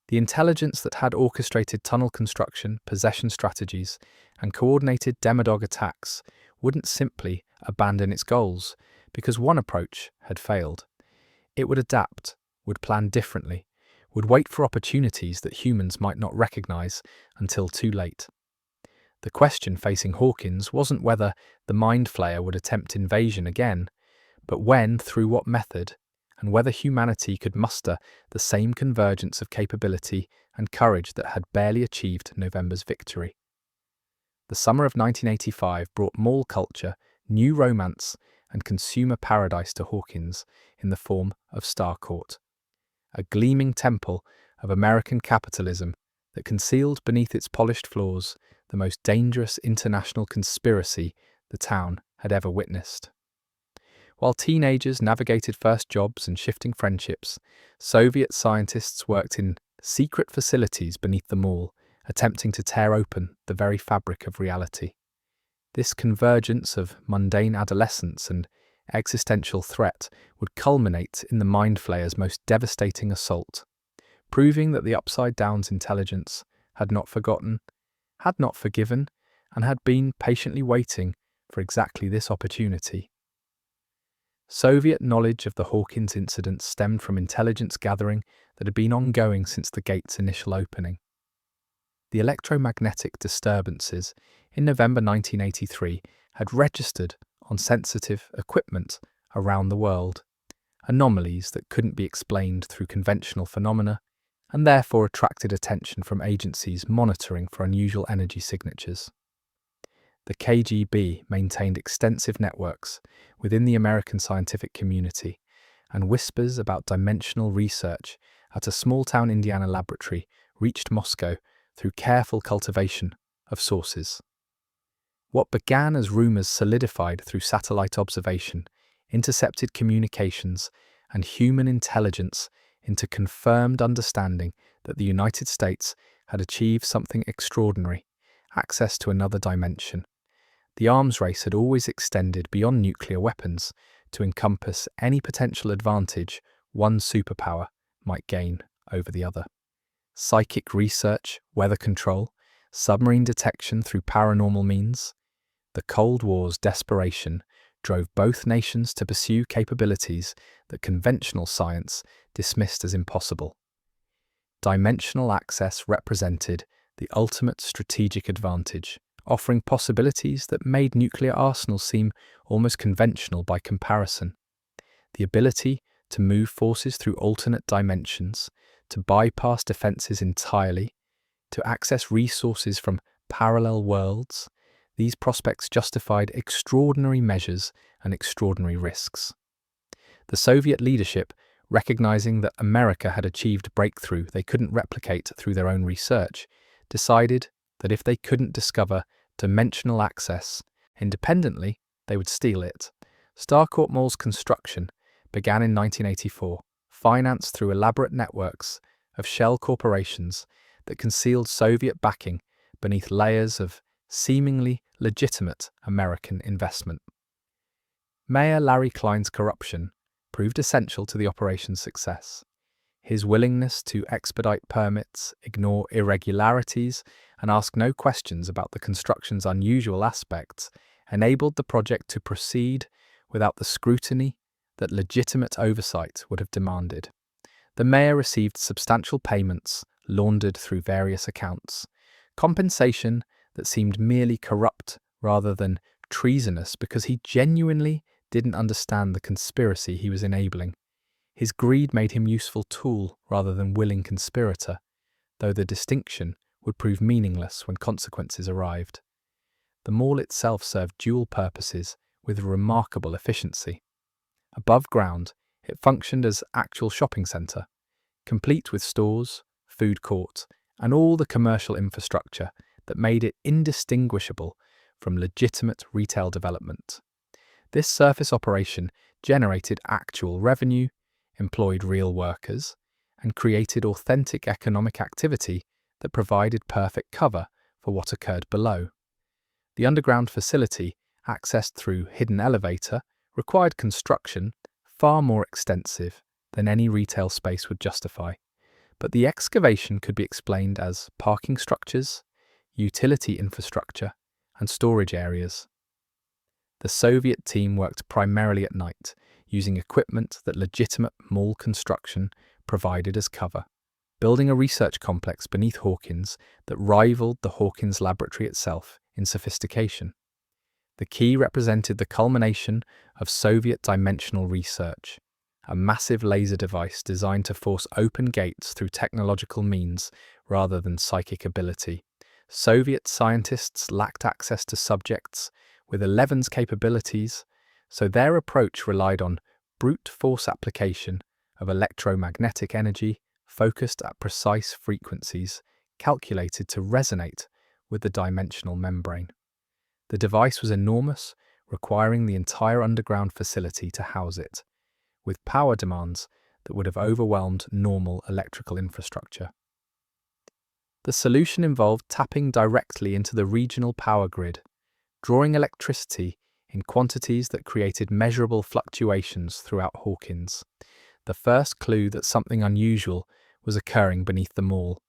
The intelligence that had orchestrated tunnel construction, possession strategies, and coordinated demodog attacks wouldn't simply abandon its goals because one approach had failed. It would adapt, would plan differently, would wait for opportunities that humans might not recognize until too late. The question facing Hawkins wasn't whether the mind flayer would attempt invasion again, but when, through what method, and whether humanity could muster the same convergence of capability and courage that had barely achieved November's victory. The summer of 1985 brought mall culture, new romance, and consumer paradise to Hawkins in the form of Starcourt, a gleaming temple of American capitalism that concealed beneath its polished floors the most dangerous international conspiracy the town had ever witnessed. While teenagers navigated first jobs and shifting friendships, Soviet scientists worked in secret facilities beneath the mall, attempting to tear open the very fabric of reality. This convergence of mundane adolescence and existential threat would culminate in the mind flayer's most devastating assault, proving that the Upside Down's intelligence had not forgotten, had not forgiven, and had been patiently waiting for exactly this opportunity. Soviet knowledge of the Hawkins incident stemmed from intelligence gathering that had been ongoing since the gate's initial opening. The electromagnetic disturbances in November 1983 had registered on sensitive equipment around the world, anomalies that couldn't be explained through conventional phenomena and therefore attracted attention from agencies monitoring for unusual energy signatures. The KGB maintained extensive networks within the American scientific community, and whispers about dimensional research at a small-town Indiana laboratory reached Moscow through careful cultivation of sources. What began as rumors solidified through satellite observation, intercepted communications, and human intelligence into confirmed understanding that the United States had achieved something extraordinary, access to another dimension. The arms race had always extended beyond nuclear weapons to encompass any potential advantage one superpower might gain over the other. Psychic research, weather control, submarine detection through paranormal means. The Cold War's desperation drove both nations to pursue capabilities that conventional science dismissed as impossible. Dimensional access represented the ultimate strategic advantage, offering possibilities that made nuclear arsenals seem almost conventional by comparison. The ability to move forces through alternate dimensions, to bypass defenses entirely, to access resources from parallel worlds, these prospects justified extraordinary measures and extraordinary risks. The Soviet leadership, recognizing that America had achieved breakthrough they couldn't replicate through their own research, decided that if they couldn't discover dimensional access independently, they would steal it. Starcourt Mall's construction began in 1984, financed through elaborate networks of shell corporations that concealed Soviet backing beneath layers of seemingly legitimate American investment. Mayor Larry Klein's corruption proved essential to the operation's success. His willingness to expedite permits, ignore irregularities, and ask no questions about the construction's unusual aspects enabled the project to proceed without the scrutiny that legitimate oversight would have demanded. The mayor received substantial payments laundered through various accounts, compensation that seemed merely corrupt rather than treasonous because he genuinely didn't understand the conspiracy he was enabling. His greed made him useful tool rather than willing conspirator, though the distinction would prove meaningless when consequences arrived. The mall itself served dual purposes with remarkable efficiency. Above ground, it functioned as actual shopping centre, complete with stores, food court, and all the commercial infrastructure that made it indistinguishable from legitimate retail development. This surface operation generated actual revenue, employed real workers, and created authentic economic activity that provided perfect cover for what occurred below. The underground facility, accessed through hidden elevator, required construction far more extensive than any retail space would justify, but the excavation could be explained as parking structures, utility infrastructure, and storage areas. The Soviet team worked primarily at night, using equipment that legitimate mall construction provided as cover, building a research complex beneath Hawkins that rivaled the Hawkins laboratory itself in sophistication. The key represented the culmination of Soviet dimensional research, a massive laser device designed to force open gates through technological means rather than psychic ability. Soviet scientists lacked access to subjects with Eleven's capabilities, so their approach relied on brute force application of electromagnetic energy focused at precise frequencies calculated to resonate with the dimensional membrane. The device was enormous, requiring the entire underground facility to house it, with power demands that would have overwhelmed normal electrical infrastructure. The solution involved tapping directly into the regional power grid, drawing electricity in quantities that created measurable fluctuations throughout Hawkins, the first clue that something unusual was occurring beneath the mall.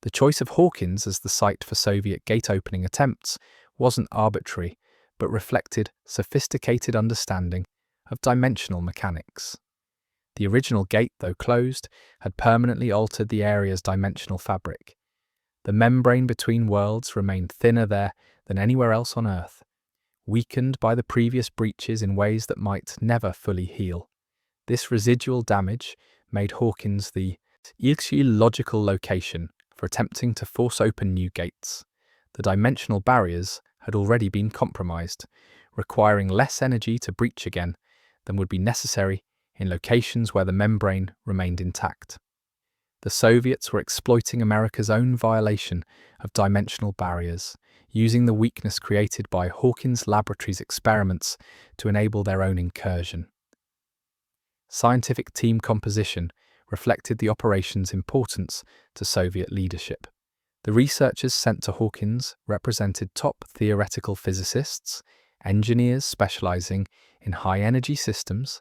The choice of Hawkins as the site for Soviet gate-opening attempts wasn't arbitrary, but reflected sophisticated understanding of dimensional mechanics. The original gate, though closed, had permanently altered the area's dimensional fabric. The membrane between worlds remained thinner there than anywhere else on Earth, weakened by the previous breaches in ways that might never fully heal. This residual damage made Hawkins the logical location for attempting to force open new gates. The dimensional barriers had already been compromised, requiring less energy to breach again than would be necessary in locations where the membrane remained intact. The Soviets were exploiting America's own violation of dimensional barriers, using the weakness created by Hawkins Laboratories' experiments to enable their own incursion. Scientific team composition reflected the operation's importance to Soviet leadership. The researchers sent to Hawkins represented top theoretical physicists, engineers specializing in high-energy systems,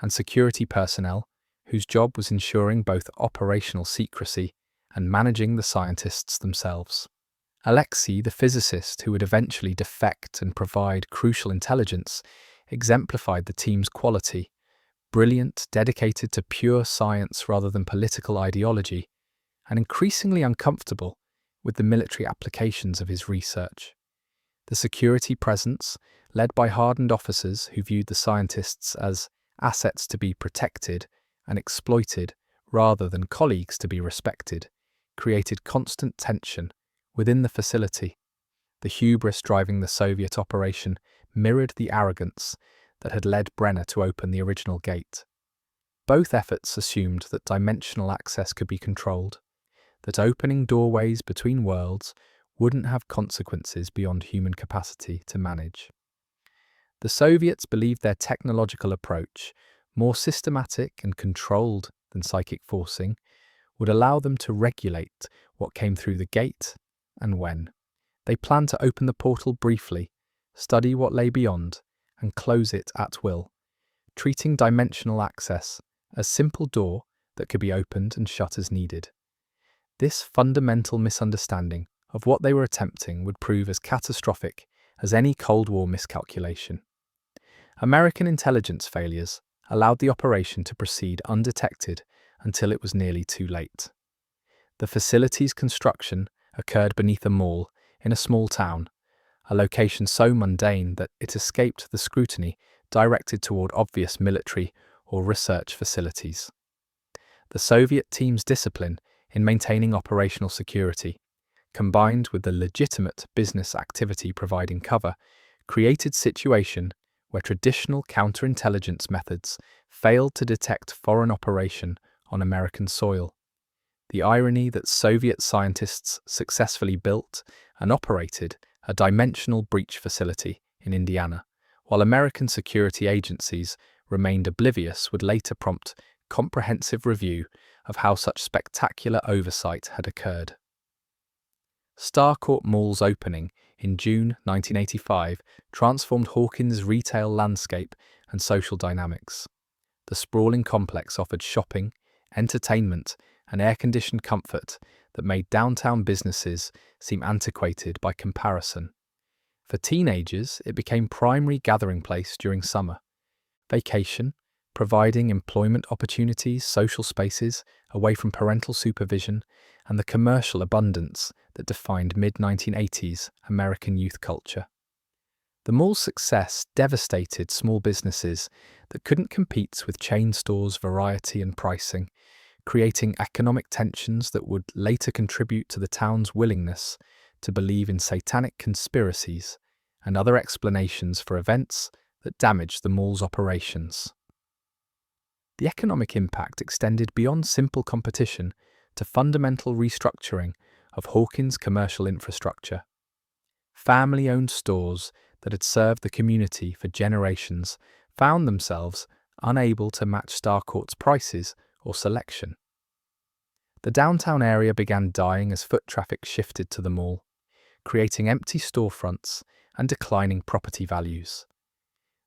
and security personnel whose job was ensuring both operational secrecy and managing the scientists themselves. Alexei, the physicist who would eventually defect and provide crucial intelligence, exemplified the team's quality: brilliant, dedicated to pure science rather than political ideology, and increasingly uncomfortable with the military applications of his research. The security presence, led by hardened officers who viewed the scientists as assets to be protected and exploited rather than colleagues to be respected, created constant tension within the facility. The hubris driving the Soviet operation mirrored the arrogance that had led Brenner to open the original gate. Both efforts assumed that dimensional access could be controlled, that opening doorways between worlds wouldn't have consequences beyond human capacity to manage. The Soviets believed their technological approach, more systematic and controlled than psychic forcing, would allow them to regulate what came through the gate and when. They planned to open the portal briefly, study what lay beyond, and close it at will, treating dimensional access as a simple door that could be opened and shut as needed. This fundamental misunderstanding of what they were attempting would prove as catastrophic as any Cold War miscalculation. American intelligence failures allowed the operation to proceed undetected until it was nearly too late. The facility's construction occurred beneath a mall in a small town, a location so mundane that it escaped the scrutiny directed toward obvious military or research facilities. The Soviet team's discipline in maintaining operational security, combined with the legitimate business activity providing cover, created situation where traditional counterintelligence methods failed to detect foreign operation on American soil. The irony that Soviet scientists successfully built and operated a dimensional breach facility in Indiana, while American security agencies remained oblivious, would later prompt comprehensive review of how such spectacular oversight had occurred. Starcourt Mall's opening in June 1985 transformed Hawkins' retail landscape and social dynamics. The sprawling complex offered shopping, entertainment, and air-conditioned comfort that made downtown businesses seem antiquated by comparison. For teenagers, it became primary gathering place during summer. Vacation, providing employment opportunities, social spaces away from parental supervision, and the commercial abundance that defined mid-1980s American youth culture. The mall's success devastated small businesses that couldn't compete with chain stores' variety and pricing, creating economic tensions that would later contribute to the town's willingness to believe in satanic conspiracies and other explanations for events that damaged the mall's operations. The economic impact extended beyond simple competition to fundamental restructuring of Hawkins' commercial infrastructure. Family-owned stores that had served the community for generations found themselves unable to match Starcourt's prices or selection. The downtown area began dying as foot traffic shifted to the mall, creating empty storefronts and declining property values.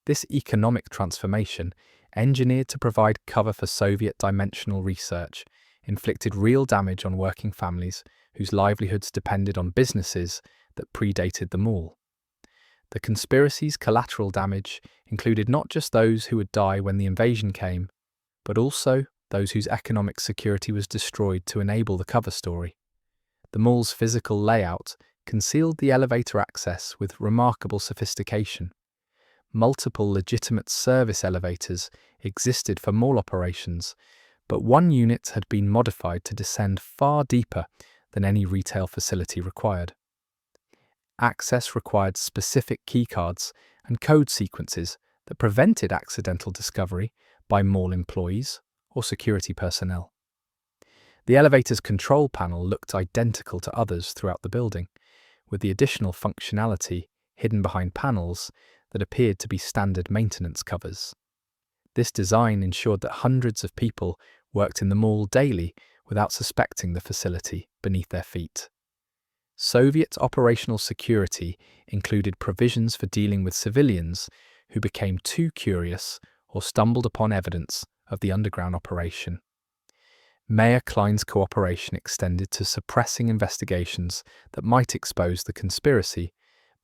This economic transformation, engineered to provide cover for Soviet dimensional research, inflicted real damage on working families whose livelihoods depended on businesses that predated the mall. The conspiracy's collateral damage included not just those who would die when the invasion came, but also those whose economic security was destroyed to enable the cover story. The mall's physical layout concealed the elevator access with remarkable sophistication. Multiple legitimate service elevators existed for mall operations, but one unit had been modified to descend far deeper than any retail facility required. Access required specific keycards and code sequences that prevented accidental discovery by mall employees or security personnel. The elevator's control panel looked identical to others throughout the building, with the additional functionality hidden behind panels that appeared to be standard maintenance covers. This design ensured that hundreds of people worked in the mall daily without suspecting the facility beneath their feet. Soviet operational security included provisions for dealing with civilians who became too curious or stumbled upon evidence of the underground operation. Mayor Klein's cooperation extended to suppressing investigations that might expose the conspiracy,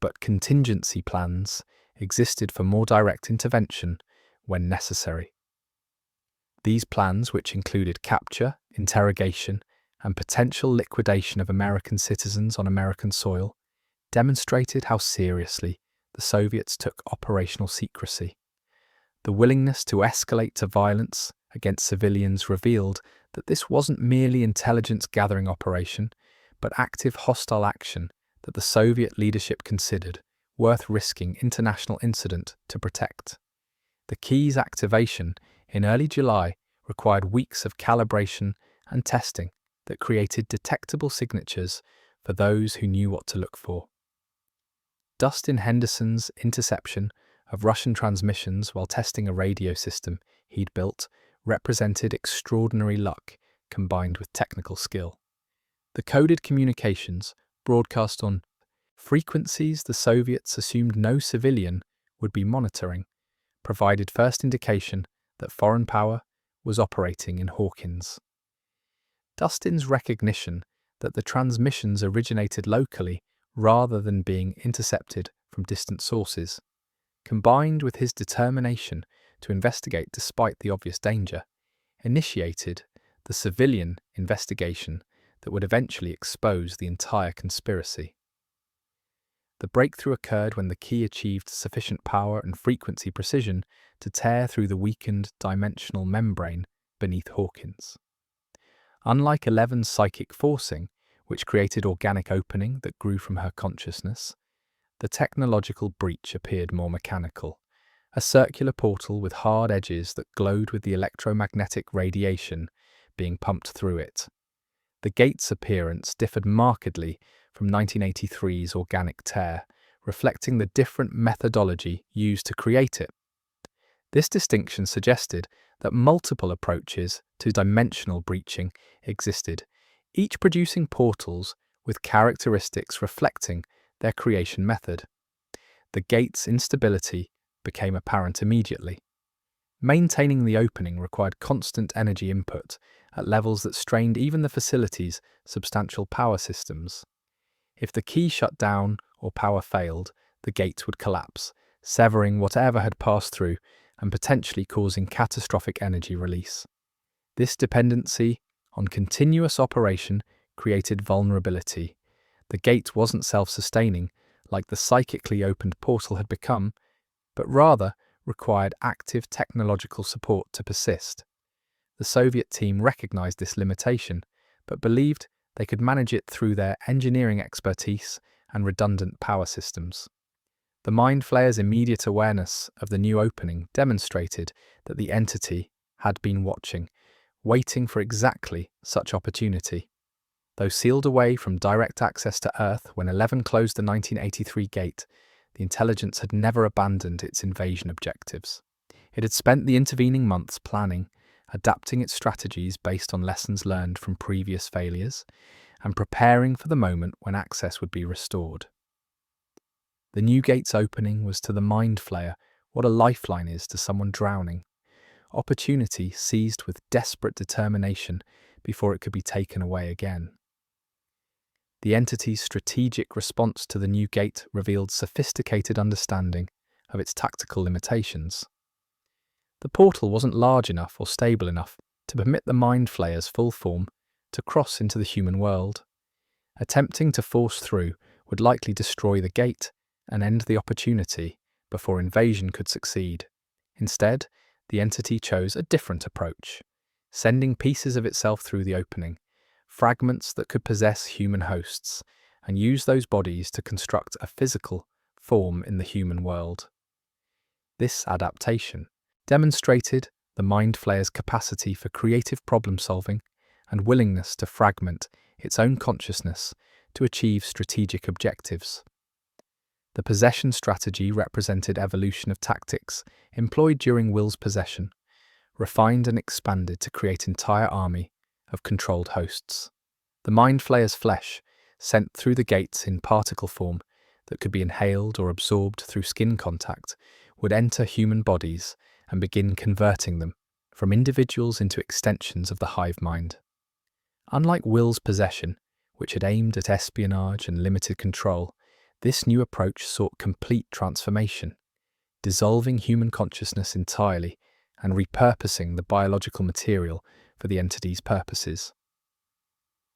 but contingency plans existed for more direct intervention when necessary. These plans, which included capture, interrogation, and potential liquidation of American citizens on American soil, demonstrated how seriously the Soviets took operational secrecy. The willingness to escalate to violence against civilians revealed that this wasn't merely intelligence gathering operation, but active hostile action that the Soviet leadership considered worth risking international incident to protect. The key's activation in early July required weeks of calibration and testing that created detectable signatures for those who knew what to look for. Dustin Henderson's interception of Russian transmissions while testing a radio system he'd built represented extraordinary luck combined with technical skill. The coded communications, broadcast on frequencies the Soviets assumed no civilian would be monitoring, provided first indication that foreign power was operating in Hawkins. Dustin's recognition that the transmissions originated locally rather than being intercepted from distant sources, combined with his determination to investigate despite the obvious danger, initiated the civilian investigation that would eventually expose the entire conspiracy. The breakthrough occurred when the key achieved sufficient power and frequency precision to tear through the weakened dimensional membrane beneath Hawkins. Unlike Eleven's psychic forcing, which created organic opening that grew from her consciousness, the technological breach appeared more mechanical, a circular portal with hard edges that glowed with the electromagnetic radiation being pumped through it. The gate's appearance differed markedly from 1983's organic tear, reflecting the different methodology used to create it. This distinction suggested that multiple approaches to dimensional breaching existed, each producing portals with characteristics reflecting their creation method. The gate's instability became apparent immediately. Maintaining the opening required constant energy input at levels that strained even the facility's substantial power systems. If the key shut down or power failed, the gate would collapse, severing whatever had passed through and potentially causing catastrophic energy release. This dependency on continuous operation created vulnerability. The gate wasn't self-sustaining, like the psychically opened portal had become, but rather required active technological support to persist. The Soviet team recognized this limitation, but believed they could manage it through their engineering expertise and redundant power systems. The Mind Flayer's immediate awareness of the new opening demonstrated that the entity had been watching, waiting for exactly such opportunity. Though sealed away from direct access to Earth when 11 closed the 1983 gate, the intelligence had never abandoned its invasion objectives. It had spent the intervening months planning, adapting its strategies based on lessons learned from previous failures, and preparing for the moment when access would be restored. The new gate's opening was to the Mind Flayer what a lifeline is to someone drowning. Opportunity seized with desperate determination before it could be taken away again. The entity's strategic response to the new gate revealed sophisticated understanding of its tactical limitations. The portal wasn't large enough or stable enough to permit the Mind Flayer's full form to cross into the human world. Attempting to force through would likely destroy the gate and end the opportunity before invasion could succeed. Instead, the entity chose a different approach, sending pieces of itself through the opening, fragments that could possess human hosts, and use those bodies to construct a physical form in the human world. This adaptation demonstrated the Mind Flayer's capacity for creative problem-solving and willingness to fragment its own consciousness to achieve strategic objectives. The possession strategy represented evolution of tactics employed during Will's possession, refined and expanded to create an entire army of controlled hosts. The Mind Flayer's flesh, sent through the gates in particle form that could be inhaled or absorbed through skin contact, would enter human bodies and begin converting them from individuals into extensions of the hive mind. Unlike Will's possession, which had aimed at espionage and limited control, this new approach sought complete transformation, dissolving human consciousness entirely and repurposing the biological material for the entity's purposes.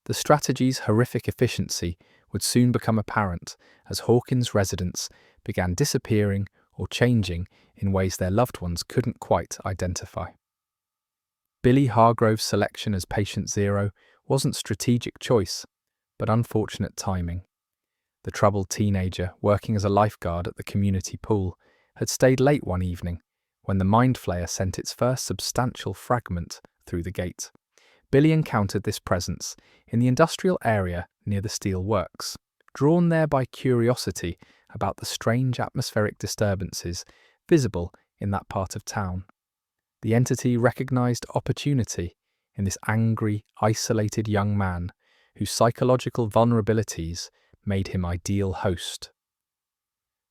The strategy's horrific efficiency would soon become apparent as Hawkins' residents began disappearing or changing in ways their loved ones couldn't quite identify. Billy Hargrove's selection as Patient Zero wasn't strategic choice, but unfortunate timing. The troubled teenager, working as a lifeguard at the community pool, had stayed late one evening when the Mind Flayer sent its first substantial fragment through the gate. Billy encountered this presence in the industrial area near the steel works, drawn there by curiosity about the strange atmospheric disturbances visible in that part of town. The entity recognized opportunity in this angry, isolated young man whose psychological vulnerabilities made him ideal host.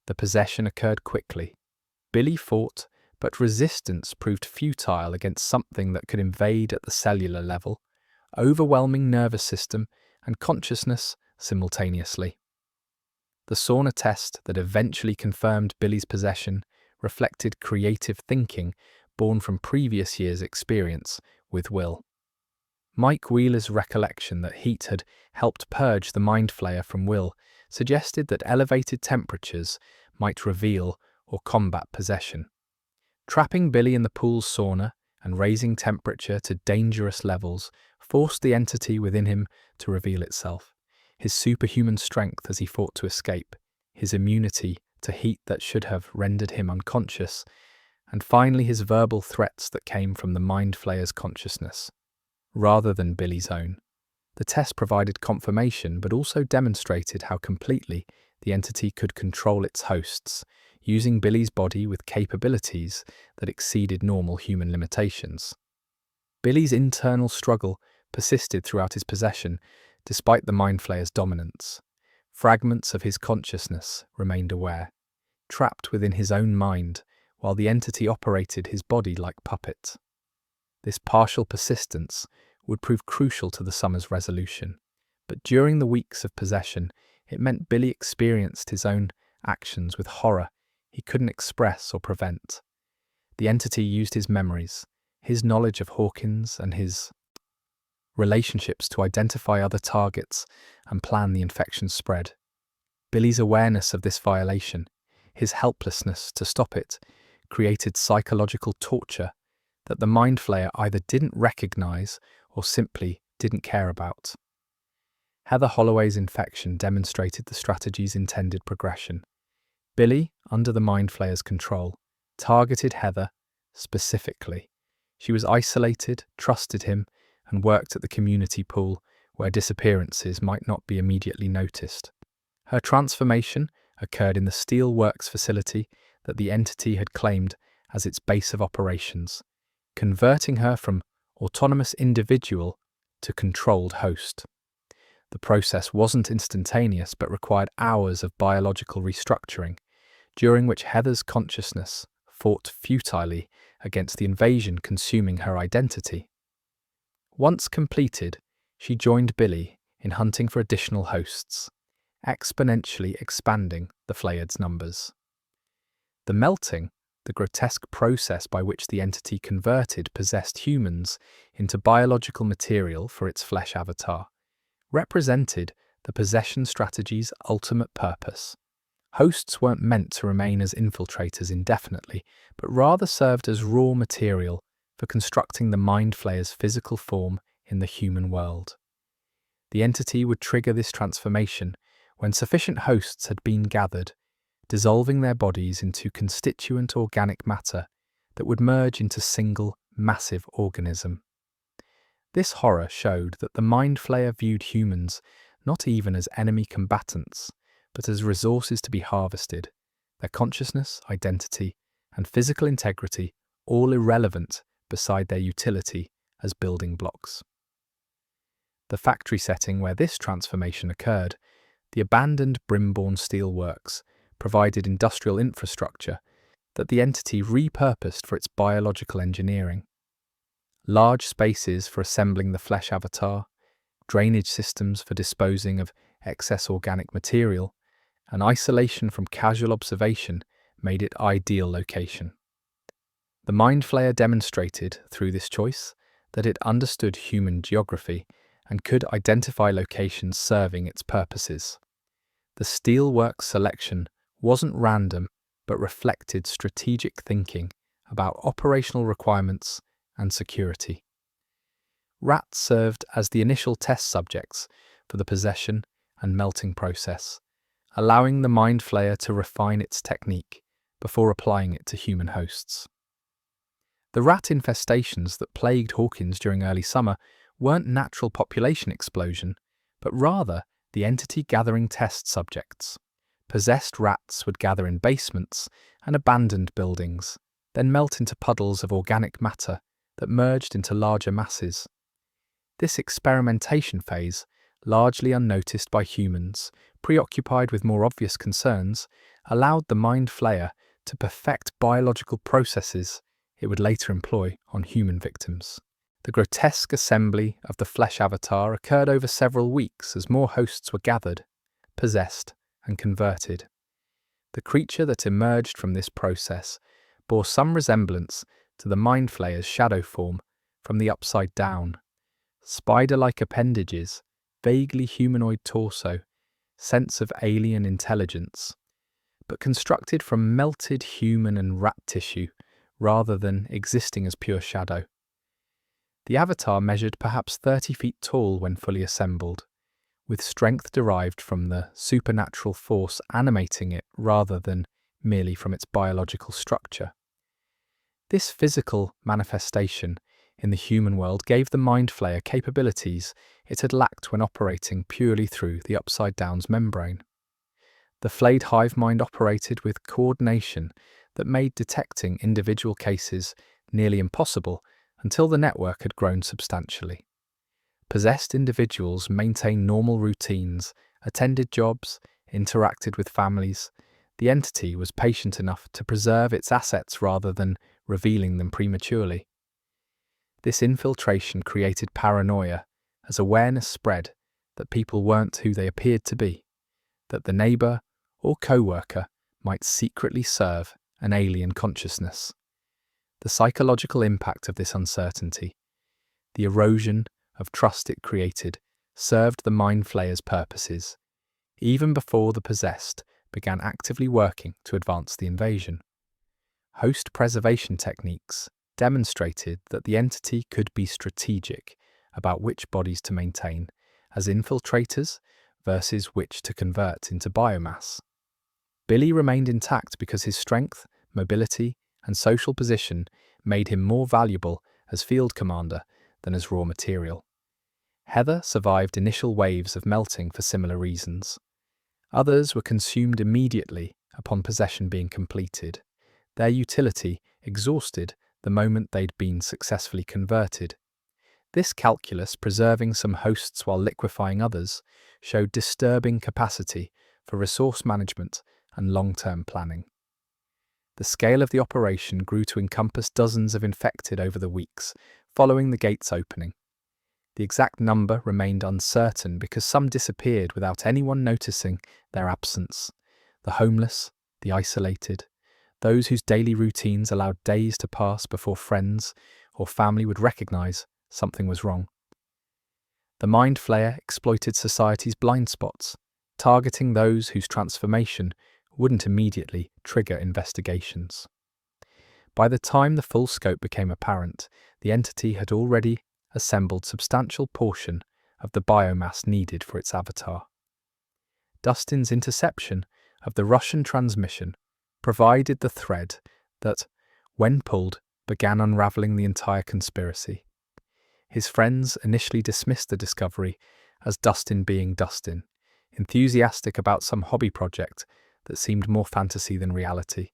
The possession occurred quickly. Billy fought, but resistance proved futile against something that could invade at the cellular level, overwhelming nervous system and consciousness simultaneously. The sauna test that eventually confirmed Billy's possession reflected creative thinking born from previous years' experience with Will. Mike Wheeler's recollection that heat had helped purge the Mind Flayer from Will suggested that elevated temperatures might reveal or combat possession. Trapping Billy in the pool's sauna and raising temperature to dangerous levels forced the entity within him to reveal itself. His superhuman strength as he fought to escape, his immunity to heat that should have rendered him unconscious, and finally his verbal threats that came from the Mind Flayer's consciousness, rather than Billy's own. The test provided confirmation but also demonstrated how completely the entity could control its hosts, using Billy's body with capabilities that exceeded normal human limitations. Billy's internal struggle persisted throughout his possession, despite the Mind Flayer's dominance. Fragments of his consciousness remained aware, trapped within his own mind, while the entity operated his body like puppet. This partial persistence would prove crucial to the summer's resolution, but during the weeks of possession, it meant Billy experienced his own actions with horror he couldn't express or prevent. The entity used his memories, his knowledge of Hawkins and his relationships to identify other targets and plan the infection's spread. Billy's awareness of this violation, his helplessness to stop it, created psychological torture that the Mind Flayer either didn't recognize or simply didn't care about. Heather Holloway's infection demonstrated the strategy's intended progression. Billy, under the Mind Flayer's control, targeted Heather specifically. She was isolated, trusted him, and worked at the community pool where disappearances might not be immediately noticed. Her transformation occurred in the steel works facility that the entity had claimed as its base of operations, converting her from autonomous individual to controlled host. The process wasn't instantaneous but required hours of biological restructuring, during which Heather's consciousness fought futilely against the invasion consuming her identity. Once completed, she joined Billy in hunting for additional hosts, exponentially expanding the Pleiades' numbers. The melting, the grotesque process by which the entity converted possessed humans into biological material for its flesh avatar, represented the possession strategy's ultimate purpose. Hosts weren't meant to remain as infiltrators indefinitely, but rather served as raw material for constructing the mind flayer's physical form in the human world. The entity would trigger this transformation when sufficient hosts had been gathered, dissolving their bodies into constituent organic matter that would merge into single, massive organism. This horror showed that the mind flayer viewed humans not even as enemy combatants, but as resources to be harvested, their consciousness, identity, and physical integrity all irrelevant beside their utility as building blocks. The factory setting where this transformation occurred, the abandoned Brimborn steel works, provided industrial infrastructure that the entity repurposed for its biological engineering. Large spaces for assembling the flesh avatar, drainage systems for disposing of excess organic material, and isolation from casual observation made it ideal location. The Mind Flayer demonstrated, through this choice, that it understood human geography and could identify locations serving its purposes. The steelwork selection wasn't random, but reflected strategic thinking about operational requirements and security. Rats served as the initial test subjects for the possession and melting process, allowing the Mind Flayer to refine its technique before applying it to human hosts. The rat infestations that plagued Hawkins during early summer weren't natural population explosion, but rather the entity gathering test subjects. Possessed rats would gather in basements and abandoned buildings, then melt into puddles of organic matter that merged into larger masses. This experimentation phase, largely unnoticed by humans, preoccupied with more obvious concerns, allowed the Mind Flayer to perfect biological processes it would later employ on human victims. The grotesque assembly of the flesh avatar occurred over several weeks as more hosts were gathered, possessed, and converted. The creature that emerged from this process bore some resemblance to the Mind Flayer's shadow form from the upside down. Spider-like appendages, vaguely humanoid torso, sense of alien intelligence, but constructed from melted human and rat tissue rather than existing as pure shadow. The avatar measured perhaps 30 feet tall when fully assembled, with strength derived from the supernatural force animating it rather than merely from its biological structure. This physical manifestation in the human world gave the Mind Flayer capabilities it had lacked when operating purely through the upside-down's membrane. The flayed hive mind operated with coordination that made detecting individual cases nearly impossible until the network had grown substantially. Possessed individuals maintained normal routines, attended jobs, interacted with families. The entity was patient enough to preserve its assets rather than revealing them prematurely. This infiltration created paranoia as awareness spread that people weren't who they appeared to be, that the neighbour or co-worker might secretly serve an alien consciousness. The psychological impact of this uncertainty, the erosion of trust it created, served the Mind Flayer's purposes, even before the possessed began actively working to advance the invasion. Host preservation techniques demonstrated that the entity could be strategic about which bodies to maintain as infiltrators versus which to convert into biomass. Billy remained intact because his strength, mobility, and social position made him more valuable as field commander than as raw material. Heather survived initial waves of melting for similar reasons. Others were consumed immediately upon possession being completed, their utility exhausted the moment they'd been successfully converted. This calculus, preserving some hosts while liquefying others, showed disturbing capacity for resource management and long-term planning. The scale of the operation grew to encompass dozens of infected over the weeks following the gate's opening. The exact number remained uncertain because some disappeared without anyone noticing their absence. The homeless, the isolated, those whose daily routines allowed days to pass before friends or family would recognize something was wrong. The mind flayer exploited society's blind spots, targeting those whose transformation wouldn't immediately trigger investigations. By the time the full scope became apparent, the entity had already assembled substantial portion of the biomass needed for its avatar. Dustin's interception of the Russian transmission provided the thread that, when pulled, began unraveling the entire conspiracy. His friends initially dismissed the discovery as Dustin being Dustin, enthusiastic about some hobby project that seemed more fantasy than reality.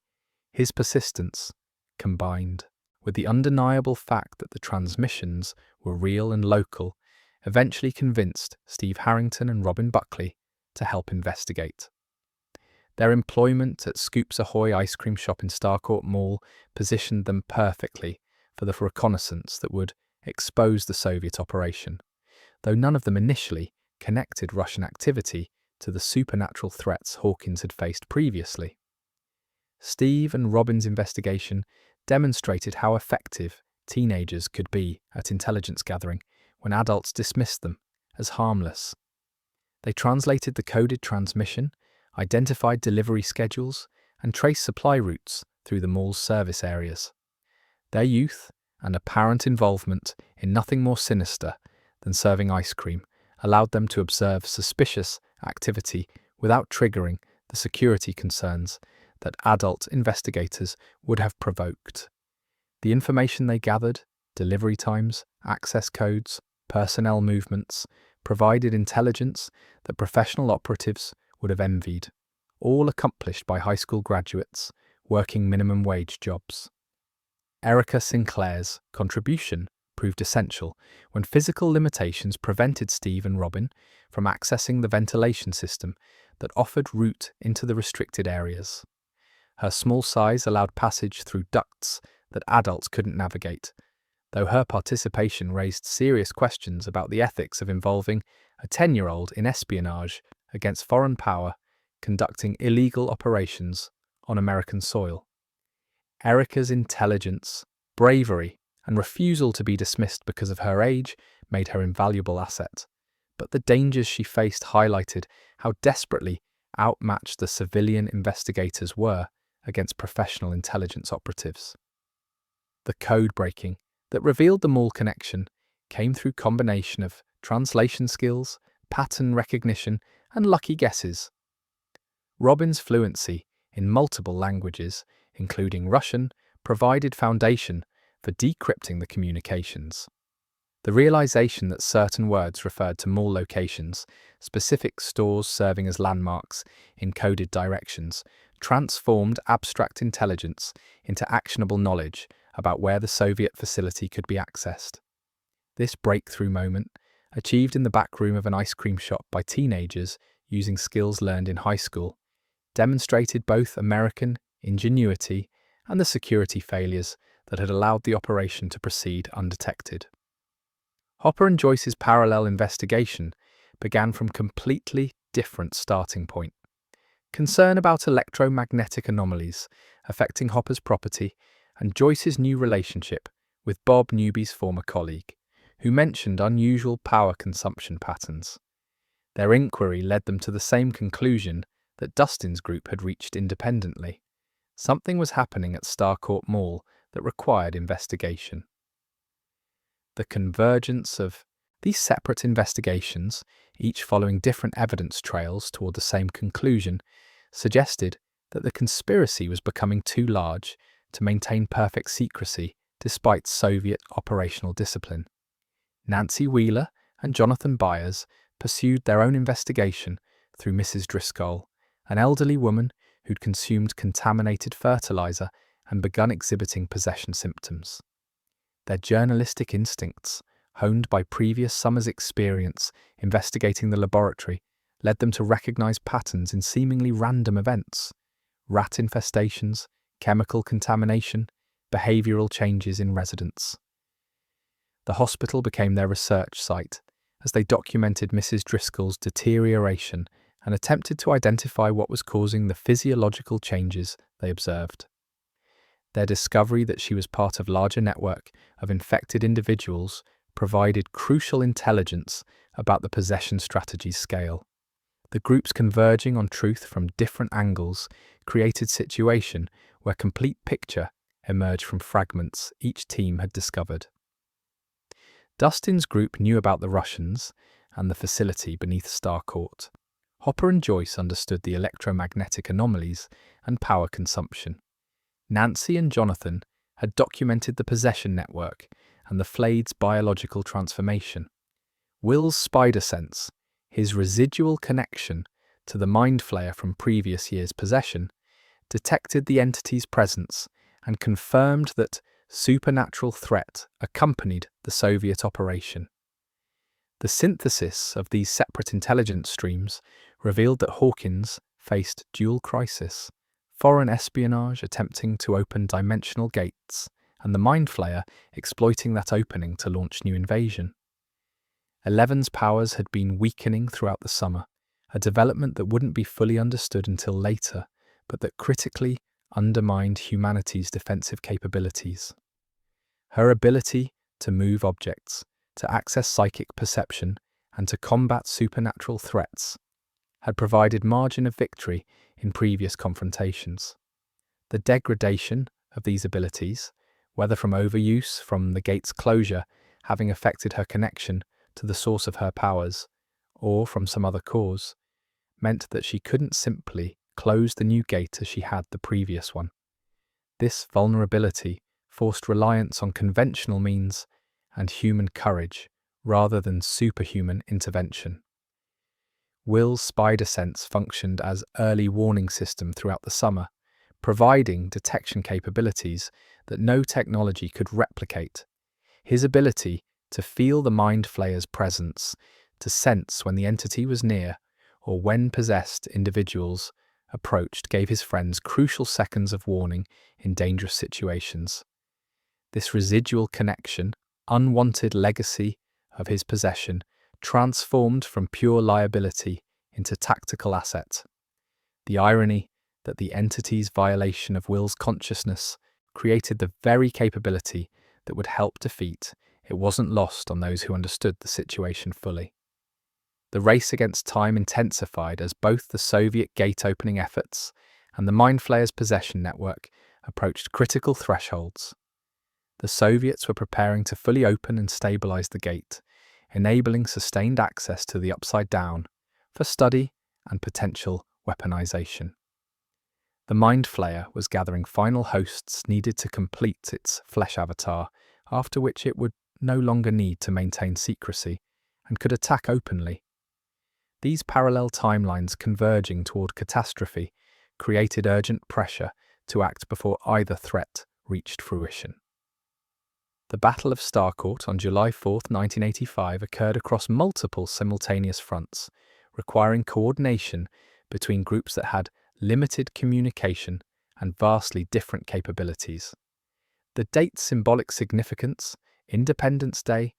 His persistence, combined with the undeniable fact that the transmissions were real and local, eventually convinced Steve Harrington and Robin Buckley to help investigate. Their employment at Scoops Ahoy ice cream shop in Starcourt Mall positioned them perfectly for the reconnaissance that would expose the Soviet operation, though none of them initially connected Russian activity to the supernatural threats Hawkins had faced previously. Steve and Robin's investigation demonstrated how effective teenagers could be at intelligence gathering when adults dismissed them as harmless. They translated the coded transmission, identified delivery schedules, and traced supply routes through the mall's service areas. Their youth and apparent involvement in nothing more sinister than serving ice cream allowed them to observe suspicious activity without triggering the security concerns that adult investigators would have provoked. The information they gathered, delivery times, access codes, personnel movements, provided intelligence that professional operatives would have envied, all accomplished by high school graduates working minimum wage jobs. Erica Sinclair's contribution proved essential when physical limitations prevented Steve and Robin from accessing the ventilation system that offered route into the restricted areas. Her small size allowed passage through ducts that adults couldn't navigate, though her participation raised serious questions about the ethics of involving a 10-year-old in espionage against foreign power conducting illegal operations on American soil. Erica's intelligence, bravery, and refusal to be dismissed because of her age made her invaluable asset, but the dangers she faced highlighted how desperately outmatched the civilian investigators were against professional intelligence operatives. The code breaking that revealed the mall connection came through combination of translation skills, pattern recognition, and lucky guesses. Robin's fluency in multiple languages, including Russian, provided foundation for decrypting the communications. The realization that certain words referred to mall locations, specific stores serving as landmarks in coded directions, transformed abstract intelligence into actionable knowledge about where the Soviet facility could be accessed. This breakthrough moment, achieved in the back room of an ice cream shop by teenagers using skills learned in high school, demonstrated both American ingenuity and the security failures that had allowed the operation to proceed undetected. Hopper and Joyce's parallel investigation began from completely different starting point. Concern about electromagnetic anomalies affecting Hopper's property and Joyce's new relationship with Bob Newby's former colleague, who mentioned unusual power consumption patterns. Their inquiry led them to the same conclusion that Dustin's group had reached independently. Something was happening at Starcourt Mall that required investigation. The convergence of these separate investigations, each following different evidence trails toward the same conclusion, suggested that the conspiracy was becoming too large to maintain perfect secrecy despite Soviet operational discipline. Nancy Wheeler and Jonathan Byers pursued their own investigation through Mrs. Driscoll, an elderly woman who'd consumed contaminated fertilizer and begun exhibiting possession symptoms. Their journalistic instincts, honed by previous summer's experience investigating the laboratory, led them to recognize patterns in seemingly random events: rat infestations, chemical contamination, behavioral changes in residents. The hospital became their research site as they documented Mrs. Driscoll's deterioration and attempted to identify what was causing the physiological changes they observed. Their discovery that she was part of a larger network of infected individuals provided crucial intelligence about the possession strategy's scale. The groups converging on truth from different angles created a situation where complete picture emerged from fragments each team had discovered. Dustin's group knew about the Russians and the facility beneath Starcourt. Hopper and Joyce understood the electromagnetic anomalies and power consumption. Nancy and Jonathan had documented the possession network and the Flade's biological transformation. Will's spider sense, his residual connection to the mind flayer from previous year's possession, detected the entity's presence and confirmed that supernatural threat accompanied the Soviet operation. The synthesis of these separate intelligence streams revealed that Hawkins faced dual crisis: foreign espionage attempting to open dimensional gates, and the mind flayer exploiting that opening to launch new invasion. Eleven's powers had been weakening throughout the summer, a development that wouldn't be fully understood until later, but that critically undermined humanity's defensive capabilities. Her ability to move objects, to access psychic perception, and to combat supernatural threats had provided margin of victory in previous confrontations. The degradation of these abilities, whether from overuse, from the gate's closure having affected her connection to the source of her powers, or from some other cause, meant that she couldn't simply close the new gate as she had the previous one. This vulnerability forced reliance on conventional means and human courage rather than superhuman intervention. Will's spider sense functioned as early warning system throughout the summer, providing detection capabilities that no technology could replicate. His ability to feel the mind flayer's presence, to sense when the entity was near or when possessed individuals approached, gave his friends crucial seconds of warning in dangerous situations. This residual connection, unwanted legacy of his possession, transformed from pure liability into tactical asset. The irony that the entity's violation of Will's consciousness created the very capability that would help defeat it wasn't lost on those who understood the situation fully. The race against time intensified as both the Soviet gate-opening efforts and the mind flayer's possession network approached critical thresholds. The Soviets were preparing to fully open and stabilize the gate, enabling sustained access to the Upside Down for study and potential weaponization. The mind flayer was gathering final hosts needed to complete its flesh avatar, after which it would no longer need to maintain secrecy and could attack openly. These parallel timelines converging toward catastrophe created urgent pressure to act before either threat reached fruition. The Battle of Starcourt on July 4, 1985 occurred across multiple simultaneous fronts, requiring coordination between groups that had limited communication and vastly different capabilities. The date's symbolic significance, Independence Day,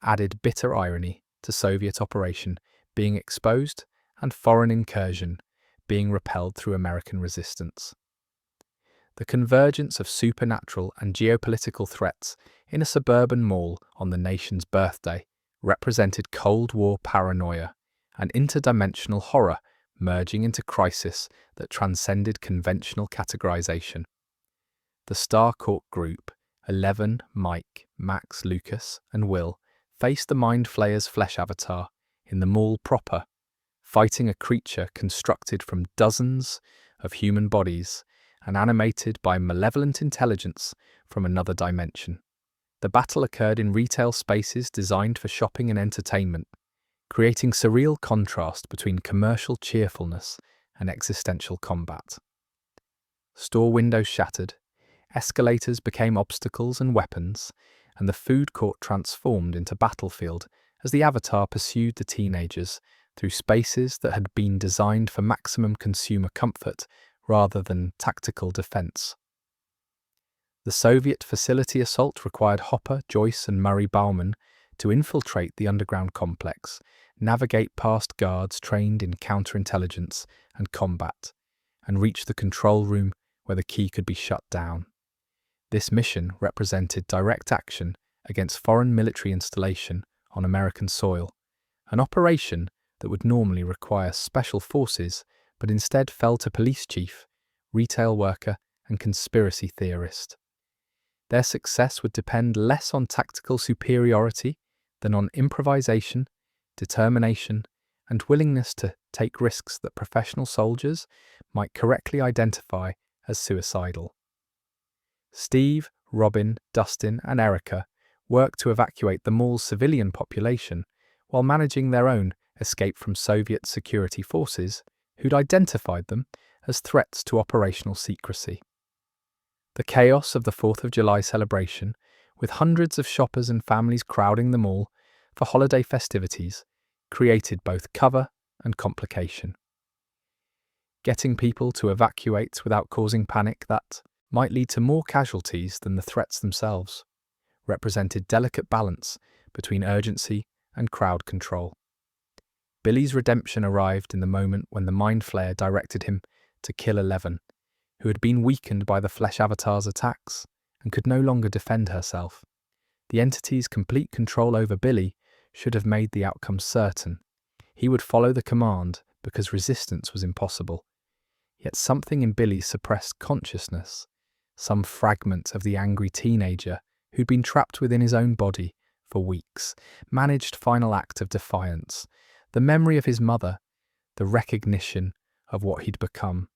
added bitter irony to Soviet operation being exposed and foreign incursion being repelled through American resistance. The convergence of supernatural and geopolitical threats in a suburban mall on the nation's birthday represented Cold War paranoia and interdimensional horror merging into crisis that transcended conventional categorization. The Starcourt group, 11, Mike, Max, Lucas, and Will, faced the mind flayer's flesh avatar in the mall proper, fighting a creature constructed from dozens of human bodies and animated by malevolent intelligence from another dimension. The battle occurred in retail spaces designed for shopping and entertainment, creating surreal contrast between commercial cheerfulness and existential combat. Store windows shattered, escalators became obstacles and weapons, and the food court transformed into battlefield as the avatar pursued the teenagers through spaces that had been designed for maximum consumer comfort rather than tactical defense. The Soviet facility assault required Hopper, Joyce, and Murray Bauman to infiltrate the underground complex, navigate past guards trained in counterintelligence and combat, and reach the control room where the key could be shut down. This mission represented direct action against foreign military installation on American soil, an operation that would normally require special forces but instead fell to police chief, retail worker, and conspiracy theorist. Their success would depend less on tactical superiority than on improvisation, determination, and willingness to take risks that professional soldiers might correctly identify as suicidal. Steve, Robin, Dustin, and Erica worked to evacuate the mall's civilian population while managing their own escape from Soviet security forces who'd identified them as threats to operational secrecy. The chaos of the 4th of July celebration, with hundreds of shoppers and families crowding the mall for holiday festivities, created both cover and complication. Getting people to evacuate without causing panic that might lead to more casualties than the threats themselves represented delicate balance between urgency and crowd control. Billy's redemption arrived in the moment when the Mind Flayer directed him to kill 11, who had been weakened by the Flesh Avatar's attacks and could no longer defend herself. The entity's complete control over Billy should have made the outcome certain. He would follow the command because resistance was impossible. Yet something in Billy suppressed consciousness, some fragment of the angry teenager who'd been trapped within his own body for weeks, managed final act of defiance, the memory of his mother, the recognition of what he'd become,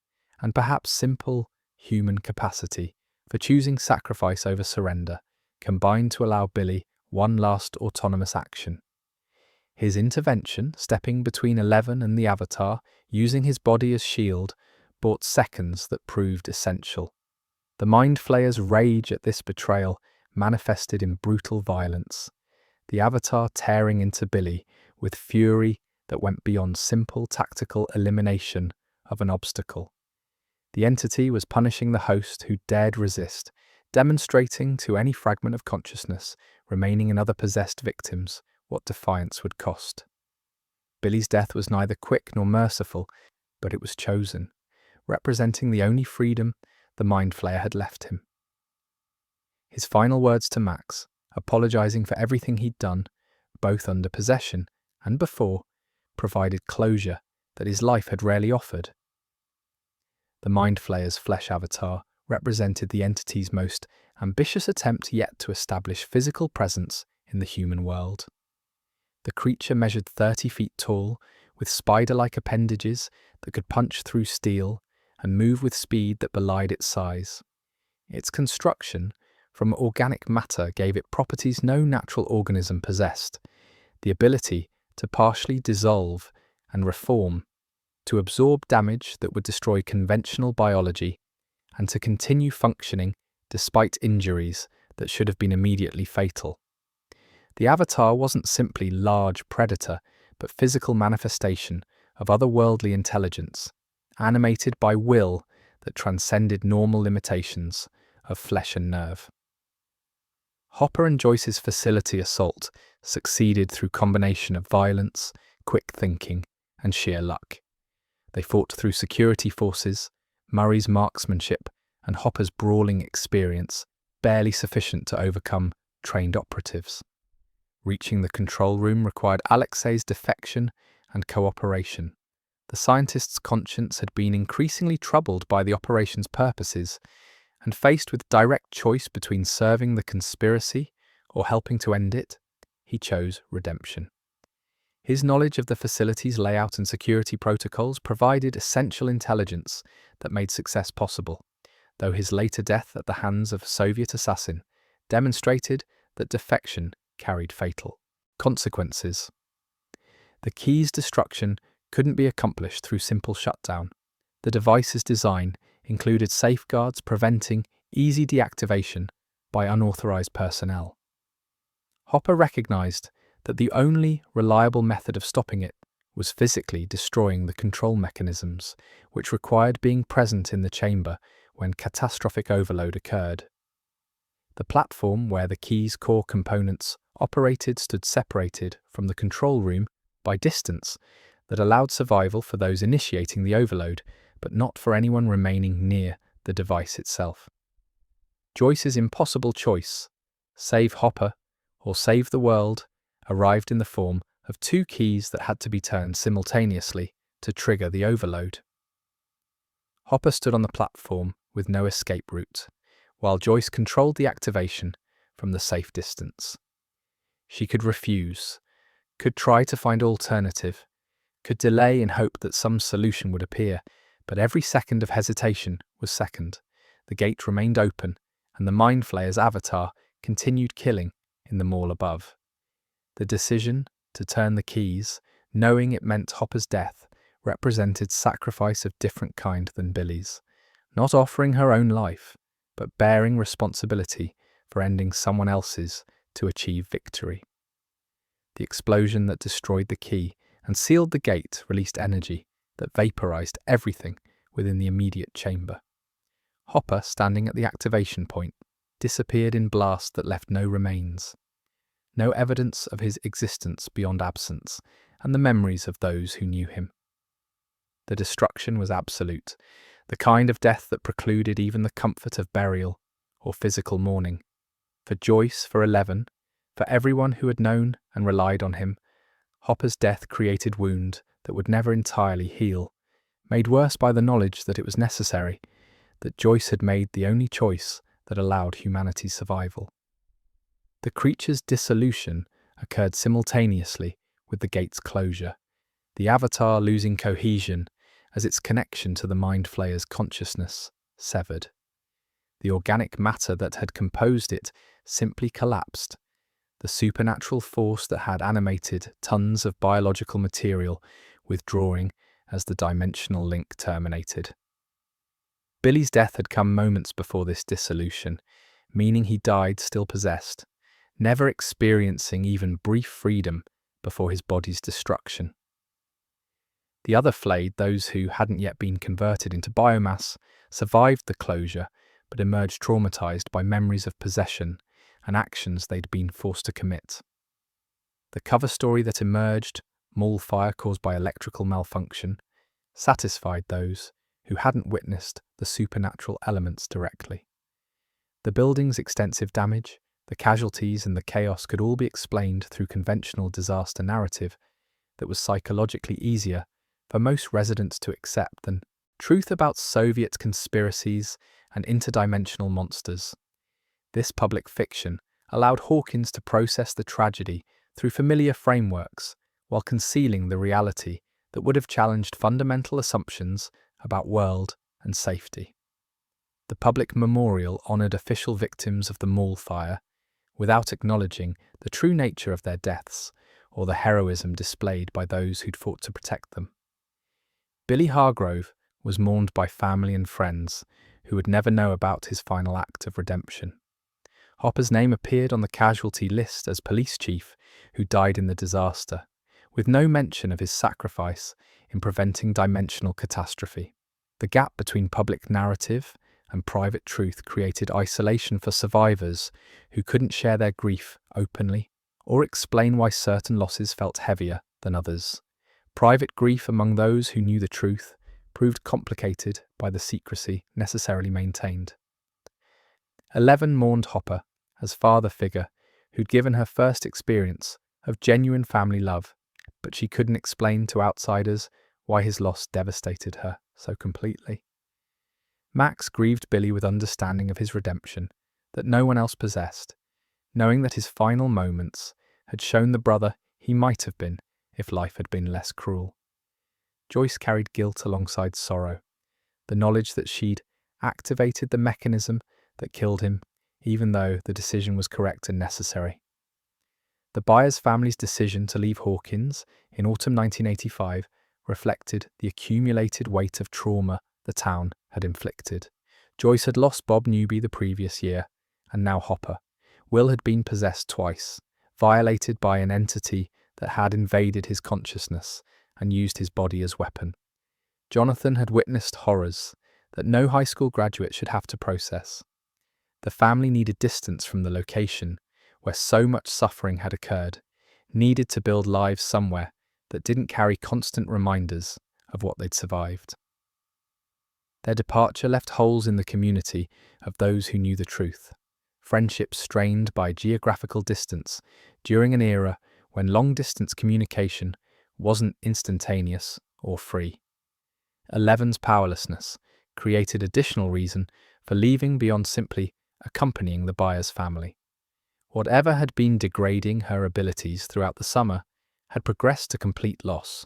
and perhaps simple human capacity for choosing sacrifice over surrender, combined to allow Billy one last autonomous action. His intervention, stepping between 11 and the Avatar, using his body as shield, bought seconds that proved essential. The Mind Flayer's rage at this betrayal manifested in brutal violence, the Avatar tearing into Billy with fury that went beyond simple tactical elimination of an obstacle. The entity was punishing the host who dared resist, demonstrating to any fragment of consciousness remaining in other possessed victims what defiance would cost. Billy's death was neither quick nor merciful, but it was chosen, representing the only freedom the Mind Flayer had left him. His final words to Max, apologizing for everything he'd done, both under possession and before, provided closure that his life had rarely offered. The Mind Flayer's flesh avatar represented the entity's most ambitious attempt yet to establish physical presence in the human world. The creature measured 30 feet tall, with spider-like appendages that could punch through steel and move with speed that belied its size. Its construction from organic matter gave it properties no natural organism possessed: the ability to partially dissolve and reform, to absorb damage that would destroy conventional biology, and to continue functioning despite injuries that should have been immediately fatal. The Avatar wasn't simply large predator, but physical manifestation of otherworldly intelligence, animated by will that transcended normal limitations of flesh and nerve. Hopper and Joyce's facility assault succeeded through combination of violence, quick thinking, and sheer luck. They fought through security forces, Murray's marksmanship, and Hopper's brawling experience, barely sufficient to overcome trained operatives. Reaching the control room required Alexei's defection and cooperation. The scientist's conscience had been increasingly troubled by the operation's purposes, and faced with direct choice between serving the conspiracy or helping to end it, he chose redemption. His knowledge of the facility's layout and security protocols provided essential intelligence that made success possible, though his later death at the hands of a Soviet assassin demonstrated that defection carried fatal consequences. The key's destruction couldn't be accomplished through simple shutdown. The device's design included safeguards preventing easy deactivation by unauthorized personnel. Hopper recognized that the only reliable method of stopping it was physically destroying the control mechanisms, which required being present in the chamber when catastrophic overload occurred. The platform where the key's core components operated stood separated from the control room by distance that allowed survival for those initiating the overload, but not for anyone remaining near the device itself. Joyce's impossible choice, save Hopper or save the world, arrived in the form of two keys that had to be turned simultaneously to trigger the overload. Hopper stood on the platform with no escape route, while Joyce controlled the activation from the safe distance. She could refuse, could try to find alternative, could delay in hope that some solution would appear, but every second of hesitation was second. The gate remained open, and the Mind Flayer's avatar continued killing in the mall above. The decision to turn the keys, knowing it meant Hopper's death, represented sacrifice of different kind than Billy's, not offering her own life, but bearing responsibility for ending someone else's to achieve victory. The explosion that destroyed the key and sealed the gate released energy that vaporized everything within the immediate chamber. Hopper, standing at the activation point, disappeared in blast that left no remains, no evidence of his existence beyond absence and the memories of those who knew him. The destruction was absolute, the kind of death that precluded even the comfort of burial or physical mourning. For Joyce, for 11, for everyone who had known and relied on him, Hopper's death created wound that would never entirely heal, made worse by the knowledge that it was necessary, that Joyce had made the only choice that allowed humanity's survival. The creature's dissolution occurred simultaneously with the gate's closure, the avatar losing cohesion as its connection to the Mind Flayer's consciousness severed. The organic matter that had composed it simply collapsed, the supernatural force that had animated tons of biological material withdrawing as the dimensional link terminated. Billy's death had come moments before this dissolution, meaning he died still possessed, never experiencing even brief freedom before his body's destruction. The other flayed, those who hadn't yet been converted into biomass, survived the closure but emerged traumatized by memories of possession and actions they'd been forced to commit. The cover story that emerged, mall fire caused by electrical malfunction, satisfied those who hadn't witnessed the supernatural elements directly. The building's extensive damage, the casualties and the chaos could all be explained through conventional disaster narrative that was psychologically easier for most residents to accept than truth about Soviet conspiracies and interdimensional monsters. This public fiction allowed Hawkins to process the tragedy through familiar frameworks while concealing the reality that would have challenged fundamental assumptions about world and safety. The public memorial honored official victims of the mall fire without acknowledging the true nature of their deaths or the heroism displayed by those who'd fought to protect them. Billy Hargrove was mourned by family and friends who would never know about his final act of redemption. Hopper's name appeared on the casualty list as police chief who died in the disaster, with no mention of his sacrifice in preventing dimensional catastrophe. The gap between public narrative and private truth created isolation for survivors who couldn't share their grief openly or explain why certain losses felt heavier than others. Private grief among those who knew the truth proved complicated by the secrecy necessarily maintained. 11 mourned Hopper as father figure who'd given her first experience of genuine family love, but she couldn't explain to outsiders why his loss devastated her so completely. Max grieved Billy with understanding of his redemption that no one else possessed, knowing that his final moments had shown the brother he might have been if life had been less cruel. Joyce carried guilt alongside sorrow, the knowledge that she'd activated the mechanism that killed him, even though the decision was correct and necessary. The Byers family's decision to leave Hawkins in autumn 1985 reflected the accumulated weight of trauma the town had inflicted. Joyce had lost Bob Newby the previous year, and now Hopper. Will had been possessed twice, violated by an entity that had invaded his consciousness and used his body as weapon. Jonathan had witnessed horrors that no high school graduate should have to process. The family needed distance from the location where so much suffering had occurred, needed to build lives somewhere that didn't carry constant reminders of what they'd survived. Their departure left holes in the community of those who knew the truth, friendships strained by geographical distance during an era when long-distance communication wasn't instantaneous or free. Eleven's powerlessness created additional reason for leaving beyond simply accompanying the buyer's family. Whatever had been degrading her abilities throughout the summer had progressed to complete loss.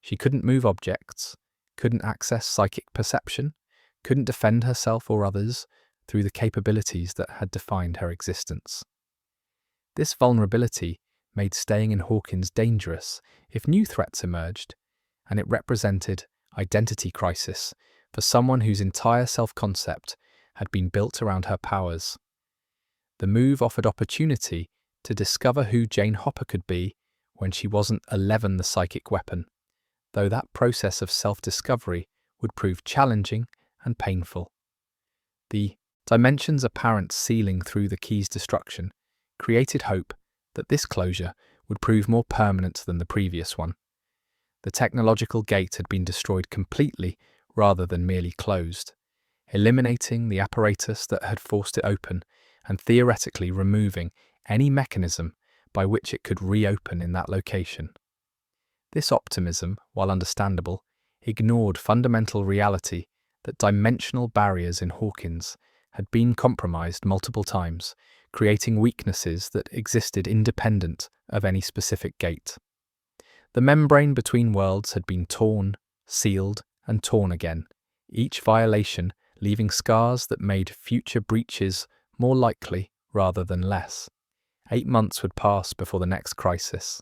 She couldn't move objects, couldn't access psychic perception, couldn't defend herself or others through the capabilities that had defined her existence. This vulnerability made staying in Hawkins dangerous if new threats emerged, and it represented identity crisis for someone whose entire self-concept had been built around her powers. The move offered opportunity to discover who Jane Hopper could be when she wasn't 11 the psychic weapon, though that process of self-discovery would prove challenging and painful. The dimension's apparent sealing through the key's destruction created hope that this closure would prove more permanent than the previous one. The technological gate had been destroyed completely rather than merely closed, eliminating the apparatus that had forced it open and theoretically removing any mechanism by which it could reopen in that location. This optimism, while understandable, ignored fundamental reality that dimensional barriers in Hawkins had been compromised multiple times, creating weaknesses that existed independent of any specific gate. The membrane between worlds had been torn, sealed, and torn again, each violation leaving scars that made future breaches more likely rather than less. 8 months would pass before the next crisis,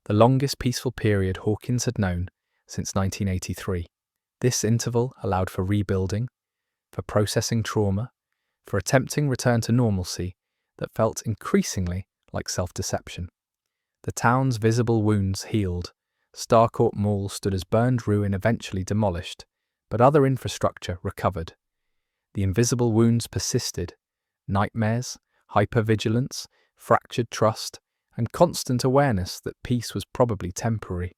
the longest peaceful period Hawkins had known since 1983. This interval allowed for rebuilding, for processing trauma, for attempting return to normalcy that felt increasingly like self-deception. The town's visible wounds healed. Starcourt Mall stood as burned ruin eventually demolished, but other infrastructure recovered. The invisible wounds persisted. Nightmares, hypervigilance, fractured trust, and constant awareness that peace was probably temporary.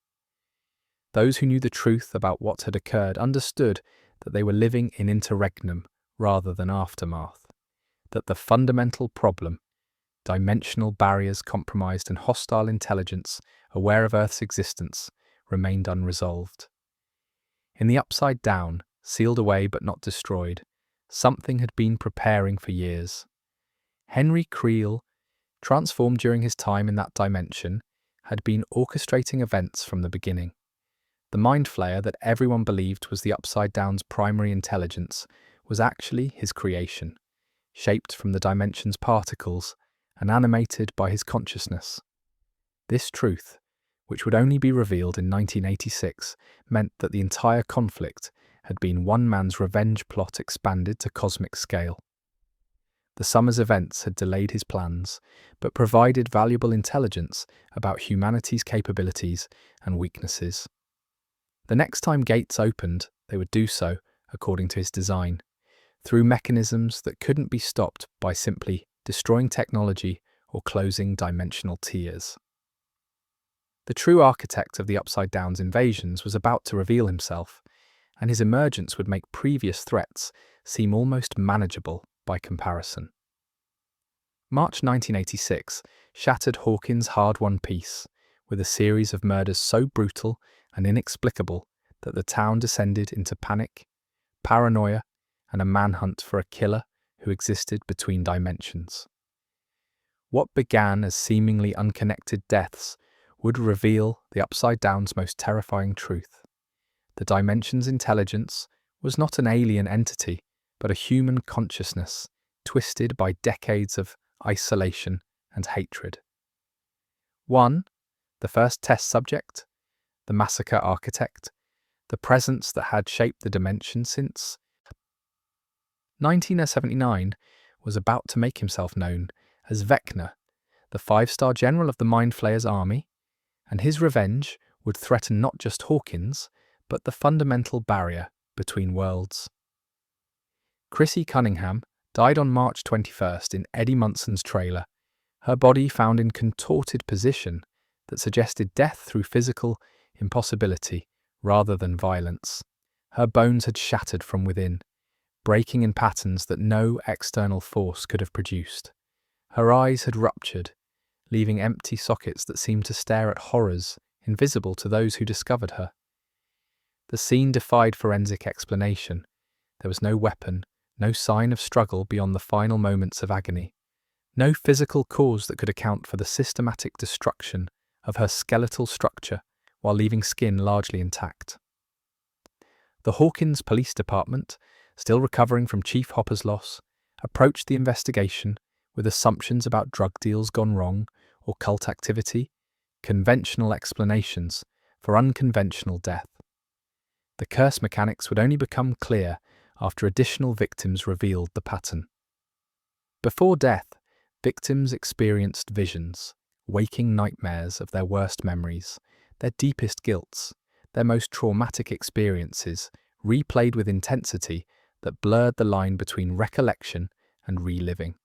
Those who knew the truth about what had occurred understood that they were living in interregnum rather than aftermath, that the fundamental problem, dimensional barriers compromised and hostile intelligence aware of Earth's existence, remained unresolved. In the Upside Down, sealed away but not destroyed, something had been preparing for years. Henry Creel, transformed during his time in that dimension, had been orchestrating events from the beginning. The mind flayer that everyone believed was the Upside Down's primary intelligence was actually his creation, shaped from the dimension's particles and animated by his consciousness. This truth, which would only be revealed in 1986, meant that the entire conflict had been one man's revenge plot expanded to cosmic scale. The summer's events had delayed his plans, but provided valuable intelligence about humanity's capabilities and weaknesses. The next time gates opened, they would do so, according to his design, through mechanisms that couldn't be stopped by simply destroying technology or closing dimensional tiers. The true architect of the Upside Down's invasions was about to reveal himself, and his emergence would make previous threats seem almost manageable by comparison. March 1986 shattered Hawkins' hard-won peace, with a series of murders so brutal and inexplicable that the town descended into panic, paranoia, and a manhunt for a killer who existed between dimensions. What began as seemingly unconnected deaths would reveal the Upside Down's most terrifying truth. The dimension's intelligence was not an alien entity, but a human consciousness, twisted by decades of isolation and hatred. 1. The first test subject, the massacre architect, the presence that had shaped the dimension since 1979, was about to make himself known as Vecna, the 5-star general of the Mind Flayer's army, and his revenge would threaten not just Hawkins, but the fundamental barrier between worlds. Chrissy Cunningham, died on March 21st in Eddie Munson's trailer, her body found in contorted position that suggested death through physical impossibility rather than violence. Her bones had shattered from within, breaking in patterns that no external force could have produced. Her eyes had ruptured, leaving empty sockets that seemed to stare at horrors invisible to those who discovered her. The scene defied forensic explanation. There was no weapon, no sign of struggle beyond the final moments of agony, no physical cause that could account for the systematic destruction of her skeletal structure while leaving skin largely intact. The Hawkins Police Department, still recovering from Chief Hopper's loss, approached the investigation with assumptions about drug deals gone wrong or cult activity, conventional explanations for unconventional death. The curse mechanics would only become clear after additional victims revealed the pattern. Before death, victims experienced visions, waking nightmares of their worst memories, their deepest guilts, their most traumatic experiences, replayed with intensity that blurred the line between recollection and reliving.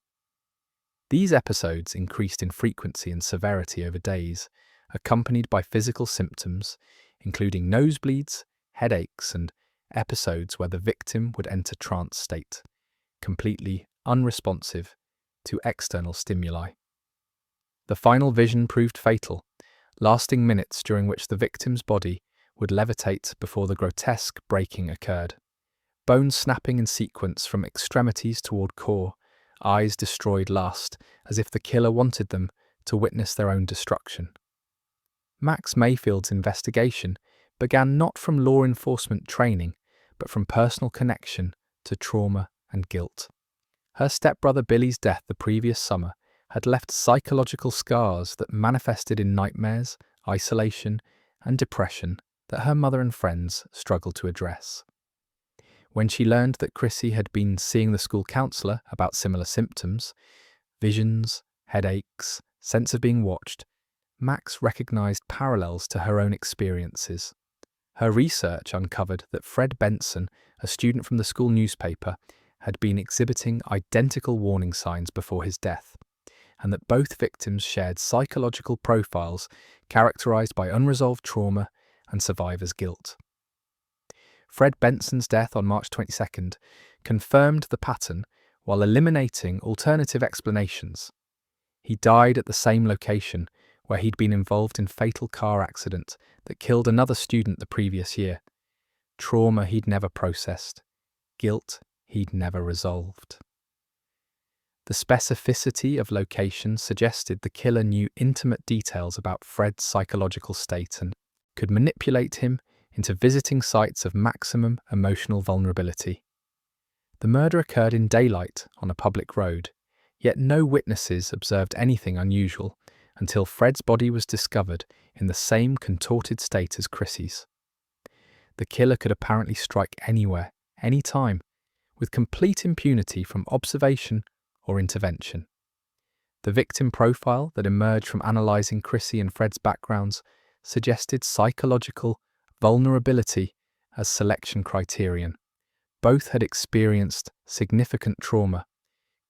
These episodes increased in frequency and severity over days, accompanied by physical symptoms, including nosebleeds, headaches, and episodes where the victim would enter trance state, completely unresponsive to external stimuli. The final vision proved fatal, lasting minutes during which the victim's body would levitate before the grotesque breaking occurred. Bones snapping in sequence from extremities toward core, eyes destroyed last, as if the killer wanted them to witness their own destruction. Max Mayfield's investigation began not from law enforcement training, but from personal connection to trauma and guilt. Her stepbrother Billy's death the previous summer had left psychological scars that manifested in nightmares, isolation, and depression that her mother and friends struggled to address. When she learned that Chrissy had been seeing the school counselor about similar symptoms, visions, headaches, sense of being watched, Max recognized parallels to her own experiences. Her research uncovered that Fred Benson, a student from the school newspaper, had been exhibiting identical warning signs before his death, and that both victims shared psychological profiles characterized by unresolved trauma and survivor's guilt. Fred Benson's death on March 22nd confirmed the pattern while eliminating alternative explanations. He died at the same location where he'd been involved in a fatal car accident that killed another student the previous year. Trauma he'd never processed, guilt he'd never resolved. The specificity of location suggested the killer knew intimate details about Fred's psychological state and could manipulate him into visiting sites of maximum emotional vulnerability. The murder occurred in daylight on a public road, yet no witnesses observed anything unusual until Fred's body was discovered in the same contorted state as Chrissy's. The killer could apparently strike anywhere, any time, with complete impunity from observation or intervention. The victim profile that emerged from analysing Chrissy and Fred's backgrounds suggested psychological vulnerability as selection criterion. Both had experienced significant trauma,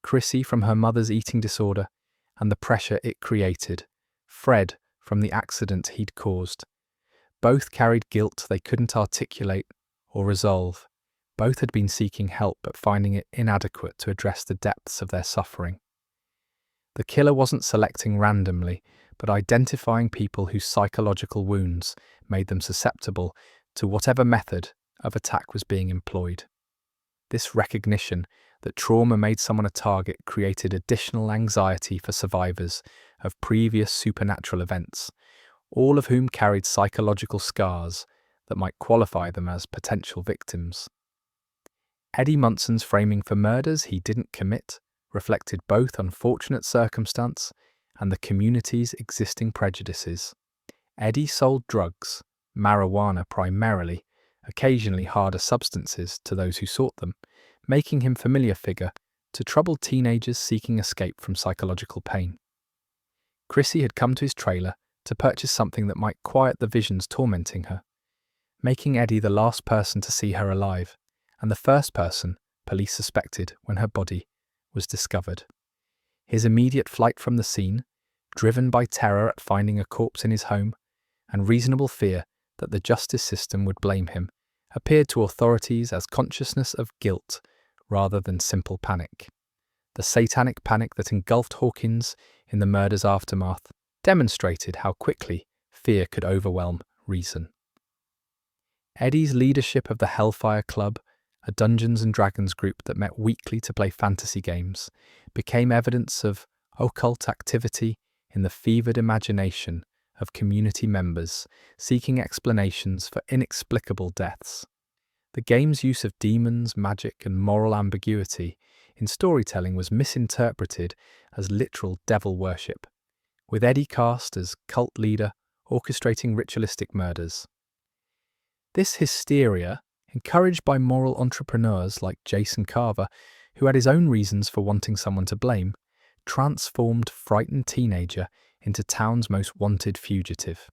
Chrissy from her mother's eating disorder and the pressure it created, Fred from the accident he'd caused. Both carried guilt they couldn't articulate or resolve. Both had been seeking help but finding it inadequate to address the depths of their suffering. The killer wasn't selecting randomly, but identifying people whose psychological wounds made them susceptible to whatever method of attack was being employed. This recognition that trauma made someone a target created additional anxiety for survivors of previous supernatural events, all of whom carried psychological scars that might qualify them as potential victims. Eddie Munson's framing for murders he didn't commit reflected both unfortunate circumstance and the community's existing prejudices. Eddie sold drugs, marijuana primarily, occasionally harder substances to those who sought them, making him a familiar figure to troubled teenagers seeking escape from psychological pain. Chrissy had come to his trailer to purchase something that might quiet the visions tormenting her, making Eddie the last person to see her alive, and the first person police suspected when her body was discovered. His immediate flight from the scene, driven by terror at finding a corpse in his home, and reasonable fear that the justice system would blame him, appeared to authorities as consciousness of guilt rather than simple panic. The satanic panic that engulfed Hawkins in the murder's aftermath demonstrated how quickly fear could overwhelm reason. Eddie's leadership of the Hellfire Club, a Dungeons & Dragons group that met weekly to play fantasy games, became evidence of occult activity in the fevered imagination of community members seeking explanations for inexplicable deaths. The game's use of demons, magic, and moral ambiguity in storytelling was misinterpreted as literal devil worship, with Eddie cast as cult leader orchestrating ritualistic murders. This hysteria, encouraged by moral entrepreneurs like Jason Carver, who had his own reasons for wanting someone to blame, transformed frightened teenager into town's most wanted fugitive.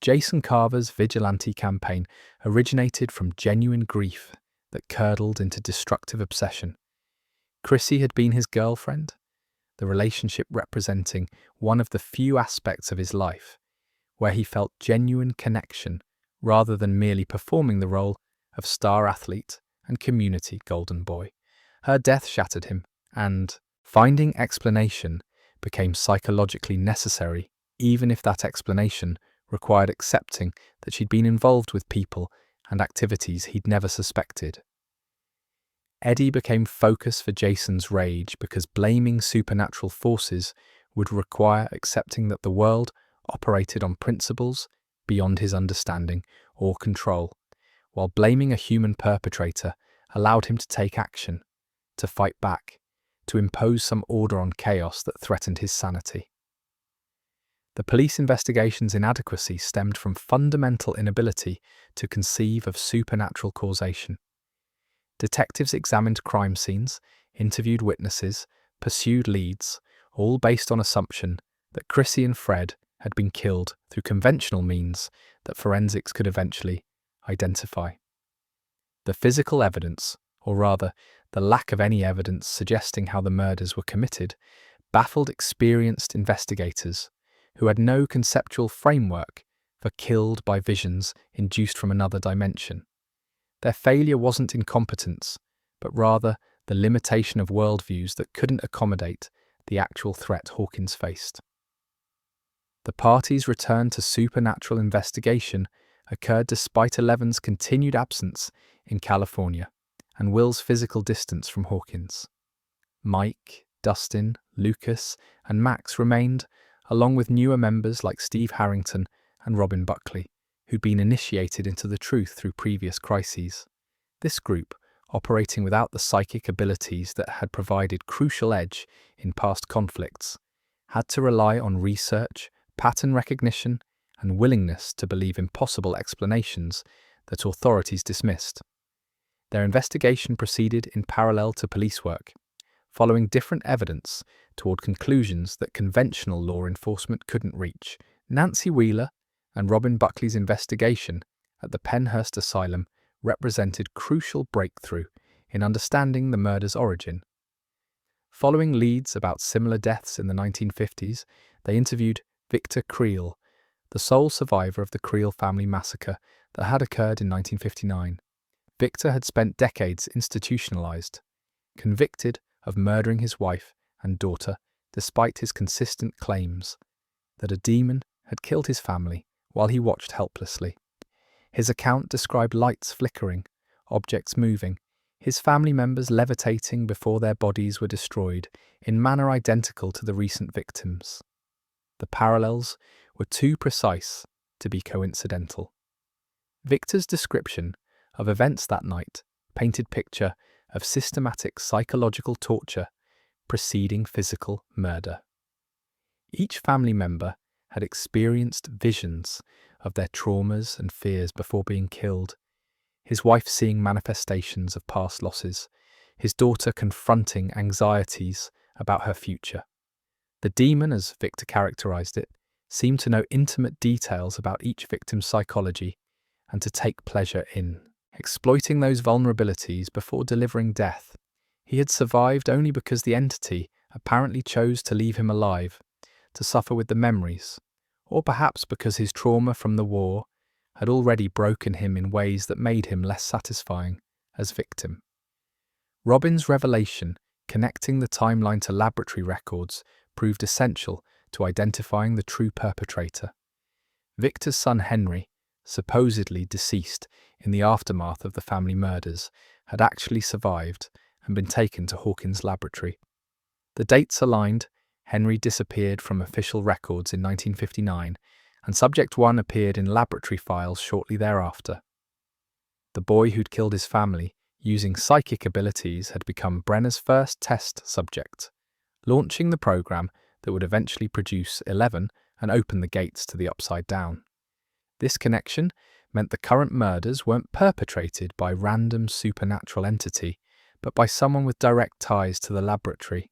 Jason Carver's vigilante campaign originated from genuine grief that curdled into destructive obsession. Chrissy had been his girlfriend, the relationship representing one of the few aspects of his life where he felt genuine connection rather than merely performing the role of star athlete and community golden boy. Her death shattered him, and finding explanation became psychologically necessary, even if that explanation required accepting that she'd been involved with people and activities he'd never suspected. Eddie became focus for Jason's rage because blaming supernatural forces would require accepting that the world operated on principles beyond his understanding or control, while blaming a human perpetrator allowed him to take action, to fight back, to impose some order on chaos that threatened his sanity. The police investigation's inadequacy stemmed from fundamental inability to conceive of supernatural causation. Detectives examined crime scenes, interviewed witnesses, pursued leads, all based on assumption that Chrissy and Fred had been killed through conventional means that forensics could eventually identify. The physical evidence, or rather, the lack of any evidence suggesting how the murders were committed, baffled experienced investigators who had no conceptual framework for killed by visions induced from another dimension. Their failure wasn't incompetence, but rather the limitation of worldviews that couldn't accommodate the actual threat Hawkins faced. The party's return to supernatural investigation occurred despite Eleven's continued absence in California and Will's physical distance from Hawkins. Mike, Dustin, Lucas, and Max remained, along with newer members like Steve Harrington and Robin Buckley, who'd been initiated into the truth through previous crises. This group, operating without the psychic abilities that had provided crucial edge in past conflicts, had to rely on research, pattern recognition, and willingness to believe impossible explanations that authorities dismissed. Their investigation proceeded in parallel to police work, following different evidence toward conclusions that conventional law enforcement couldn't reach. Nancy Wheeler and Robin Buckley's investigation at the Pennhurst Asylum represented crucial breakthrough in understanding the murder's origin. Following leads about similar deaths in the 1950s, they interviewed Victor Creel, the sole survivor of the Creel family massacre that had occurred in 1959. Victor had spent decades institutionalized, convicted of murdering his wife and daughter despite his consistent claims that a demon had killed his family while he watched helplessly. His account described lights flickering, objects moving, his family members levitating before their bodies were destroyed in manner identical to the recent victims. The parallels were too precise to be coincidental. Victor's description of events that night painted picture of systematic psychological torture preceding physical murder. Each family member had experienced visions of their traumas and fears before being killed, his wife seeing manifestations of past losses, his daughter confronting anxieties about her future. The demon, as Victor characterized it, seemed to know intimate details about each victim's psychology and to take pleasure in exploiting those vulnerabilities before delivering death. He had survived only because the entity apparently chose to leave him alive, to suffer with the memories, or perhaps because his trauma from the war had already broken him in ways that made him less satisfying as victim. Robin's revelation, connecting the timeline to laboratory records, proved essential to identifying the true perpetrator. Victor's son Henry, supposedly deceased in the aftermath of the family murders, had actually survived and been taken to Hawkins' laboratory. The dates aligned. Henry disappeared from official records in 1959, and Subject 1 appeared in laboratory files shortly thereafter. The boy who'd killed his family using psychic abilities had become Brenner's first test subject, launching the program that would eventually produce 11 and open the gates to the Upside Down. This connection meant the current murders weren't perpetrated by random supernatural entity, but by someone with direct ties to the laboratory,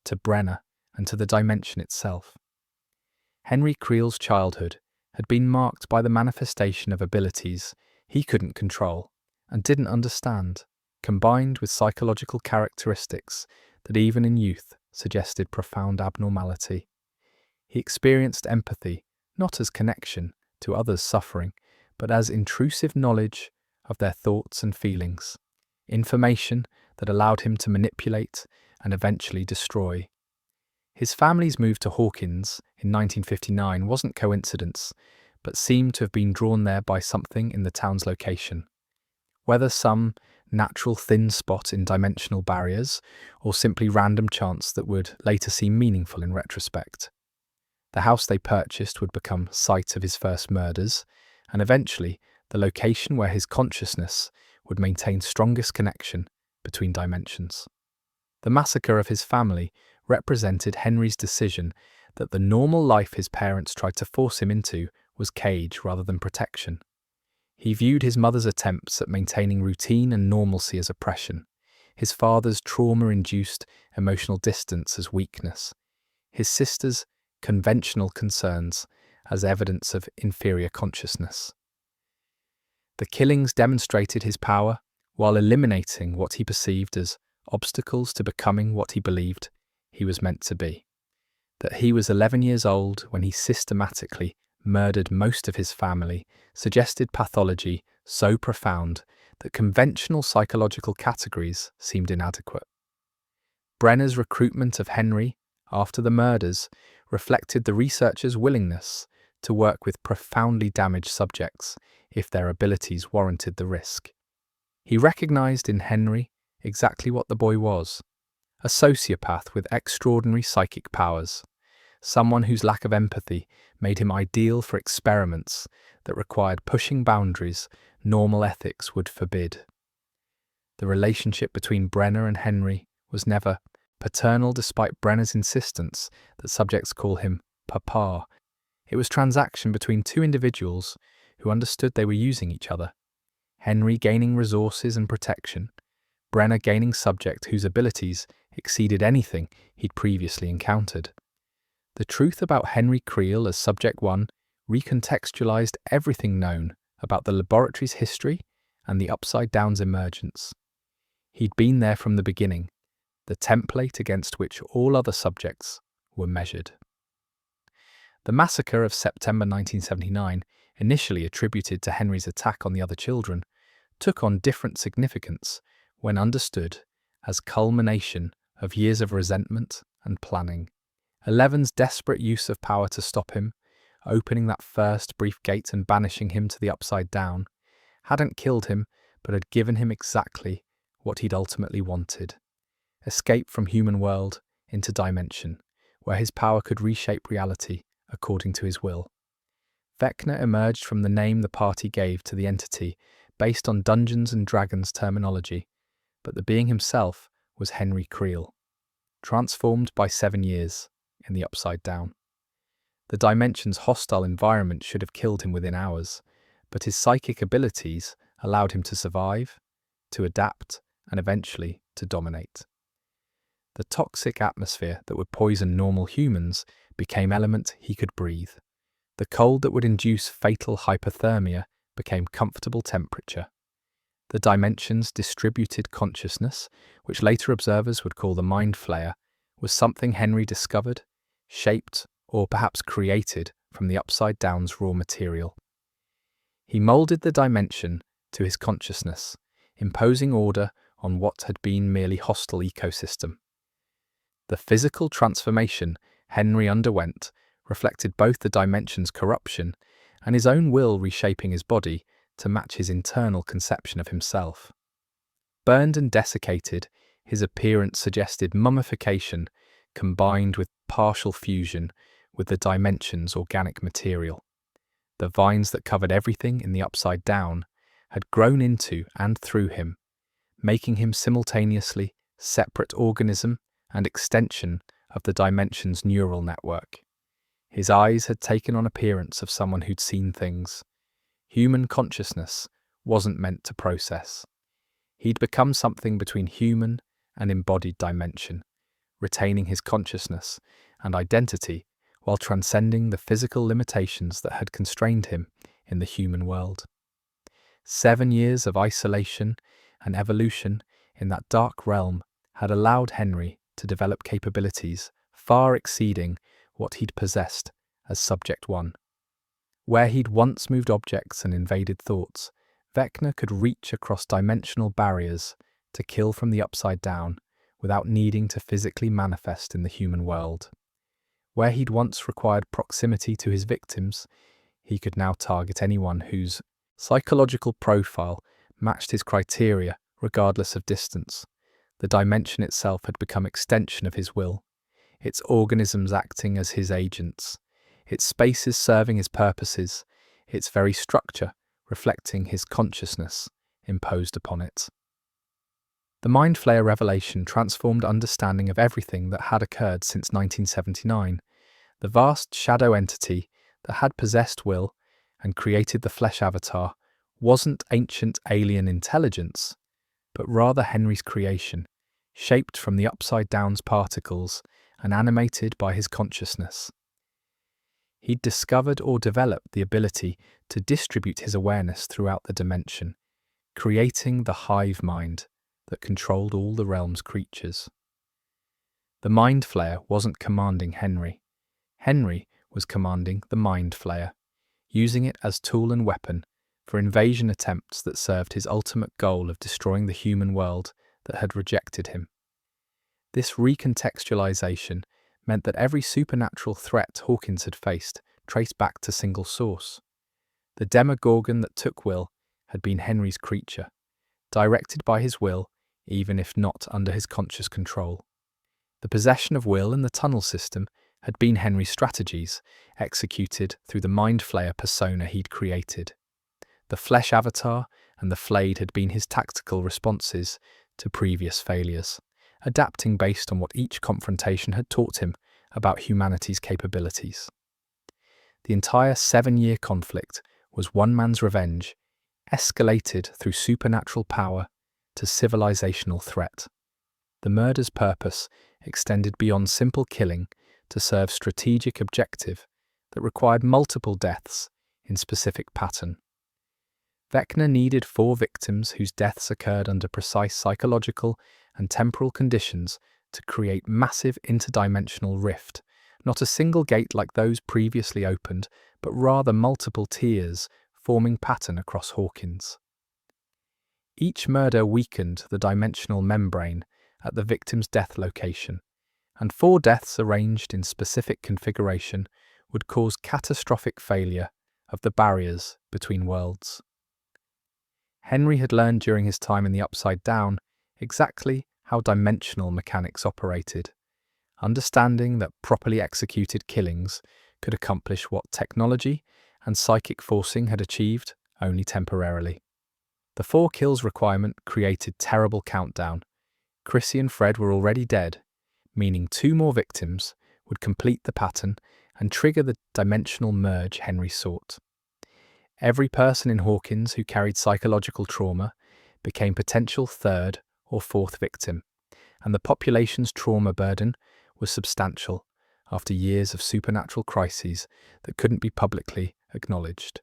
to Brenner, and to the dimension itself. Henry Creel's childhood had been marked by the manifestation of abilities he couldn't control and didn't understand, combined with psychological characteristics that even in youth suggested profound abnormality. He experienced empathy not as connection to others' suffering, but as intrusive knowledge of their thoughts and feelings, information that allowed him to manipulate and eventually destroy. His family's move to Hawkins in 1959 wasn't coincidence, but seemed to have been drawn there by something in the town's location. Whether some natural thin spot in dimensional barriers, or simply random chance that would later seem meaningful in retrospect. The house they purchased would become site of his first murders, and eventually the location where his consciousness would maintain strongest connection between dimensions. The massacre of his family represented Henry's decision that the normal life his parents tried to force him into was cage rather than protection. He viewed his mother's attempts at maintaining routine and normalcy as oppression, his father's trauma-induced emotional distance as weakness, his sister's conventional concerns as evidence of inferior consciousness. The killings demonstrated his power while eliminating what he perceived as obstacles to becoming what he believed he was meant to be. That he was 11 years old when he systematically murdered most of his family suggested pathology so profound that conventional psychological categories seemed inadequate. Brenner's recruitment of Henry after the murders reflected the researcher's willingness to work with profoundly damaged subjects if their abilities warranted the risk. He recognized in Henry exactly what the boy was, a sociopath with extraordinary psychic powers, someone whose lack of empathy made him ideal for experiments that required pushing boundaries normal ethics would forbid. The relationship between Brenner and Henry was never paternal despite Brenner's insistence that subjects call him Papa. It was transaction between two individuals who understood they were using each other, Henry gaining resources and protection, Brenner gaining subject whose abilities exceeded anything he'd previously encountered. The truth about Henry Creel as Subject 1 recontextualized everything known about the laboratory's history and the Upside Down's emergence. He'd been there from the beginning, the template against which all other subjects were measured. The massacre of September 1979, initially attributed to Henry's attack on the other children, took on different significance when understood as culmination of years of resentment and planning. Eleven's desperate use of power to stop him, opening that first brief gate and banishing him to the Upside Down, hadn't killed him but had given him exactly what he'd ultimately wanted. Escape from human world into dimension, where his power could reshape reality according to his will. Vecna emerged from the name the party gave to the entity based on Dungeons & Dragons terminology, but the being himself was Henry Creel, transformed by 7 years in the Upside Down. The dimension's hostile environment should have killed him within hours, but his psychic abilities allowed him to survive, to adapt, and eventually to dominate. The toxic atmosphere that would poison normal humans became element he could breathe. The cold that would induce fatal hypothermia became comfortable temperature. The dimension's distributed consciousness, which later observers would call the mind flayer, was something Henry discovered, shaped, or perhaps created from the Upside Down's raw material. He moulded the dimension to his consciousness, imposing order on what had been merely hostile ecosystem. The physical transformation Henry underwent reflected both the dimension's corruption and his own will reshaping his body to match his internal conception of himself. Burned and desiccated, his appearance suggested mummification combined with partial fusion with the dimension's organic material. The vines that covered everything in the Upside Down had grown into and through him, making him simultaneously separate organism and extension of the dimension's neural network. His eyes had taken on appearance of someone who'd seen things human consciousness wasn't meant to process. He'd become something between human and embodied dimension, retaining his consciousness and identity while transcending the physical limitations that had constrained him in the human world. 7 years of isolation and evolution in that dark realm had allowed Henry to develop capabilities far exceeding what he'd possessed as Subject 1. Where he'd once moved objects and invaded thoughts, Vecna could reach across dimensional barriers to kill from the Upside Down without needing to physically manifest in the human world. Where he'd once required proximity to his victims, he could now target anyone whose psychological profile matched his criteria regardless of distance. The dimension itself had become extension of his will, its organisms acting as his agents, its spaces serving his purposes, its very structure reflecting his consciousness imposed upon it. The Mind Flayer revelation transformed understanding of everything that had occurred since 1979. The vast shadow entity that had possessed will and created the flesh avatar wasn't ancient alien intelligence, but rather Henry's creation, shaped from the Upside Down's particles and animated by his consciousness. He'd discovered or developed the ability to distribute his awareness throughout the dimension, creating the hive mind that controlled all the realm's creatures. The Mind Flayer wasn't commanding Henry. Henry was commanding the Mind Flayer, using it as tool and weapon for invasion attempts that served his ultimate goal of destroying the human world that had rejected him. This recontextualization meant that every supernatural threat Hawkins had faced traced back to single source. The Demogorgon that took Will had been Henry's creature, directed by his will, even if not under his conscious control. The possession of Will in the tunnel system had been Henry's strategies, executed through the Mind Flayer persona he'd created. The flesh avatar and the flayed had been his tactical responses to previous failures, adapting based on what each confrontation had taught him about humanity's capabilities. The entire 7-year conflict was one man's revenge, escalated through supernatural power to civilizational threat. The murder's purpose extended beyond simple killing to serve strategic objective that required multiple deaths in specific pattern. Vecna needed 4 victims whose deaths occurred under precise psychological and temporal conditions to create massive interdimensional rift, not a single gate like those previously opened, but rather multiple tiers forming pattern across Hawkins. Each murder weakened the dimensional membrane at the victim's death location, and 4 deaths arranged in specific configuration would cause catastrophic failure of the barriers between worlds. Henry had learned during his time in the Upside Down exactly how dimensional mechanics operated, understanding that properly executed killings could accomplish what technology and psychic forcing had achieved only temporarily. The 4 kills requirement created terrible countdown. Chrissy and Fred were already dead, meaning 2 more victims would complete the pattern and trigger the dimensional merge Henry sought. Every person in Hawkins who carried psychological trauma became potential 3rd or 4th victim, and the population's trauma burden was substantial after years of supernatural crises that couldn't be publicly acknowledged.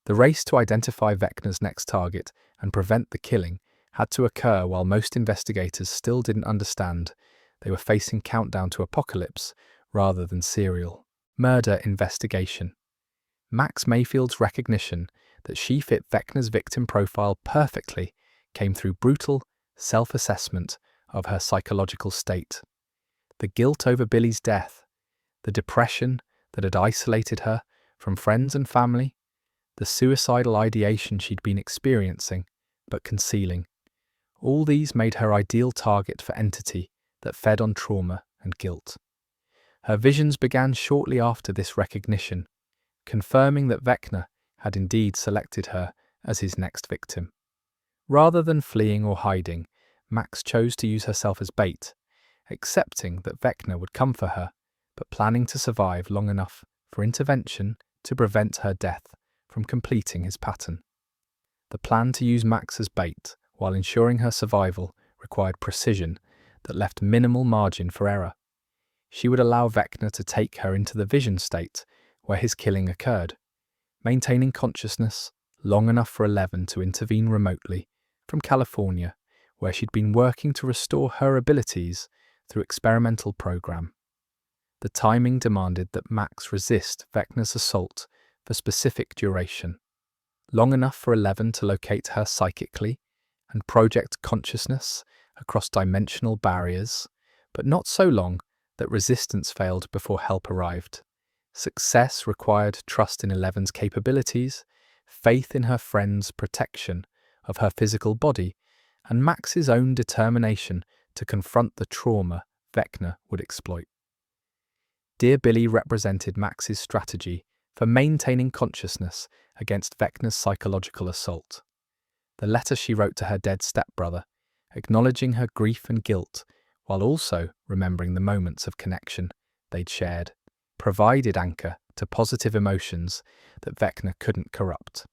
The race to identify Vecna's next target and prevent the killing had to occur while most investigators still didn't understand they were facing countdown to apocalypse rather than serial murder investigation. Max Mayfield's recognition that she fit Vecna's victim profile perfectly came through brutal self-assessment of her psychological state. The guilt over Billy's death, the depression that had isolated her from friends and family, the suicidal ideation she'd been experiencing but concealing. All these made her ideal target for entity that fed on trauma and guilt. Her visions began shortly after this recognition, confirming that Vecna had indeed selected her as his next victim. Rather than fleeing or hiding, Max chose to use herself as bait, accepting that Vecna would come for her, but planning to survive long enough for intervention to prevent her death from completing his pattern. The plan to use Max as bait while ensuring her survival required precision that left minimal margin for error. She would allow Vecna to take her into the vision state where his killing occurred, maintaining consciousness long enough for Eleven to intervene remotely from California, where she'd been working to restore her abilities through experimental program. The timing demanded that Max resist Vecna's assault for specific duration, long enough for Eleven to locate her psychically and project consciousness across dimensional barriers, but not so long that resistance failed before help arrived. Success required trust in Eleven's capabilities, faith in her friend's protection of her physical body, and Max's own determination to confront the trauma Vecna would exploit. Dear Billy represented Max's strategy for maintaining consciousness against Vecna's psychological assault. The letter she wrote to her dead stepbrother, acknowledging her grief and guilt while also remembering the moments of connection they'd shared, provided anchor to positive emotions that Vecna couldn't corrupt.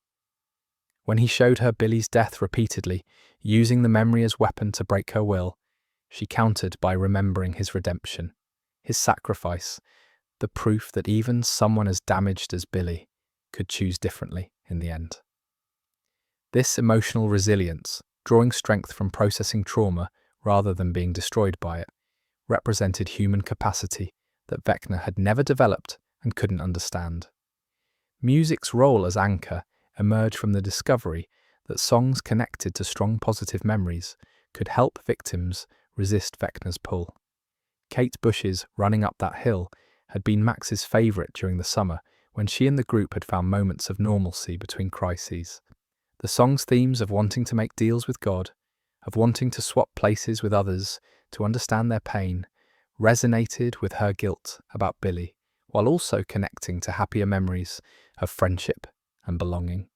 When he showed her Billy's death repeatedly, using the memory as weapon to break her will, she countered by remembering his redemption, his sacrifice, the proof that even someone as damaged as Billy could choose differently in the end. This emotional resilience, drawing strength from processing trauma rather than being destroyed by it, represented human capacity that Vecna had never developed and couldn't understand. Music's role as anchor emerged from the discovery that songs connected to strong positive memories could help victims resist Vecna's pull. Kate Bush's Running Up That Hill had been Max's favourite during the summer when she and the group had found moments of normalcy between crises. The song's themes of wanting to make deals with God, of wanting to swap places with others to understand their pain, resonated with her guilt about Billy, while also connecting to happier memories of friendship and belonging.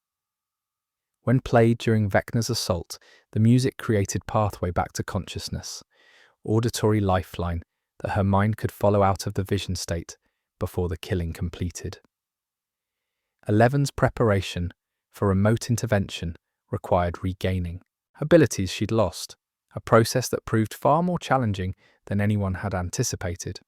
When played during Vecna's assault, the music created pathway back to consciousness, auditory lifeline that her mind could follow out of the vision state before the killing completed. Eleven's preparation for remote intervention required regaining abilities she'd lost, a process that proved far more challenging than anyone had anticipated.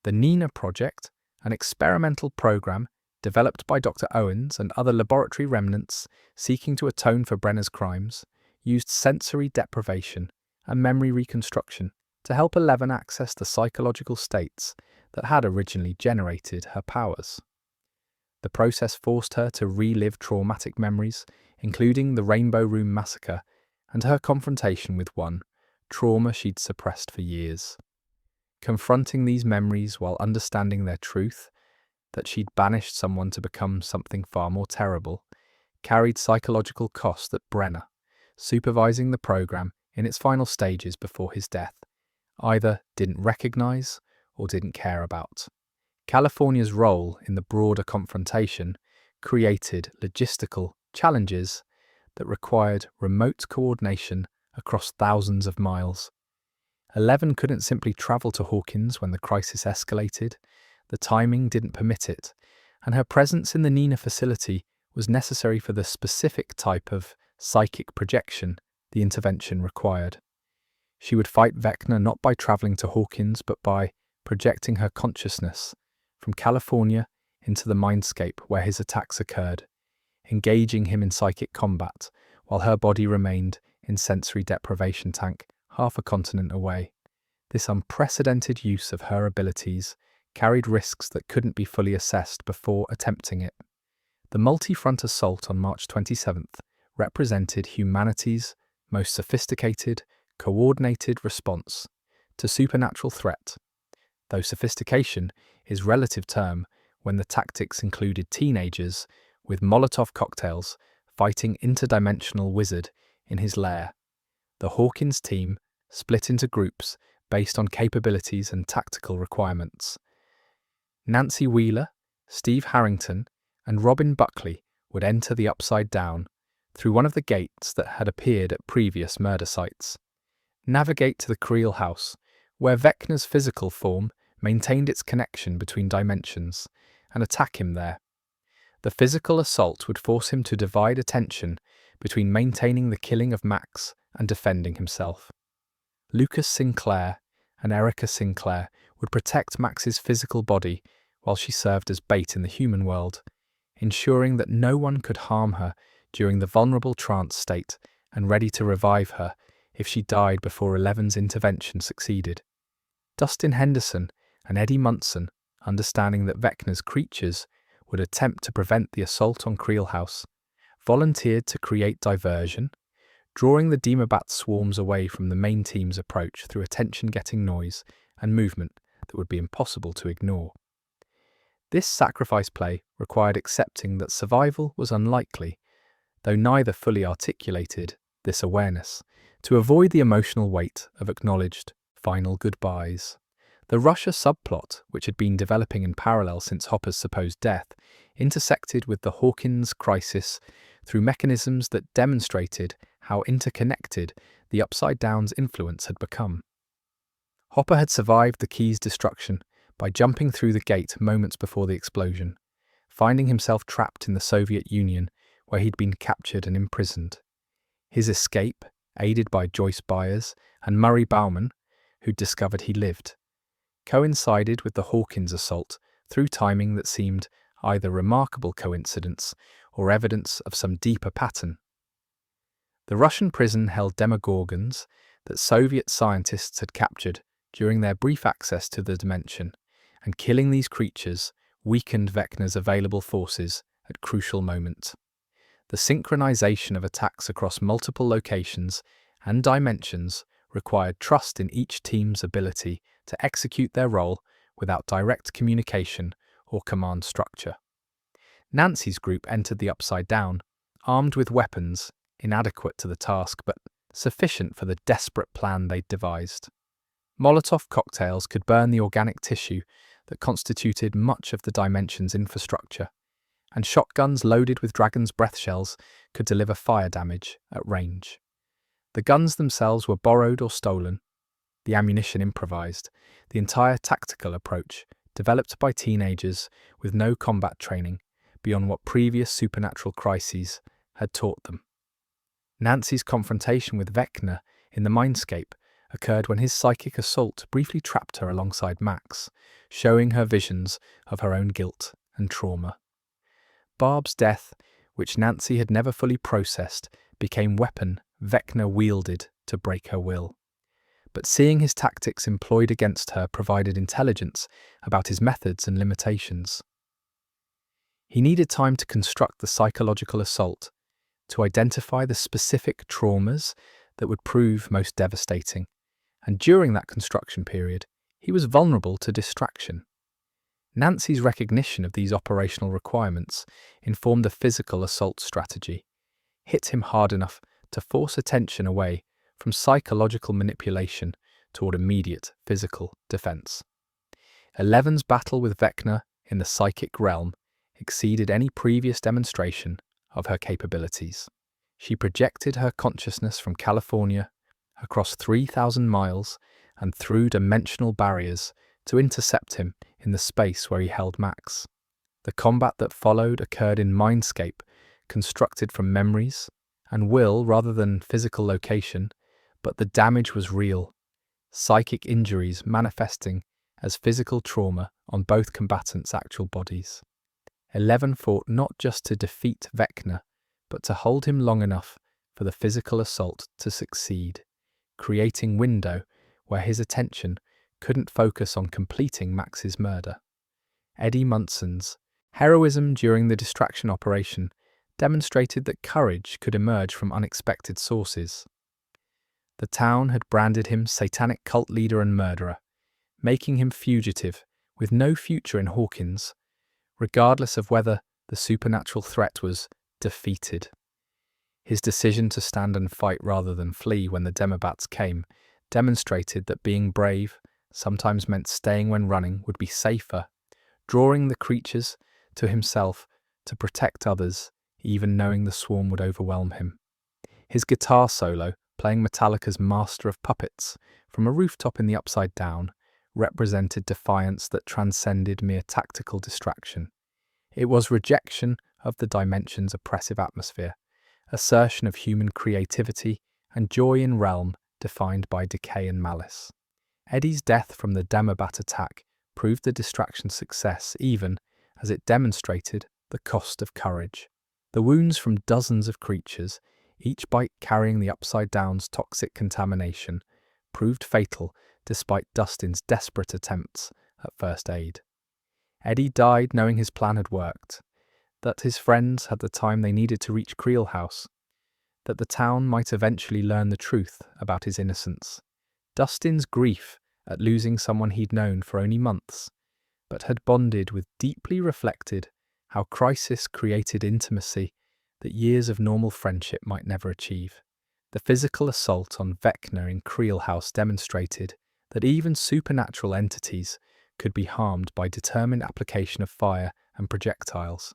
The Nina Project, an experimental program developed by Dr. Owens and other laboratory remnants seeking to atone for Brenner's crimes, used sensory deprivation and memory reconstruction to help Eleven access the psychological states that had originally generated her powers. The process forced her to relive traumatic memories, including the Rainbow Room massacre and her confrontation with one trauma she'd suppressed for years. Confronting these memories while understanding their truth, that she'd banished someone to become something far more terrible, carried psychological costs that Brenner, supervising the program in its final stages before his death, either didn't recognize or didn't care about. California's role in the broader confrontation created logistical challenges that required remote coordination across thousands of miles. Eleven couldn't simply travel to Hawkins when the crisis escalated. The timing didn't permit it, and her presence in the Nina facility was necessary for the specific type of psychic projection the intervention required. She would fight Vecna not by traveling to Hawkins, but by projecting her consciousness from California into the mindscape where his attacks occurred, engaging him in psychic combat, while her body remained in sensory deprivation tank half a continent away. This unprecedented use of her abilities carried risks that couldn't be fully assessed before attempting it. The multi-front assault on March 27th represented humanity's most sophisticated, coordinated response to supernatural threat, though sophistication is a relative term when the tactics included teenagers with Molotov cocktails fighting interdimensional wizard in his lair. The Hawkins team split into groups based on capabilities and tactical requirements. Nancy Wheeler, Steve Harrington, and Robin Buckley would enter the Upside Down through one of the gates that had appeared at previous murder sites, navigate to the Creel house, where Vecna's physical form maintained its connection between dimensions, and attack him there. The physical assault would force him to divide attention between maintaining the killing of Max and defending himself. Lucas Sinclair and Erica Sinclair would protect Max's physical body while she served as bait in the human world, ensuring that no one could harm her during the vulnerable trance state and ready to revive her if she died before Eleven's intervention succeeded. Dustin Henderson and Eddie Munson, understanding that Vecna's creatures would attempt to prevent the assault on Creel House, volunteered to create diversion, drawing the Demobat swarms away from the main team's approach through attention-getting noise and movement that would be impossible to ignore. This sacrifice play required accepting that survival was unlikely, though neither fully articulated this awareness, to avoid the emotional weight of acknowledged final goodbyes. The Russia subplot, which had been developing in parallel since Hopper's supposed death, intersected with the Hawkins crisis through mechanisms that demonstrated how interconnected the Upside Down's influence had become. Hopper had survived the key's destruction by jumping through the gate moments before the explosion, finding himself trapped in the Soviet Union where he'd been captured and imprisoned. His escape, aided by Joyce Byers and Murray Bauman, who'd discovered he lived, coincided with the Hawkins assault through timing that seemed either remarkable coincidence or evidence of some deeper pattern. The Russian prison held demogorgons that Soviet scientists had captured during their brief access to the dimension, and killing these creatures weakened Vecna's available forces at crucial moments. The synchronization of attacks across multiple locations and dimensions required trust in each team's ability to execute their role without direct communication or command structure. Nancy's group entered the Upside Down, armed with weapons inadequate to the task but sufficient for the desperate plan they'd devised. Molotov cocktails could burn the organic tissue that constituted much of the dimension's infrastructure, and shotguns loaded with dragon's breath shells could deliver fire damage at range. The guns themselves were borrowed or stolen, the ammunition improvised, the entire tactical approach developed by teenagers with no combat training beyond what previous supernatural crises had taught them. Nancy's confrontation with Vecna in the mindscape occurred when his psychic assault briefly trapped her alongside Max, showing her visions of her own guilt and trauma. Barb's death, which Nancy had never fully processed, became weapon Vecna wielded to break her will. But seeing his tactics employed against her provided intelligence about his methods and limitations. He needed time to construct the psychological assault, to identify the specific traumas that would prove most devastating, and during that construction period, he was vulnerable to distraction. Nancy's recognition of these operational requirements informed the physical assault strategy, hit him hard enough to force attention away from psychological manipulation toward immediate physical defense. Eleven's battle with Vecna in the psychic realm exceeded any previous demonstration of her capabilities. She projected her consciousness from California across 3,000 miles and through dimensional barriers to intercept him in the space where he held Max. The combat that followed occurred in mindscape, constructed from memories and will rather than physical location, but the damage was real, psychic injuries manifesting as physical trauma on both combatants' actual bodies. Eleven fought not just to defeat Vecna, but to hold him long enough for the physical assault to succeed, creating window where his attention couldn't focus on completing Max's murder. Eddie Munson's heroism during the distraction operation demonstrated that courage could emerge from unexpected sources. The town had branded him satanic cult leader and murderer, making him fugitive with no future in Hawkins, regardless of whether the supernatural threat was defeated. His decision to stand and fight rather than flee when the Demobats came demonstrated that being brave sometimes meant staying when running would be safer, drawing the creatures to himself to protect others, even knowing the swarm would overwhelm him. His guitar solo, playing Metallica's Master of Puppets from a rooftop in the Upside Down, represented defiance that transcended mere tactical distraction. It was rejection of the dimension's oppressive atmosphere, assertion of human creativity, and joy in realm defined by decay and malice. Eddie's death from the Demobat attack proved the distraction's success even as it demonstrated the cost of courage. The wounds from dozens of creatures, each bite carrying the Upside Down's toxic contamination, proved fatal despite Dustin's desperate attempts at first aid. Eddie died knowing his plan had worked, that his friends had the time they needed to reach Creel House, that the town might eventually learn the truth about his innocence. Dustin's grief at losing someone he'd known for only months, but had bonded with, deeply reflected how crisis created intimacy that years of normal friendship might never achieve. The physical assault on Vecna in Creel House demonstrated that even supernatural entities could be harmed by determined application of fire and projectiles.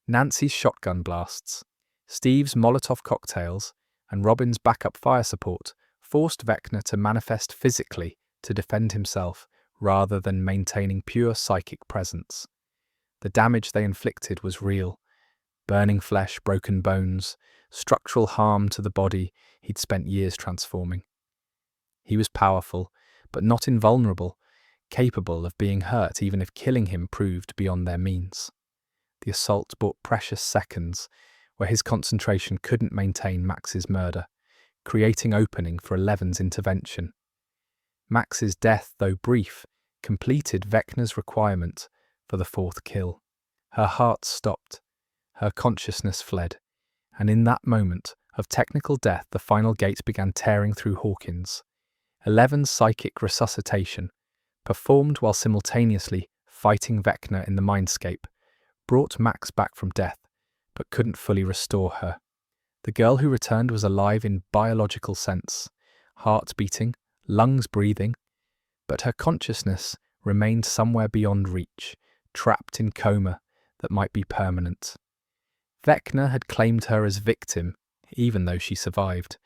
Nancy's shotgun blasts, Steve's Molotov cocktails, and Robin's backup fire support forced Vecna to manifest physically to defend himself rather than maintaining pure psychic presence. The damage they inflicted was real. Burning flesh, broken bones, structural harm to the body he'd spent years transforming. He was powerful, but not invulnerable, capable of being hurt even if killing him proved beyond their means. The assault brought precious seconds where his concentration couldn't maintain Max's murder, creating opening for Eleven's intervention. Max's death, though brief, completed Vecna's requirement for the fourth kill. Her heart stopped, her consciousness fled, and in that moment of technical death the final gate began tearing through Hawkins. Eleven's psychic resuscitation, performed while simultaneously fighting Vecna in the mindscape, brought Max back from death, but couldn't fully restore her. The girl who returned was alive in biological sense, heart beating, lungs breathing, but her consciousness remained somewhere beyond reach, trapped in coma that might be permanent. Vecna had claimed her as victim, even though she survived,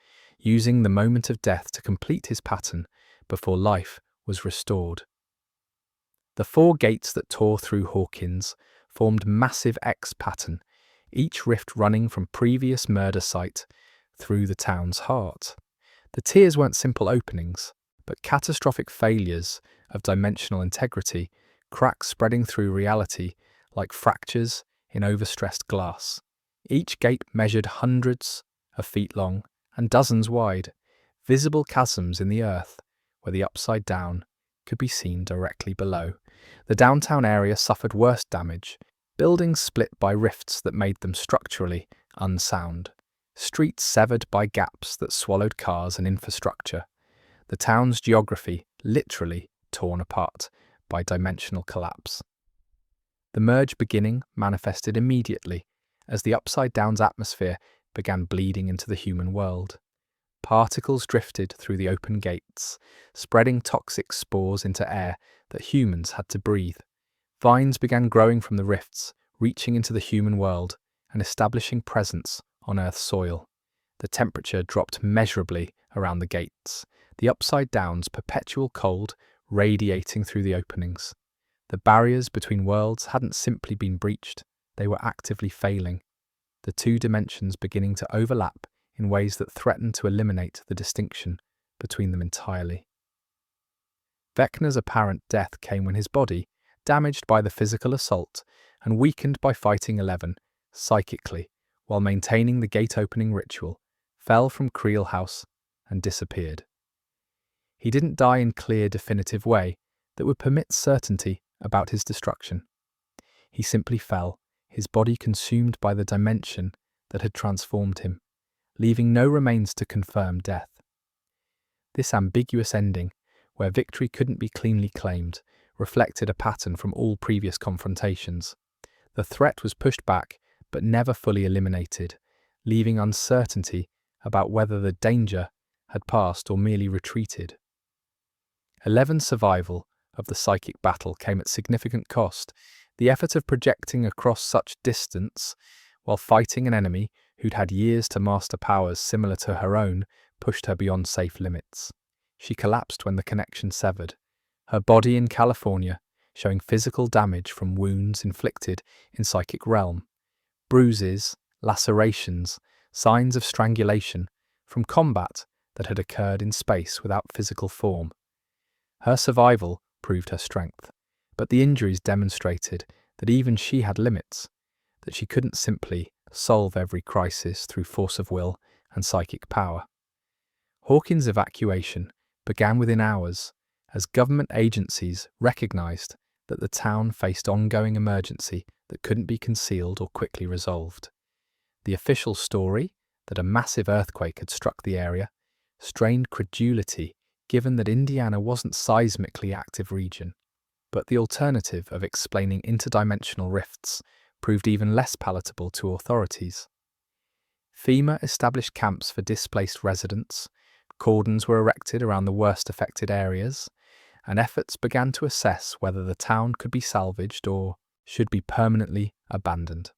using the moment of death to complete his pattern before life was restored. The four gates that tore through Hawkins formed massive X pattern, each rift running from previous murder site through the town's heart. The tiers weren't simple openings, but catastrophic failures of dimensional integrity, cracks spreading through reality like fractures in overstressed glass. Each gate measured hundreds of feet long and dozens wide, visible chasms in the earth where the Upside Down could be seen directly below. The downtown area suffered worse damage, buildings split by rifts that made them structurally unsound, streets severed by gaps that swallowed cars and infrastructure, the town's geography literally torn apart by dimensional collapse. The merge beginning manifested immediately as the Upside Down's atmosphere began bleeding into the human world. Particles drifted through the open gates, spreading toxic spores into air that humans had to breathe. Vines began growing from the rifts, reaching into the human world and establishing presence on Earth's soil. The temperature dropped measurably around the gates, the Upside Down's perpetual cold radiating through the openings. The barriers between worlds hadn't simply been breached, they were actively failing, the two dimensions beginning to overlap in ways that threatened to eliminate the distinction between them entirely. Vecna's apparent death came when his body, damaged by the physical assault, and weakened by fighting 11, psychically, while maintaining the gate-opening ritual, fell from Creel House and disappeared. He didn't die in clear, definitive way that would permit certainty about his destruction. He simply fell, his body consumed by the dimension that had transformed him, leaving no remains to confirm death. This ambiguous ending, where victory couldn't be cleanly claimed, reflected a pattern from all previous confrontations. The threat was pushed back, but never fully eliminated, leaving uncertainty about whether the danger had passed or merely retreated. 11's survival of the psychic battle came at significant cost. The effort of projecting across such distance while fighting an enemy who'd had years to master powers similar to her own pushed her beyond safe limits. She collapsed when the connection severed, her body in California showing physical damage from wounds inflicted in psychic realm, bruises, lacerations, signs of strangulation from combat that had occurred in space without physical form. Her survival proved her strength, but the injuries demonstrated that even she had limits, that she couldn't simply solve every crisis through force of will and psychic power. Hawkins' evacuation began within hours as government agencies recognized that the town faced ongoing emergency that couldn't be concealed or quickly resolved. The official story that a massive earthquake had struck the area strained credulity given that Indiana wasn't seismically active region, but the alternative of explaining interdimensional rifts proved even less palatable to authorities. FEMA established camps for displaced residents, cordons were erected around the worst affected areas, and efforts began to assess whether the town could be salvaged or should be permanently abandoned.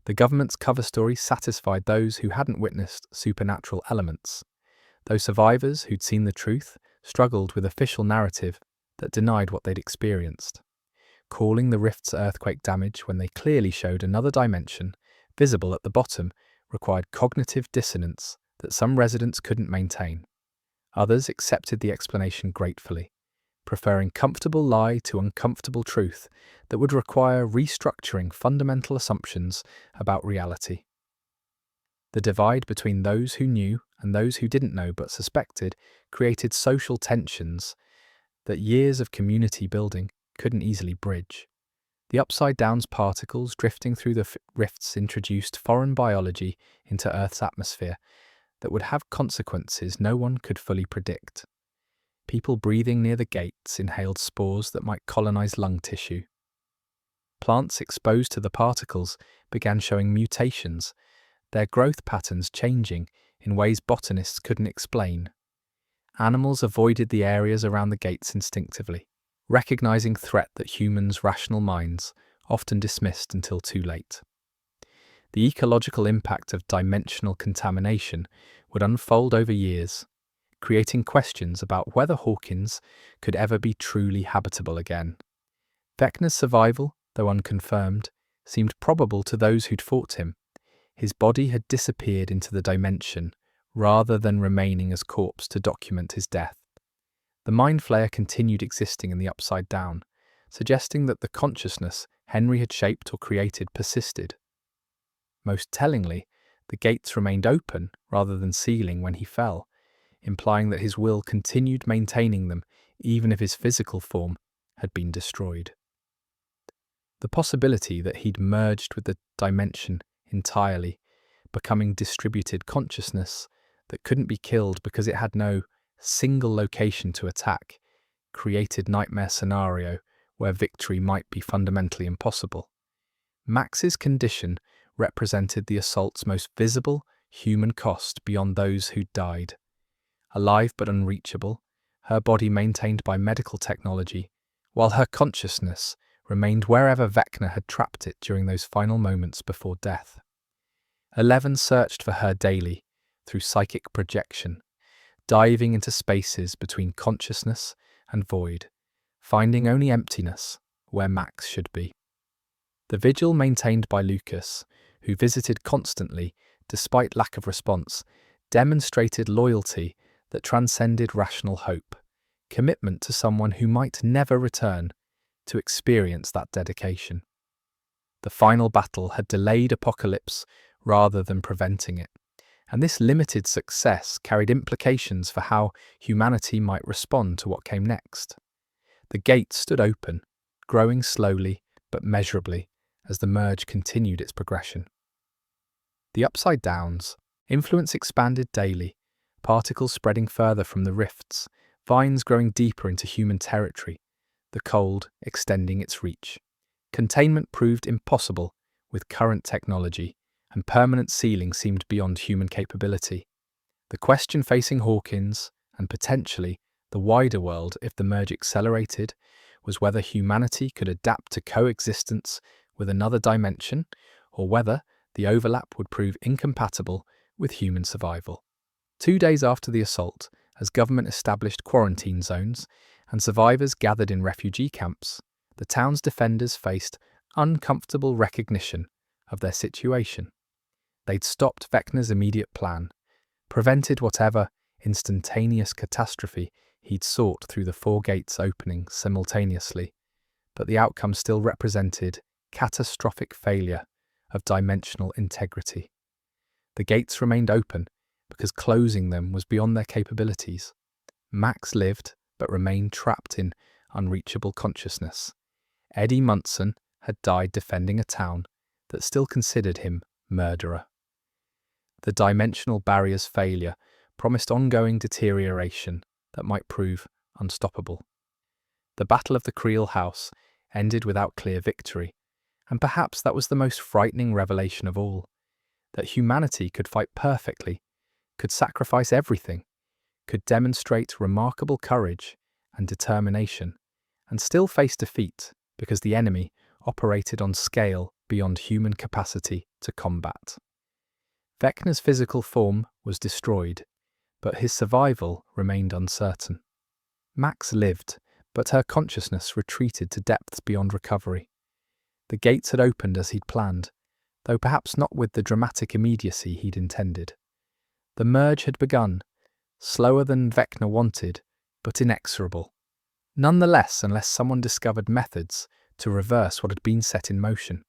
The government's cover story satisfied those who hadn't witnessed supernatural elements, though survivors who'd seen the truth struggled with official narrative that denied what they'd experienced. Calling the rift's earthquake damage when they clearly showed another dimension visible at the bottom required cognitive dissonance that some residents couldn't maintain. Others accepted the explanation gratefully, preferring comfortable lie to uncomfortable truth that would require restructuring fundamental assumptions about reality. The divide between those who knew and those who didn't know but suspected created social tensions that years of community building couldn't easily bridge. The upside-down's particles drifting through the rifts introduced foreign biology into Earth's atmosphere that would have consequences no one could fully predict. People breathing near the gates inhaled spores that might colonize lung tissue. Plants exposed to the particles began showing mutations, their growth patterns changing in ways botanists couldn't explain. Animals avoided the areas around the gates instinctively, recognizing threat that humans' rational minds often dismissed until too late. The ecological impact of dimensional contamination would unfold over years, creating questions about whether Hawkins could ever be truly habitable again. Vecna's survival, though unconfirmed, seemed probable to those who'd fought him. His body had disappeared into the dimension, rather than remaining as corpse to document his death. The Mind Flayer continued existing in the Upside Down, suggesting that the consciousness Henry had shaped or created persisted. Most tellingly, the gates remained open rather than sealing when he fell, implying that his will continued maintaining them even if his physical form had been destroyed. The possibility that he'd merged with the dimension entirely, becoming distributed consciousness that couldn't be killed because it had no single location to attack, created nightmare scenario where victory might be fundamentally impossible. Max's condition represented the assault's most visible human cost beyond those who'd died. Alive but unreachable, her body maintained by medical technology, while her consciousness remained wherever Vecna had trapped it during those final moments before death. 11 searched for her daily through psychic projection, diving into spaces between consciousness and void, finding only emptiness where Max should be. The vigil maintained by Lucas, who visited constantly despite lack of response, demonstrated loyalty that transcended rational hope, commitment to someone who might never return to experience that dedication. The final battle had delayed apocalypse rather than preventing it, and this limited success carried implications for how humanity might respond to what came next. The gate stood open, growing slowly but measurably as the merge continued its progression. The upside downs influence expanded daily, particles spreading further from the rifts, vines growing deeper into human territory, the cold extending its reach. Containment proved impossible with current technology, and permanent sealing seemed beyond human capability. The question facing Hawkins, and potentially the wider world if the merge accelerated, was whether humanity could adapt to coexistence with another dimension, or whether the overlap would prove incompatible with human survival. 2 days after the assault, as government established quarantine zones and survivors gathered in refugee camps, the town's defenders faced uncomfortable recognition of their situation. They'd stopped Vecna's immediate plan, prevented whatever instantaneous catastrophe he'd sought through the 4 gates opening simultaneously, but the outcome still represented catastrophic failure of dimensional integrity. The gates remained open because closing them was beyond their capabilities. Max lived but remained trapped in unreachable consciousness. Eddie Munson had died defending a town that still considered him murderer. The dimensional barrier's failure promised ongoing deterioration that might prove unstoppable. The Battle of the Creel House ended without clear victory, and perhaps that was the most frightening revelation of all, that humanity could fight perfectly, could sacrifice everything, could demonstrate remarkable courage and determination, and still face defeat because the enemy operated on scale beyond human capacity to combat. Vecna's physical form was destroyed, but his survival remained uncertain. Max lived, but her consciousness retreated to depths beyond recovery. The gates had opened as he'd planned, though perhaps not with the dramatic immediacy he'd intended. The merge had begun, slower than Vecna wanted, but inexorable. Nonetheless, unless someone discovered methods to reverse what had been set in motion.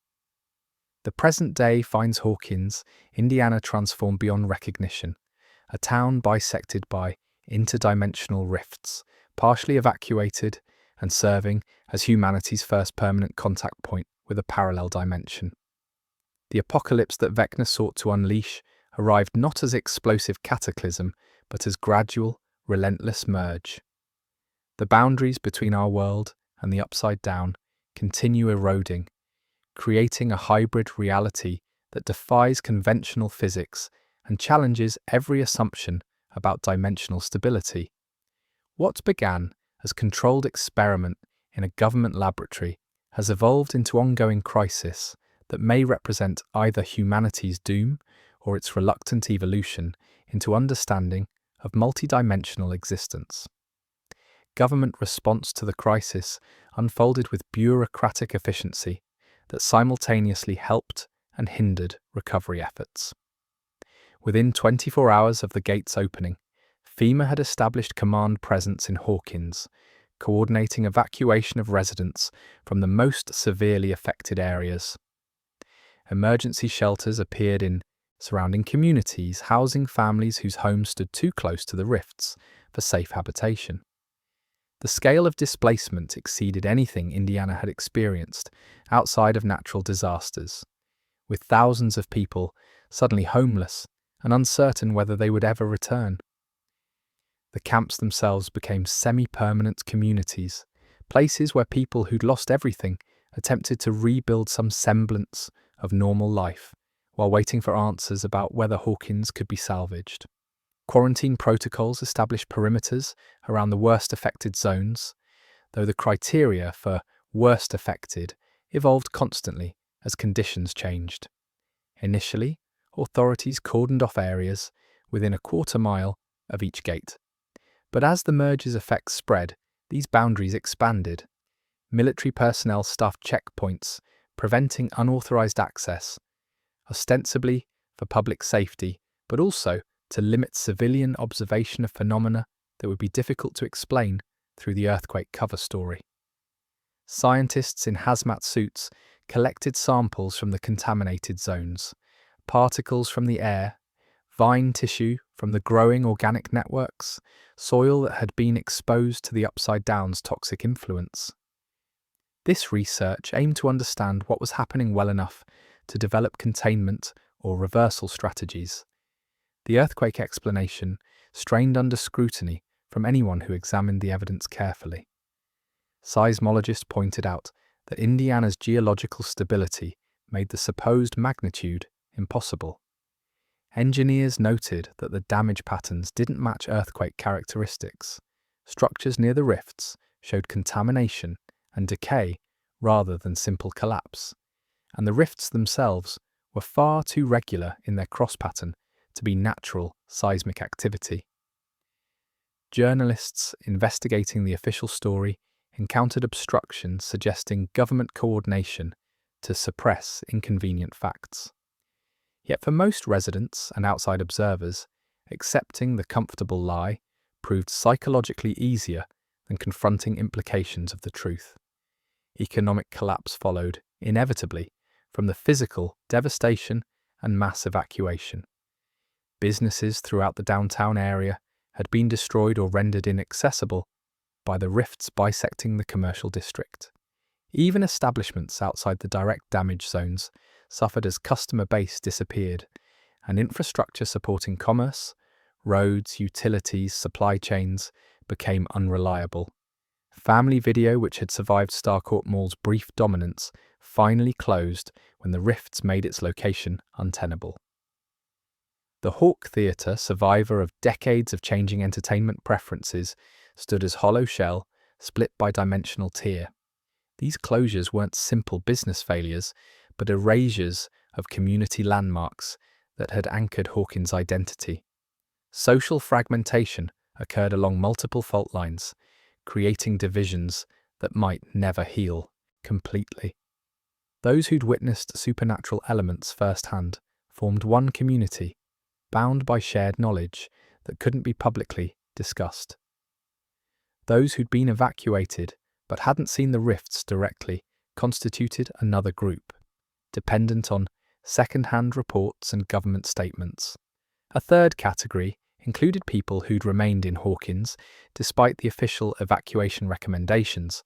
The present day finds Hawkins, Indiana transformed beyond recognition, a town bisected by interdimensional rifts, partially evacuated and serving as humanity's first permanent contact point with a parallel dimension. The apocalypse that Vecna sought to unleash arrived not as explosive cataclysm, but as gradual, relentless merge. The boundaries between our world and the upside down continue eroding, creating a hybrid reality that defies conventional physics and challenges every assumption about dimensional stability. What began as controlled experiment in a government laboratory has evolved into ongoing crisis that may represent either humanity's doom or its reluctant evolution into understanding of multidimensional existence. Government response to the crisis unfolded with bureaucratic efficiency that simultaneously helped and hindered recovery efforts. Within 24 hours of the gates opening, FEMA had established command presence in Hawkins, coordinating evacuation of residents from the most severely affected areas. Emergency shelters appeared in surrounding communities, housing families whose homes stood too close to the rifts for safe habitation. The scale of displacement exceeded anything Indiana had experienced outside of natural disasters, with thousands of people suddenly homeless and uncertain whether they would ever return. The camps themselves became semi-permanent communities, places where people who'd lost everything attempted to rebuild some semblance of normal life while waiting for answers about whether Hawkins could be salvaged. Quarantine protocols established perimeters around the worst affected zones, though the criteria for worst affected evolved constantly as conditions changed. Initially, authorities cordoned off areas within a quarter-mile of each gate. But as the merge's effects spread, these boundaries expanded. Military personnel staffed checkpoints, preventing unauthorized access, ostensibly for public safety, but also to limit civilian observation of phenomena that would be difficult to explain through the earthquake cover story. Scientists in hazmat suits collected samples from the contaminated zones, particles from the air, vine tissue from the growing organic networks, soil that had been exposed to the Upside Down's toxic influence. This research aimed to understand what was happening well enough to develop containment or reversal strategies. The earthquake explanation strained under scrutiny from anyone who examined the evidence carefully. Seismologists pointed out that Indiana's geological stability made the supposed magnitude impossible. Engineers noted that the damage patterns didn't match earthquake characteristics. Structures near the rifts showed contamination and decay rather than simple collapse, and the rifts themselves were far too regular in their cross pattern to be natural seismic activity. Journalists investigating the official story encountered obstructions suggesting government coordination to suppress inconvenient facts. Yet for most residents and outside observers, accepting the comfortable lie proved psychologically easier than confronting implications of the truth. Economic collapse followed, inevitably, from the physical devastation and mass evacuation. Businesses throughout the downtown area had been destroyed or rendered inaccessible by the rifts bisecting the commercial district. Even establishments outside the direct damage zones suffered as customer base disappeared, and infrastructure supporting commerce, roads, utilities, supply chains became unreliable. Family Video, which had survived Starcourt Mall's brief dominance, finally closed when the rifts made its location untenable. The Hawk Theatre, survivor of decades of changing entertainment preferences, stood as hollow shell, split by dimensional tier. These closures weren't simple business failures, but erasures of community landmarks that had anchored Hawkins' identity. Social fragmentation occurred along multiple fault lines, creating divisions that might never heal completely. Those who'd witnessed supernatural elements firsthand formed one community, bound by shared knowledge that couldn't be publicly discussed. Those who'd been evacuated but hadn't seen the rifts directly constituted another group, dependent on second-hand reports and government statements. A third category included people who'd remained in Hawkins despite the official evacuation recommendations,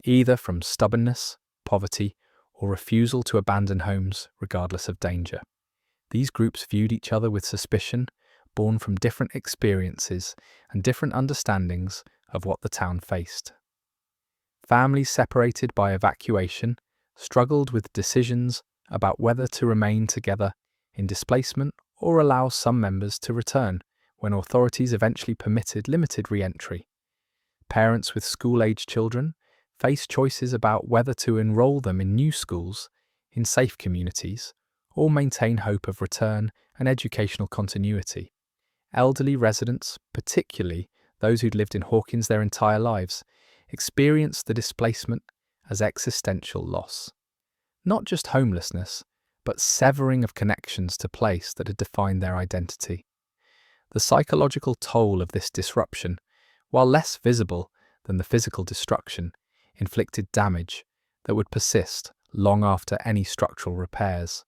either from stubbornness, poverty, or refusal to abandon homes regardless of danger. These groups viewed each other with suspicion, born from different experiences and different understandings of what the town faced. Families separated by evacuation struggled with decisions about whether to remain together in displacement or allow some members to return when authorities eventually permitted limited re-entry. Parents with school-aged children faced choices about whether to enroll them in new schools, in safe communities, or maintain hope of return and educational continuity. Elderly residents, particularly those who'd lived in Hawkins their entire lives, experienced the displacement as existential loss. Not just homelessness, but severing of connections to place that had defined their identity. The psychological toll of this disruption, while less visible than the physical destruction, inflicted damage that would persist long after any structural repairs.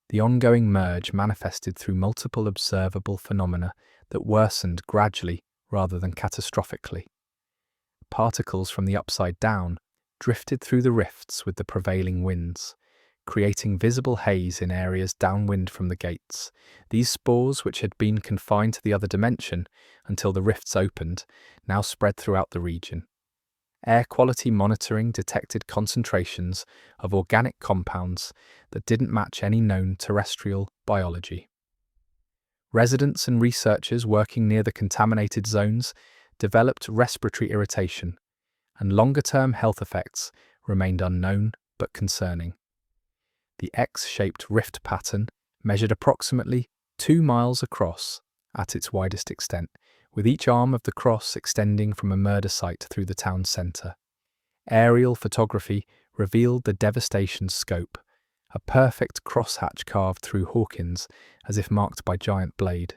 The ongoing merge manifested through multiple observable phenomena that worsened gradually rather than catastrophically. Particles from the Upside Down drifted through the rifts with the prevailing winds, creating visible haze in areas downwind from the gates. These spores, which had been confined to the other dimension until the rifts opened, now spread throughout the region. Air quality monitoring detected concentrations of organic compounds that didn't match any known terrestrial biology. Residents and researchers working near the contaminated zones developed respiratory irritation, and longer-term health effects remained unknown but concerning. The X-shaped rift pattern measured approximately 2 miles across at its widest extent, with each arm of the cross extending from a murder site through the town centre. Aerial photography revealed the devastation's scope, a perfect crosshatch carved through Hawkins as if marked by giant blade.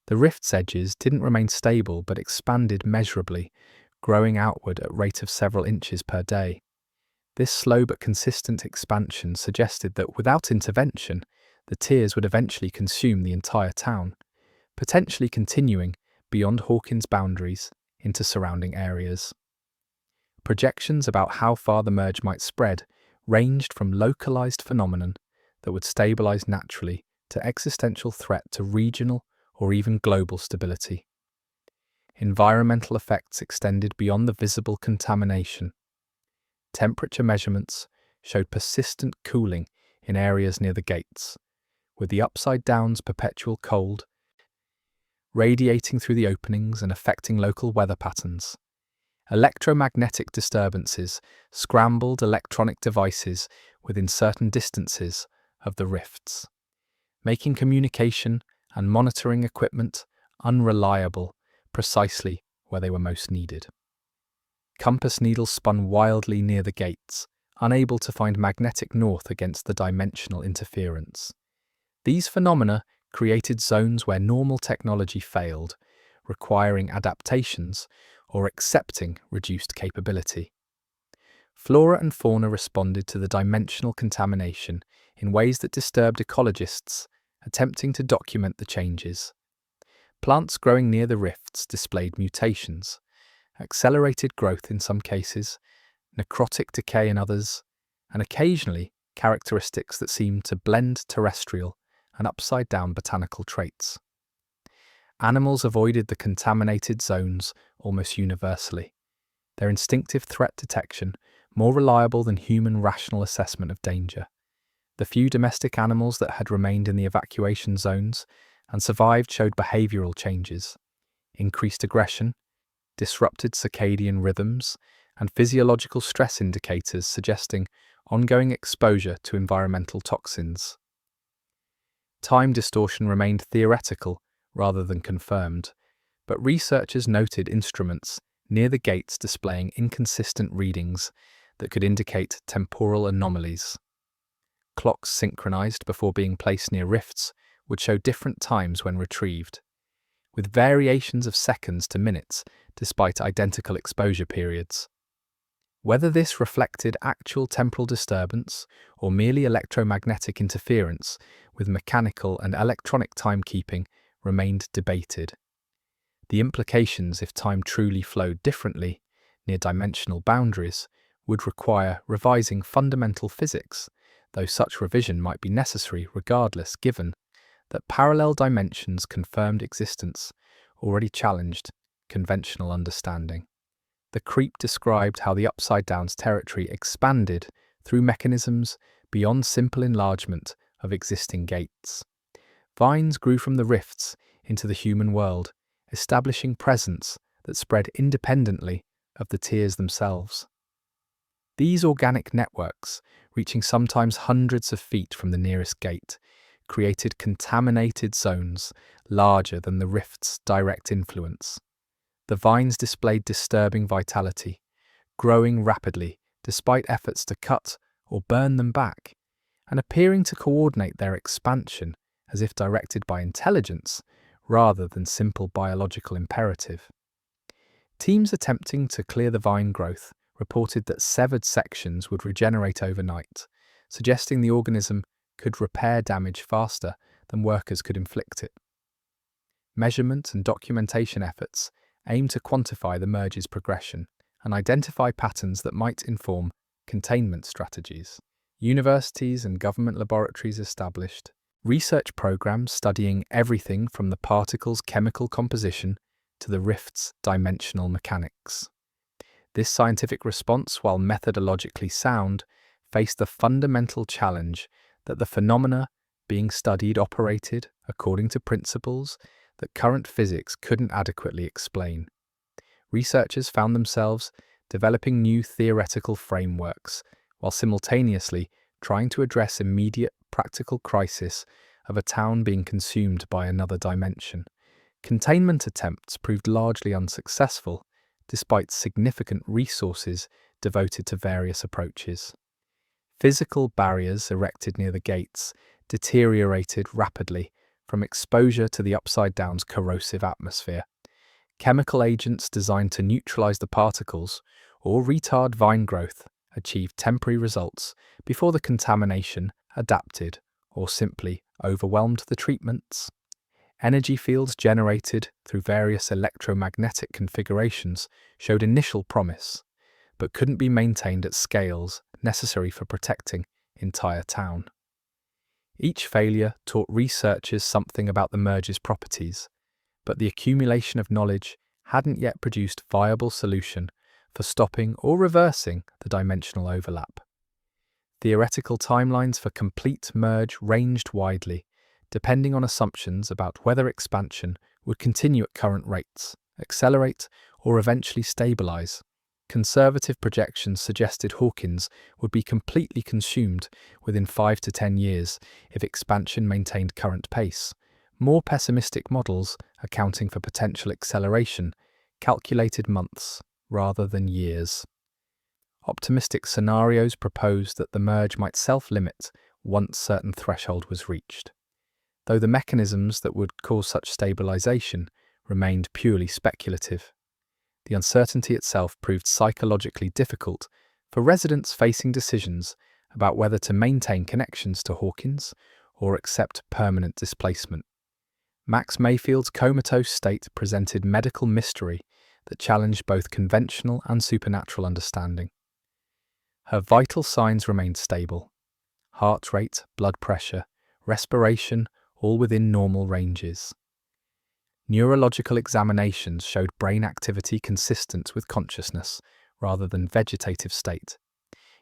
The rift's edges didn't remain stable but expanded measurably, growing outward at rate of several inches per day. This slow but consistent expansion suggested that without intervention, the tears would eventually consume the entire town, potentially continuing beyond Hawkins' boundaries into surrounding areas. Projections about how far the merge might spread ranged from localized phenomenon that would stabilize naturally to existential threat to regional or even global stability. Environmental effects extended beyond the visible contamination. Temperature measurements showed persistent cooling in areas near the gates, with the upside down's perpetual cold radiating through the openings and affecting local weather patterns. Electromagnetic disturbances scrambled electronic devices within certain distances of the rifts, making communication and monitoring equipment unreliable precisely where they were most needed. Compass needles spun wildly near the gates, unable to find magnetic north against the dimensional interference. These phenomena created zones where normal technology failed, requiring adaptations or accepting reduced capability. Flora and fauna responded to the dimensional contamination in ways that disturbed ecologists, attempting to document the changes. Plants growing near the rifts displayed mutations, accelerated growth in some cases, necrotic decay in others, and occasionally characteristics that seemed to blend terrestrial and upside-down botanical traits. Animals avoided the contaminated zones almost universally, their instinctive threat detection more reliable than human rational assessment of danger. The few domestic animals that had remained in the evacuation zones and survived showed behavioral changes, increased aggression, disrupted circadian rhythms, and physiological stress indicators suggesting ongoing exposure to environmental toxins. Time distortion remained theoretical rather than confirmed, but researchers noted instruments near the gates displaying inconsistent readings that could indicate temporal anomalies. Clocks synchronized before being placed near rifts would show different times when retrieved, with variations of seconds to minutes despite identical exposure periods. Whether this reflected actual temporal disturbance or merely electromagnetic interference with mechanical and electronic timekeeping remained debated. The implications if time truly flowed differently near dimensional boundaries would require revising fundamental physics, though such revision might be necessary regardless, given that parallel dimensions confirmed existence already challenged conventional understanding. The creep described how the Upside Down's territory expanded through mechanisms beyond simple enlargement of existing gates. Vines grew from the rifts into the human world, establishing presence that spread independently of the tiers themselves. These organic networks, reaching sometimes hundreds of feet from the nearest gate, created contaminated zones larger than the rift's direct influence. The vines displayed disturbing vitality, growing rapidly despite efforts to cut or burn them back, and appearing to coordinate their expansion as if directed by intelligence rather than simple biological imperative. Teams attempting to clear the vine growth reported that severed sections would regenerate overnight, suggesting the organism could repair damage faster than workers could inflict it. Measurement and documentation efforts aim to quantify the merge's progression and identify patterns that might inform containment strategies. Universities and government laboratories established research programs studying everything from the particle's chemical composition to the rift's dimensional mechanics. This scientific response, while methodologically sound, faced the fundamental challenge that the phenomena being studied operated according to principles that current physics couldn't adequately explain. Researchers found themselves developing new theoretical frameworks while simultaneously trying to address immediate practical crisis of a town being consumed by another dimension. Containment attempts proved largely unsuccessful, despite significant resources devoted to various approaches. Physical barriers erected near the gates deteriorated rapidly from exposure to the Upside Down's corrosive atmosphere. Chemical agents designed to neutralize the particles or retard vine growth achieved temporary results before the contamination adapted or simply overwhelmed the treatments. Energy fields generated through various electromagnetic configurations showed initial promise, but couldn't be maintained at scales necessary for protecting entire town. Each failure taught researchers something about the merge's properties, but the accumulation of knowledge hadn't yet produced a viable solution for stopping or reversing the dimensional overlap. Theoretical timelines for complete merge ranged widely, depending on assumptions about whether expansion would continue at current rates, accelerate, or eventually stabilize. Conservative projections suggested Hawkins would be completely consumed within 5 to 10 years if expansion maintained current pace. More pessimistic models, accounting for potential acceleration, calculated months rather than years. Optimistic scenarios proposed that the merge might self-limit once certain threshold was reached, though the mechanisms that would cause such stabilization remained purely speculative. The uncertainty itself proved psychologically difficult for residents facing decisions about whether to maintain connections to Hawkins or accept permanent displacement. Max Mayfield's comatose state presented medical mystery that challenged both conventional and supernatural understanding. Her vital signs remained stable: heart rate, blood pressure, respiration, all within normal ranges. Neurological examinations showed brain activity consistent with consciousness rather than vegetative state,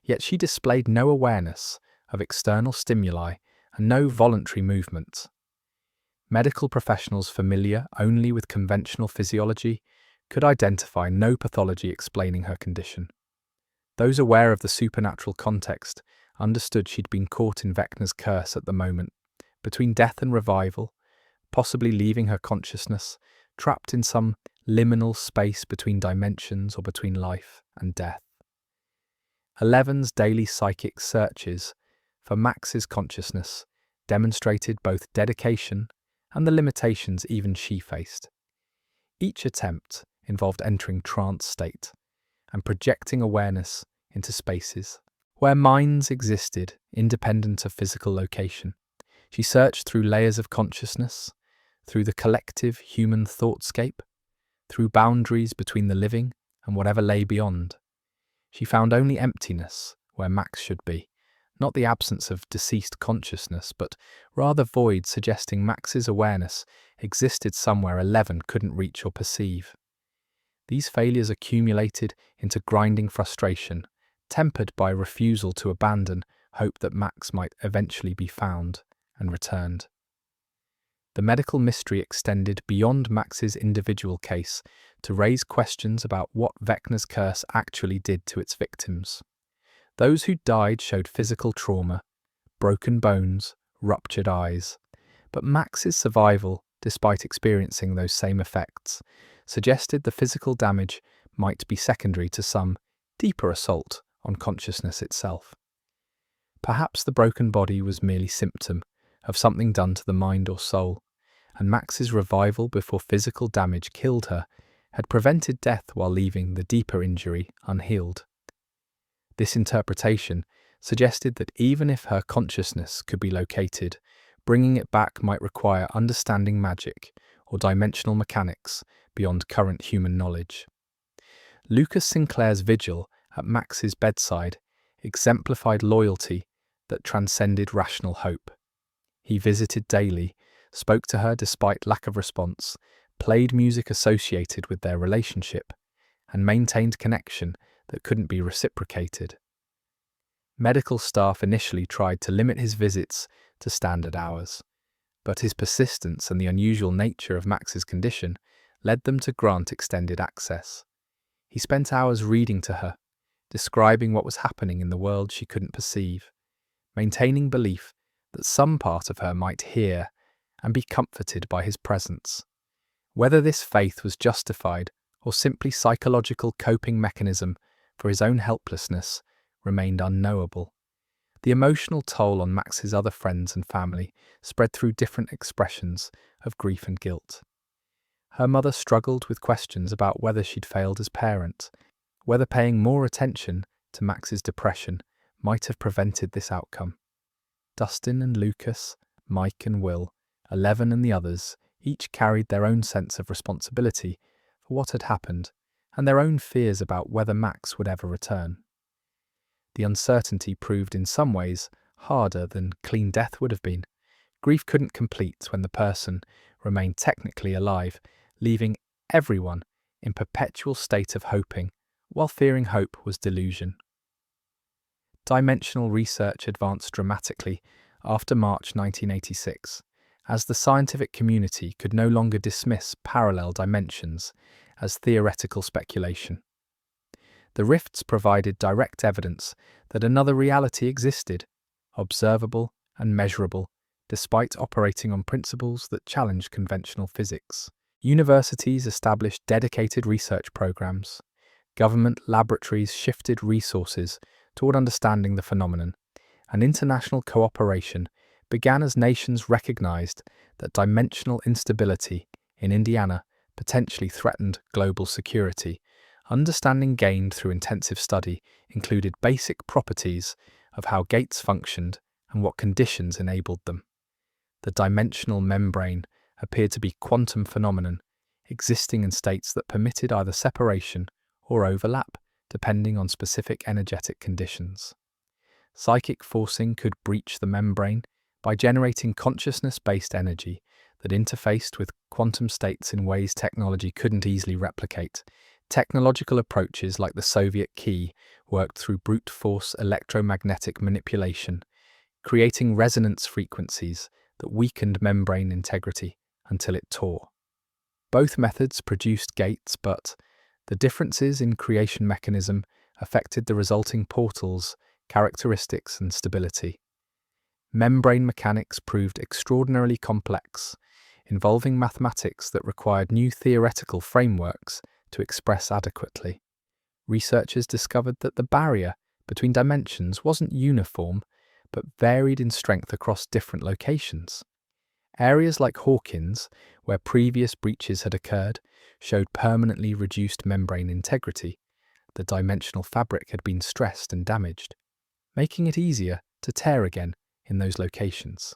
yet she displayed no awareness of external stimuli and no voluntary movement. Medical professionals familiar only with conventional physiology could identify no pathology explaining her condition. Those aware of the supernatural context understood she'd been caught in Vecna's curse at the moment, between death and revival, possibly leaving her consciousness, trapped in some liminal space between dimensions or between life and death. Eleven's daily psychic searches for Max's consciousness demonstrated both dedication and the limitations even she faced. Each attempt involved entering trance state and projecting awareness into spaces where minds existed independent of physical location. She searched through layers of consciousness, through the collective human thoughtscape, through boundaries between the living and whatever lay beyond. She found only emptiness where Max should be, not the absence of deceased consciousness, but rather void suggesting Max's awareness existed somewhere 11 couldn't reach or perceive. These failures accumulated into grinding frustration, tempered by refusal to abandon hope that Max might eventually be found and returned. The medical mystery extended beyond Max's individual case to raise questions about what Vecna's curse actually did to its victims. Those who died showed physical trauma, broken bones, ruptured eyes, but Max's survival, despite experiencing those same effects, suggested the physical damage might be secondary to some deeper assault on consciousness itself. Perhaps the broken body was merely symptom of something done to the mind or soul, and Max's revival before physical damage killed her had prevented death while leaving the deeper injury unhealed. This interpretation suggested that even if her consciousness could be located, bringing it back might require understanding magic or dimensional mechanics beyond current human knowledge. Lucas Sinclair's vigil at Max's bedside exemplified loyalty that transcended rational hope. He visited daily, spoke to her despite lack of response, played music associated with their relationship, and maintained connection that couldn't be reciprocated. Medical staff initially tried to limit his visits to standard hours, but his persistence and the unusual nature of Max's condition led them to grant extended access. He spent hours reading to her, describing what was happening in the world she couldn't perceive, maintaining belief that some part of her might hear and be comforted by his presence. Whether this faith was justified or simply psychological coping mechanism for his own helplessness remained unknowable. The emotional toll on Max's other friends and family spread through different expressions of grief and guilt. Her mother struggled with questions about whether she'd failed as parent, whether paying more attention to Max's depression might have prevented this outcome. Dustin and Lucas, Mike and Will, Eleven and the others each carried their own sense of responsibility for what had happened and their own fears about whether Max would ever return. The uncertainty proved in some ways harder than clean death would have been. Grief couldn't complete when the person remained technically alive, leaving everyone in perpetual state of hoping, while fearing hope was delusion. Dimensional research advanced dramatically after March 1986, as the scientific community could no longer dismiss parallel dimensions as theoretical speculation. The rifts provided direct evidence that another reality existed, observable and measurable, despite operating on principles that challenged conventional physics. Universities established dedicated research programs. Government laboratories shifted resources toward understanding the phenomenon, and international cooperation began as nations recognized that dimensional instability in Indiana potentially threatened global security. Understanding gained through intensive study included basic properties of how gates functioned and what conditions enabled them. The dimensional membrane appeared to be a quantum phenomenon, existing in states that permitted either separation or overlap, depending on specific energetic conditions. Psychic forcing could breach the membrane by generating consciousness-based energy that interfaced with quantum states in ways technology couldn't easily replicate. Technological approaches like the Soviet key worked through brute force electromagnetic manipulation, creating resonance frequencies that weakened membrane integrity until it tore. Both methods produced gates, but the differences in creation mechanism affected the resulting portals, characteristics, and stability. Membrane mechanics proved extraordinarily complex, involving mathematics that required new theoretical frameworks to express adequately. Researchers discovered that the barrier between dimensions wasn't uniform, but varied in strength across different locations. Areas like Hawkins, where previous breaches had occurred, showed permanently reduced membrane integrity. The dimensional fabric had been stressed and damaged, making it easier to tear again in those locations.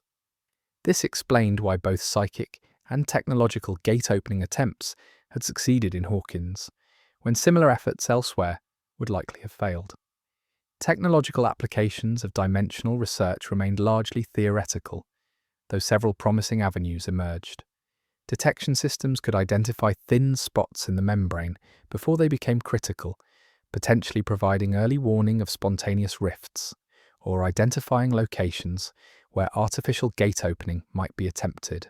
This explained why both psychic and technological gate-opening attempts had succeeded in Hawkins, when similar efforts elsewhere would likely have failed. Technological applications of dimensional research remained largely theoretical, though several promising avenues emerged. Detection systems could identify thin spots in the membrane before they became critical, potentially providing early warning of spontaneous rifts, or identifying locations where artificial gate opening might be attempted.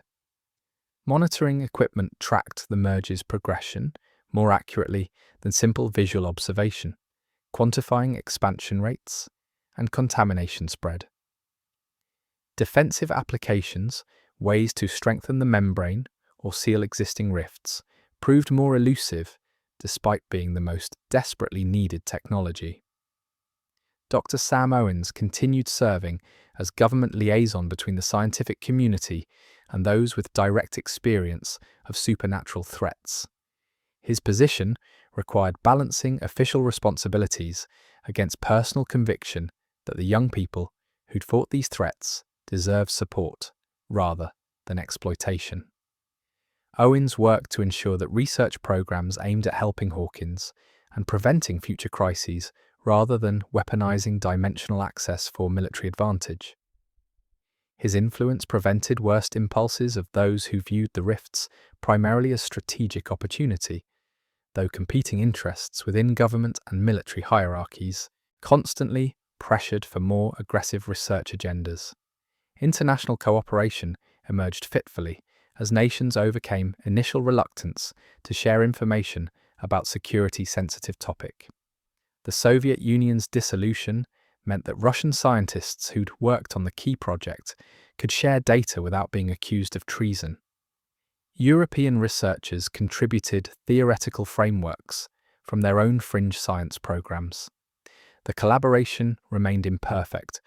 Monitoring equipment tracked the merge's progression more accurately than simple visual observation, quantifying expansion rates and contamination spread. Defensive applications, ways to strengthen the membrane or seal existing rifts, proved more elusive despite being the most desperately needed technology. Dr. Sam Owens continued serving as government liaison between the scientific community and those with direct experience of supernatural threats. His position required balancing official responsibilities against personal conviction that the young people who'd fought these threats deserved support rather than exploitation. Owens worked to ensure that research programs aimed at helping Hawkins and preventing future crises rather than weaponizing dimensional access for military advantage. His influence prevented worst impulses of those who viewed the rifts primarily as strategic opportunity, though competing interests within government and military hierarchies constantly pressured for more aggressive research agendas. International cooperation emerged fitfully as nations overcame initial reluctance to share information about security-sensitive topics. The Soviet Union's dissolution meant that Russian scientists who'd worked on the key project could share data without being accused of treason. European researchers contributed theoretical frameworks from their own fringe science programs. The collaboration remained imperfect,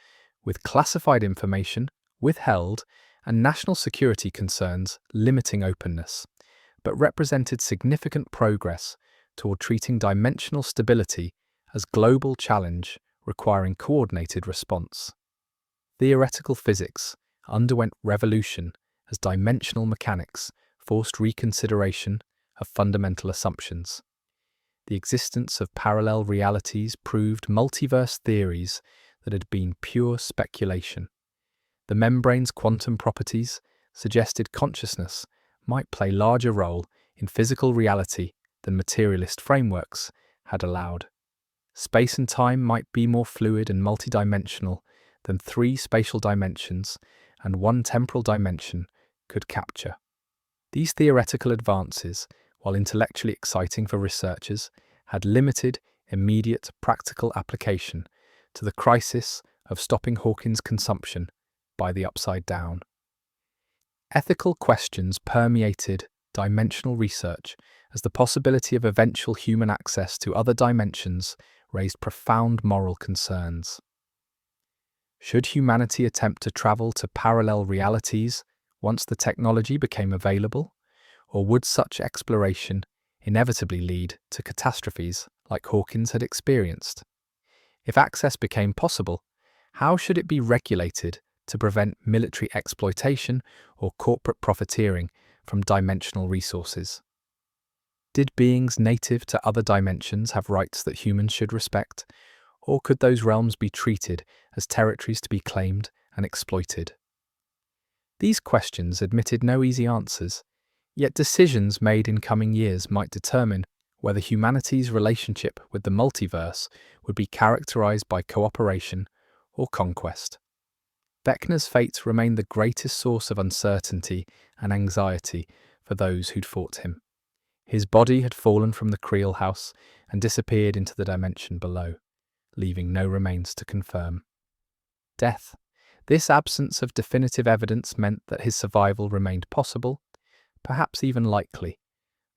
with classified information withheld and national security concerns limiting openness, but represented significant progress toward treating dimensional stability as global challenge requiring coordinated response. Theoretical physics underwent revolution as dimensional mechanics forced reconsideration of fundamental assumptions. The existence of parallel realities proved multiverse theories that had been pure speculation. The membrane's quantum properties suggested consciousness might play a larger role in physical reality than materialist frameworks had allowed. Space and time might be more fluid and multidimensional than 3 spatial dimensions and 1 temporal dimension could capture. These theoretical advances, while intellectually exciting for researchers, had limited, immediate practical application to the crisis of stopping Hawkins' consumption by the upside down. Ethical questions permeated dimensional research as the possibility of eventual human access to other dimensions raised profound moral concerns. Should humanity attempt to travel to parallel realities once the technology became available, or would such exploration inevitably lead to catastrophes like Hawkins had experienced? If access became possible, how should it be regulated to prevent military exploitation or corporate profiteering from dimensional resources? Did beings native to other dimensions have rights that humans should respect, or could those realms be treated as territories to be claimed and exploited? These questions admitted no easy answers, yet decisions made in coming years might determine whether humanity's relationship with the multiverse would be characterized by cooperation or conquest. Vecna's fate remained the greatest source of uncertainty and anxiety for those who'd fought him. His body had fallen from the Creel house and disappeared into the dimension below, leaving no remains to confirm. Death. This absence of definitive evidence meant that his survival remained possible, perhaps even likely.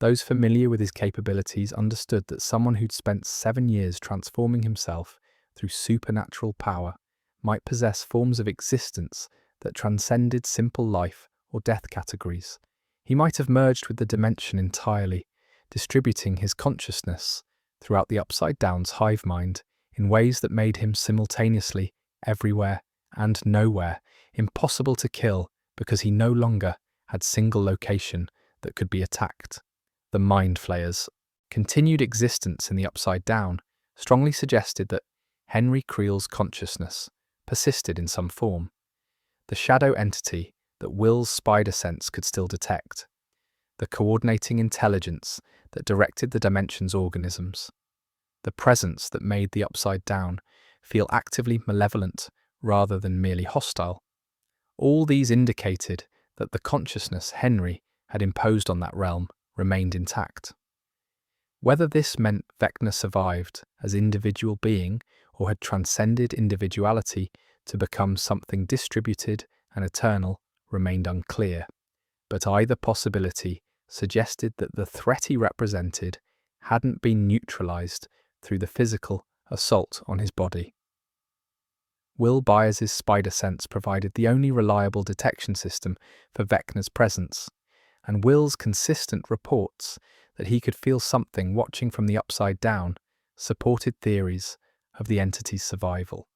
Those familiar with his capabilities understood that someone who'd spent 7 years transforming himself through supernatural power might possess forms of existence that transcended simple life or death categories. He might have merged with the dimension entirely, distributing his consciousness throughout the upside-down's hive mind in ways that made him simultaneously everywhere and nowhere, impossible to kill because he no longer had single location that could be attacked. The Mind Flayers' continued existence in the Upside Down strongly suggested that Henry Creel's consciousness persisted in some form, the shadow entity that Will's spider sense could still detect, the coordinating intelligence that directed the dimension's organisms, the presence that made the Upside Down feel actively malevolent rather than merely hostile. All these indicated that the consciousness Henry had imposed on that realm remained intact. Whether this meant Vecna survived as individual being or had transcended individuality to become something distributed and eternal remained unclear, but either possibility suggested that the threat he represented hadn't been neutralized through the physical assault on his body. Will Byers' spider sense provided the only reliable detection system for Vecna's presence, and Will's consistent reports that he could feel something watching from the upside down supported theories of the entity's survival.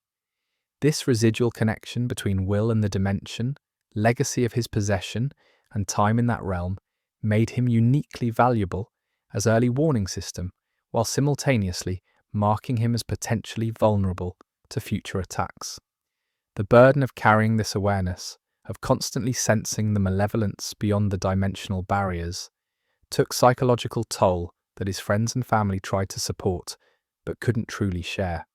This residual connection between Will and the dimension, legacy of his possession, and time in that realm made him uniquely valuable as early warning system, while simultaneously marking him as potentially vulnerable to future attacks. The burden of carrying this awareness, of constantly sensing the malevolence beyond the dimensional barriers, took psychological toll that his friends and family tried to support but couldn't truly share.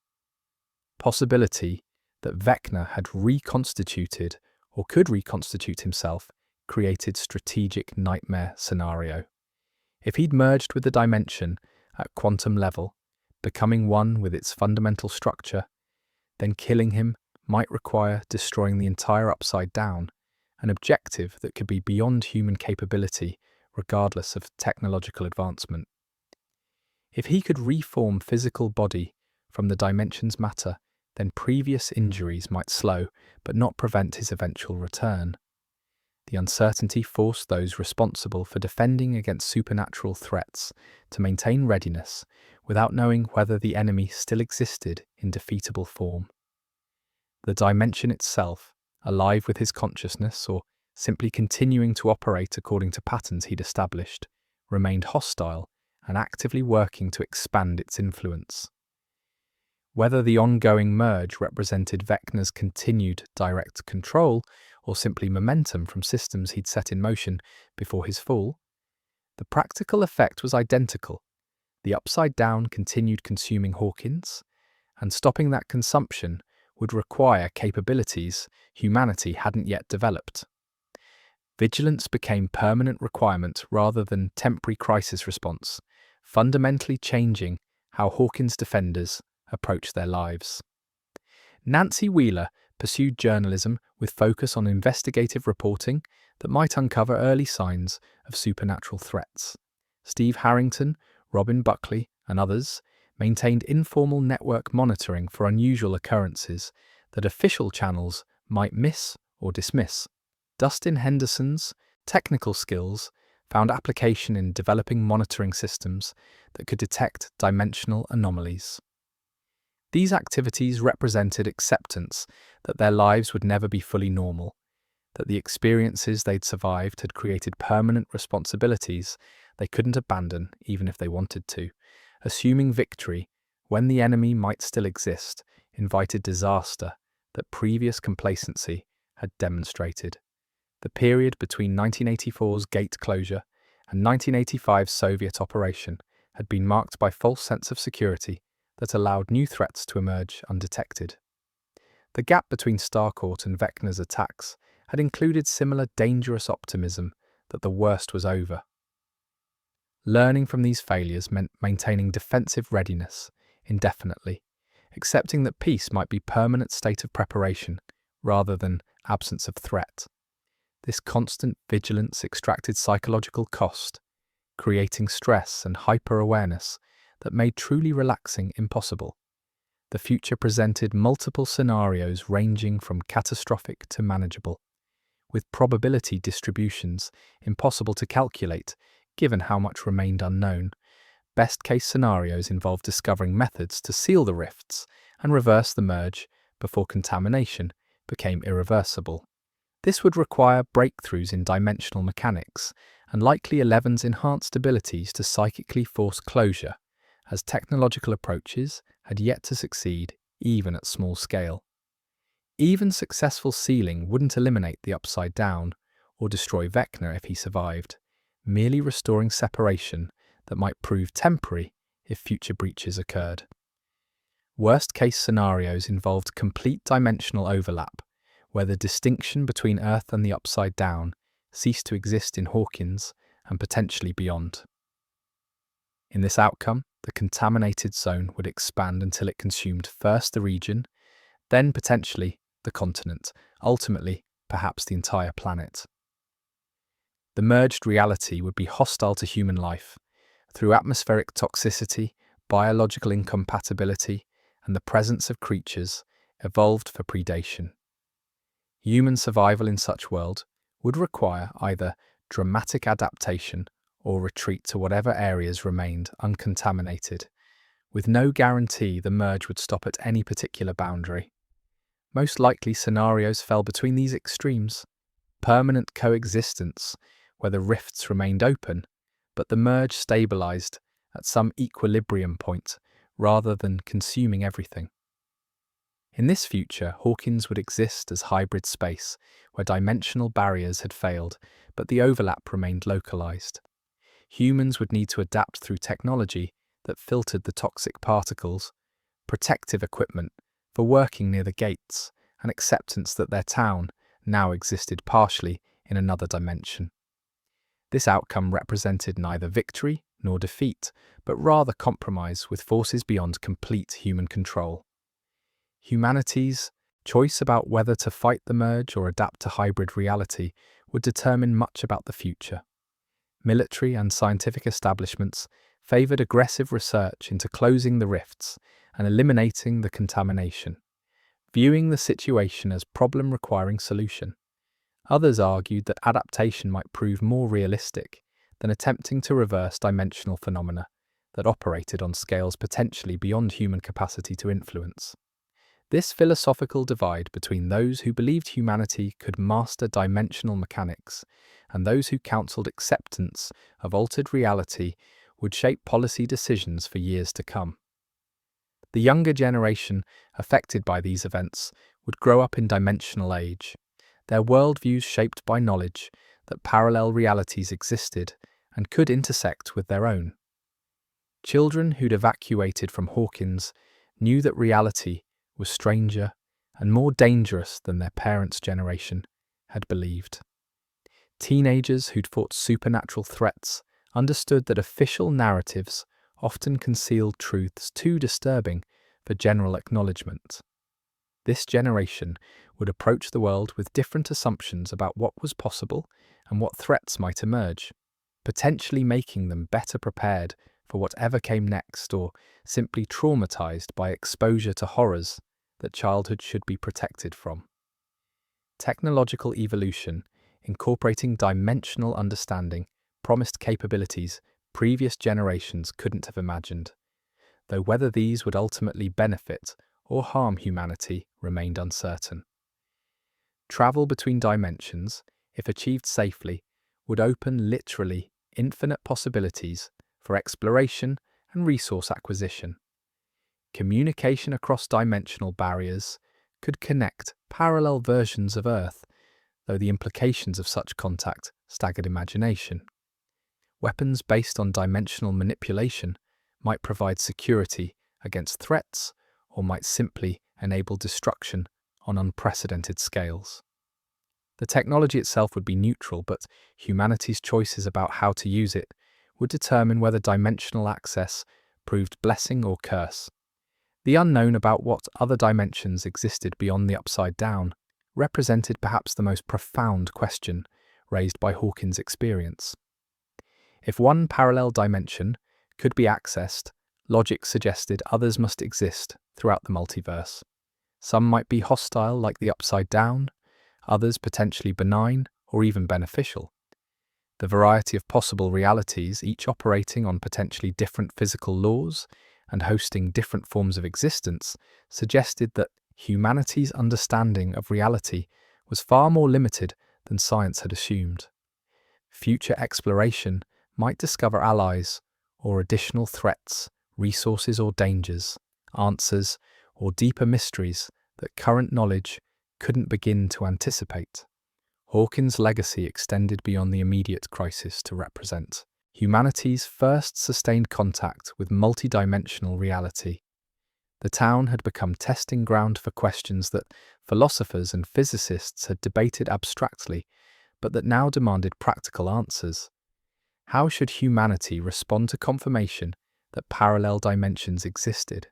Possibility that Vecna had reconstituted or could reconstitute himself created strategic nightmare scenario. If he'd merged with the dimension at quantum level, becoming one with its fundamental structure, then killing him might require destroying the entire upside down, an objective that could be beyond human capability regardless of technological advancement. If he could reform physical body from the dimension's matter, then previous injuries might slow but not prevent his eventual return. The uncertainty forced those responsible for defending against supernatural threats to maintain readiness, without knowing whether the enemy still existed in defeatable form. The dimension itself, alive with his consciousness or simply continuing to operate according to patterns he'd established, remained hostile and actively working to expand its influence. Whether the ongoing merge represented Vecna's continued direct control or simply momentum from systems he'd set in motion before his fall, the practical effect was identical. The Upside Down continued consuming Hawkins, and stopping that consumption would require capabilities humanity hadn't yet developed. Vigilance became permanent requirement rather than temporary crisis response, fundamentally changing how Hawkins defenders approach their lives. Nancy Wheeler pursued journalism with focus on investigative reporting that might uncover early signs of supernatural threats. Steve Harrington, Robin Buckley, and others maintained informal network monitoring for unusual occurrences that official channels might miss or dismiss. Dustin Henderson's technical skills found application in developing monitoring systems that could detect dimensional anomalies. These activities represented acceptance that their lives would never be fully normal, that the experiences they'd survived had created permanent responsibilities they couldn't abandon even if they wanted to. Assuming victory, when the enemy might still exist, invited disaster that previous complacency had demonstrated. The period between 1984's gate closure and 1985's Soviet operation had been marked by false sense of security that allowed new threats to emerge undetected. The gap between Starcourt and Vecna's attacks had included similar dangerous optimism that the worst was over. Learning from these failures meant maintaining defensive readiness indefinitely, accepting that peace might be a permanent state of preparation rather than absence of threat. This constant vigilance extracted psychological cost, creating stress and hyper-awareness that made truly relaxing impossible. The future presented multiple scenarios ranging from catastrophic to manageable, with probability distributions impossible to calculate given how much remained unknown. Best-case scenarios involved discovering methods to seal the rifts and reverse the merge before contamination became irreversible. This would require breakthroughs in dimensional mechanics and likely 11's enhanced abilities to psychically force closure, as technological approaches had yet to succeed even at small scale. Even successful sealing wouldn't eliminate the Upside Down or destroy Vecna if he survived, merely restoring separation that might prove temporary if future breaches occurred. Worst-case scenarios involved complete dimensional overlap, where the distinction between Earth and the Upside Down ceased to exist in Hawkins and potentially beyond. In this outcome, the contaminated zone would expand until it consumed first the region, then potentially the continent, ultimately perhaps the entire planet. The merged reality would be hostile to human life through atmospheric toxicity, biological incompatibility, and the presence of creatures evolved for predation. Human survival in such world would require either dramatic adaptation or retreat to whatever areas remained uncontaminated, with no guarantee the merge would stop at any particular boundary. Most likely scenarios fell between these extremes: permanent coexistence, where the rifts remained open, but the merge stabilized at some equilibrium point rather than consuming everything. In this future, Hawkins would exist as hybrid space, where dimensional barriers had failed, but the overlap remained localized. Humans would need to adapt through technology that filtered the toxic particles, protective equipment for working near the gates, and acceptance that their town now existed partially in another dimension. This outcome represented neither victory nor defeat, but rather compromise with forces beyond complete human control. Humanity's choice about whether to fight the merge or adapt to hybrid reality would determine much about the future. Military and scientific establishments favored aggressive research into closing the rifts and eliminating the contamination, viewing the situation as problem requiring solution. Others argued that adaptation might prove more realistic than attempting to reverse dimensional phenomena that operated on scales potentially beyond human capacity to influence. This philosophical divide between those who believed humanity could master dimensional mechanics and those who counselled acceptance of altered reality would shape policy decisions for years to come. The younger generation affected by these events would grow up in dimensional age, their worldviews shaped by knowledge that parallel realities existed and could intersect with their own. Children who'd evacuated from Hawkins knew that reality was stranger and more dangerous than their parents' generation had believed. Teenagers who'd fought supernatural threats understood that official narratives often concealed truths too disturbing for general acknowledgement. This generation would approach the world with different assumptions about what was possible and what threats might emerge, potentially making them better prepared for whatever came next or simply traumatized by exposure to horrors that childhood should be protected from. Technological evolution, incorporating dimensional understanding, promised capabilities previous generations couldn't have imagined, though whether these would ultimately benefit or harm humanity remained uncertain. Travel between dimensions, if achieved safely, would open literally infinite possibilities for exploration and resource acquisition. Communication across dimensional barriers could connect parallel versions of Earth, though the implications of such contact staggered imagination. Weapons based on dimensional manipulation might provide security against threats or might simply enable destruction on unprecedented scales. The technology itself would be neutral, but humanity's choices about how to use it would determine whether dimensional access proved blessing or curse. The unknown about what other dimensions existed beyond the Upside Down represented perhaps the most profound question raised by Hawkins' experience. If one parallel dimension could be accessed, logic suggested others must exist throughout the multiverse. Some might be hostile like the Upside Down, others potentially benign or even beneficial. The variety of possible realities, each operating on potentially different physical laws and hosting different forms of existence, suggested that humanity's understanding of reality was far more limited than science had assumed. Future exploration might discover allies or additional threats, resources or dangers, answers or deeper mysteries that current knowledge couldn't begin to anticipate. Hawkins' legacy extended beyond the immediate crisis to represent humanity's first sustained contact with multidimensional reality. The town had become testing ground for questions that philosophers and physicists had debated abstractly, but that now demanded practical answers. How should humanity respond to confirmation that parallel dimensions existed?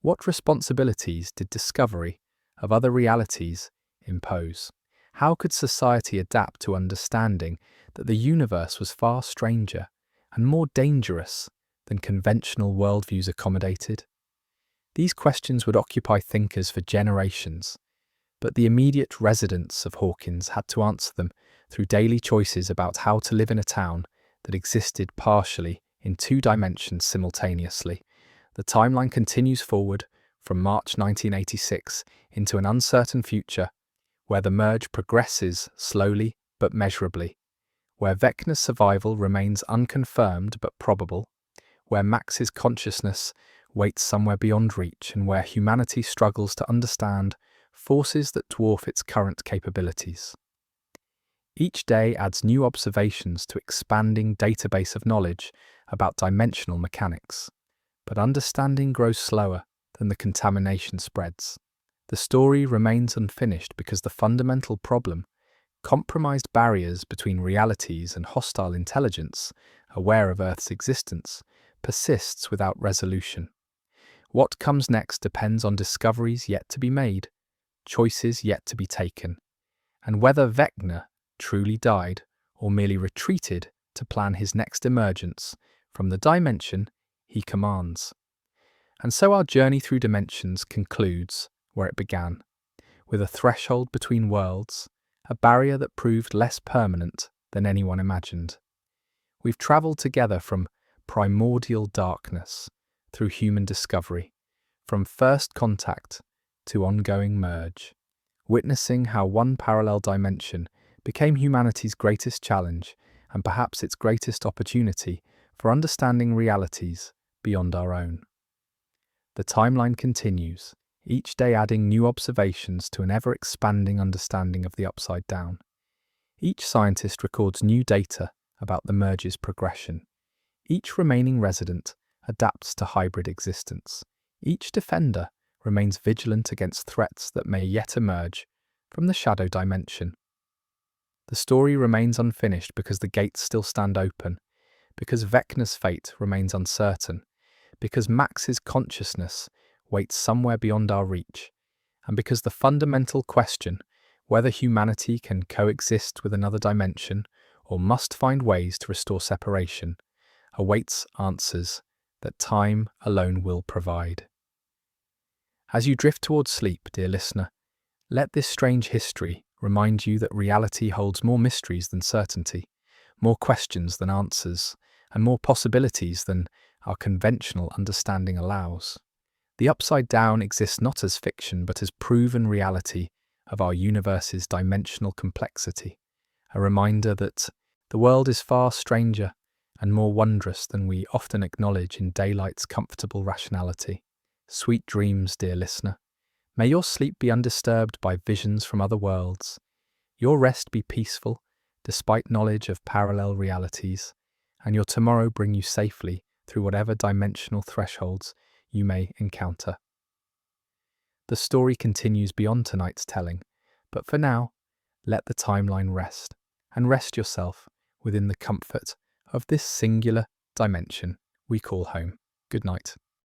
What responsibilities did discovery of other realities impose? How could society adapt to understanding that the universe was far stranger and more dangerous than conventional worldviews accommodated? These questions would occupy thinkers for generations, but the immediate residents of Hawkins had to answer them through daily choices about how to live in a town that existed partially in two dimensions simultaneously. The timeline continues forward from March 1986 into an uncertain future where the merge progresses slowly but measurably, where Vecna's survival remains unconfirmed but probable, where Max's consciousness waits somewhere beyond reach, and where humanity struggles to understand forces that dwarf its current capabilities. Each day adds new observations to expanding database of knowledge about dimensional mechanics, but understanding grows slower than the contamination spreads. The story remains unfinished because the fundamental problem, compromised barriers between realities and hostile intelligence, aware of Earth's existence, persists without resolution. What comes next depends on discoveries yet to be made, choices yet to be taken, and whether Vecna truly died or merely retreated to plan his next emergence from the dimension he commands. And so our journey through dimensions concludes where it began, with a threshold between worlds, a barrier that proved less permanent than anyone imagined. We've travelled together from primordial darkness through human discovery, from first contact to ongoing merge, witnessing how one parallel dimension became humanity's greatest challenge and perhaps its greatest opportunity for understanding realities beyond our own. The timeline continues, each day adding new observations to an ever-expanding understanding of the upside down. Each scientist records new data about the merge's progression. Each remaining resident adapts to hybrid existence. Each defender remains vigilant against threats that may yet emerge from the shadow dimension. The story remains unfinished because the gates still stand open, because Vecna's fate remains uncertain, because Max's consciousness waits somewhere beyond our reach, and because the fundamental question, whether humanity can coexist with another dimension or must find ways to restore separation, awaits answers that time alone will provide. As you drift towards sleep, dear listener, let this strange history remind you that reality holds more mysteries than certainty, more questions than answers, and more possibilities than our conventional understanding allows. The upside down exists not as fiction but as proven reality of our universe's dimensional complexity, a reminder that the world is far stranger and more wondrous than we often acknowledge in daylight's comfortable rationality. Sweet dreams, dear listener. May your sleep be undisturbed by visions from other worlds, your rest be peaceful despite knowledge of parallel realities, and your tomorrow bring you safely through whatever dimensional thresholds you may encounter. The story continues beyond tonight's telling, but for now, let the timeline rest, and rest yourself within the comfort of this singular dimension we call home. Good night.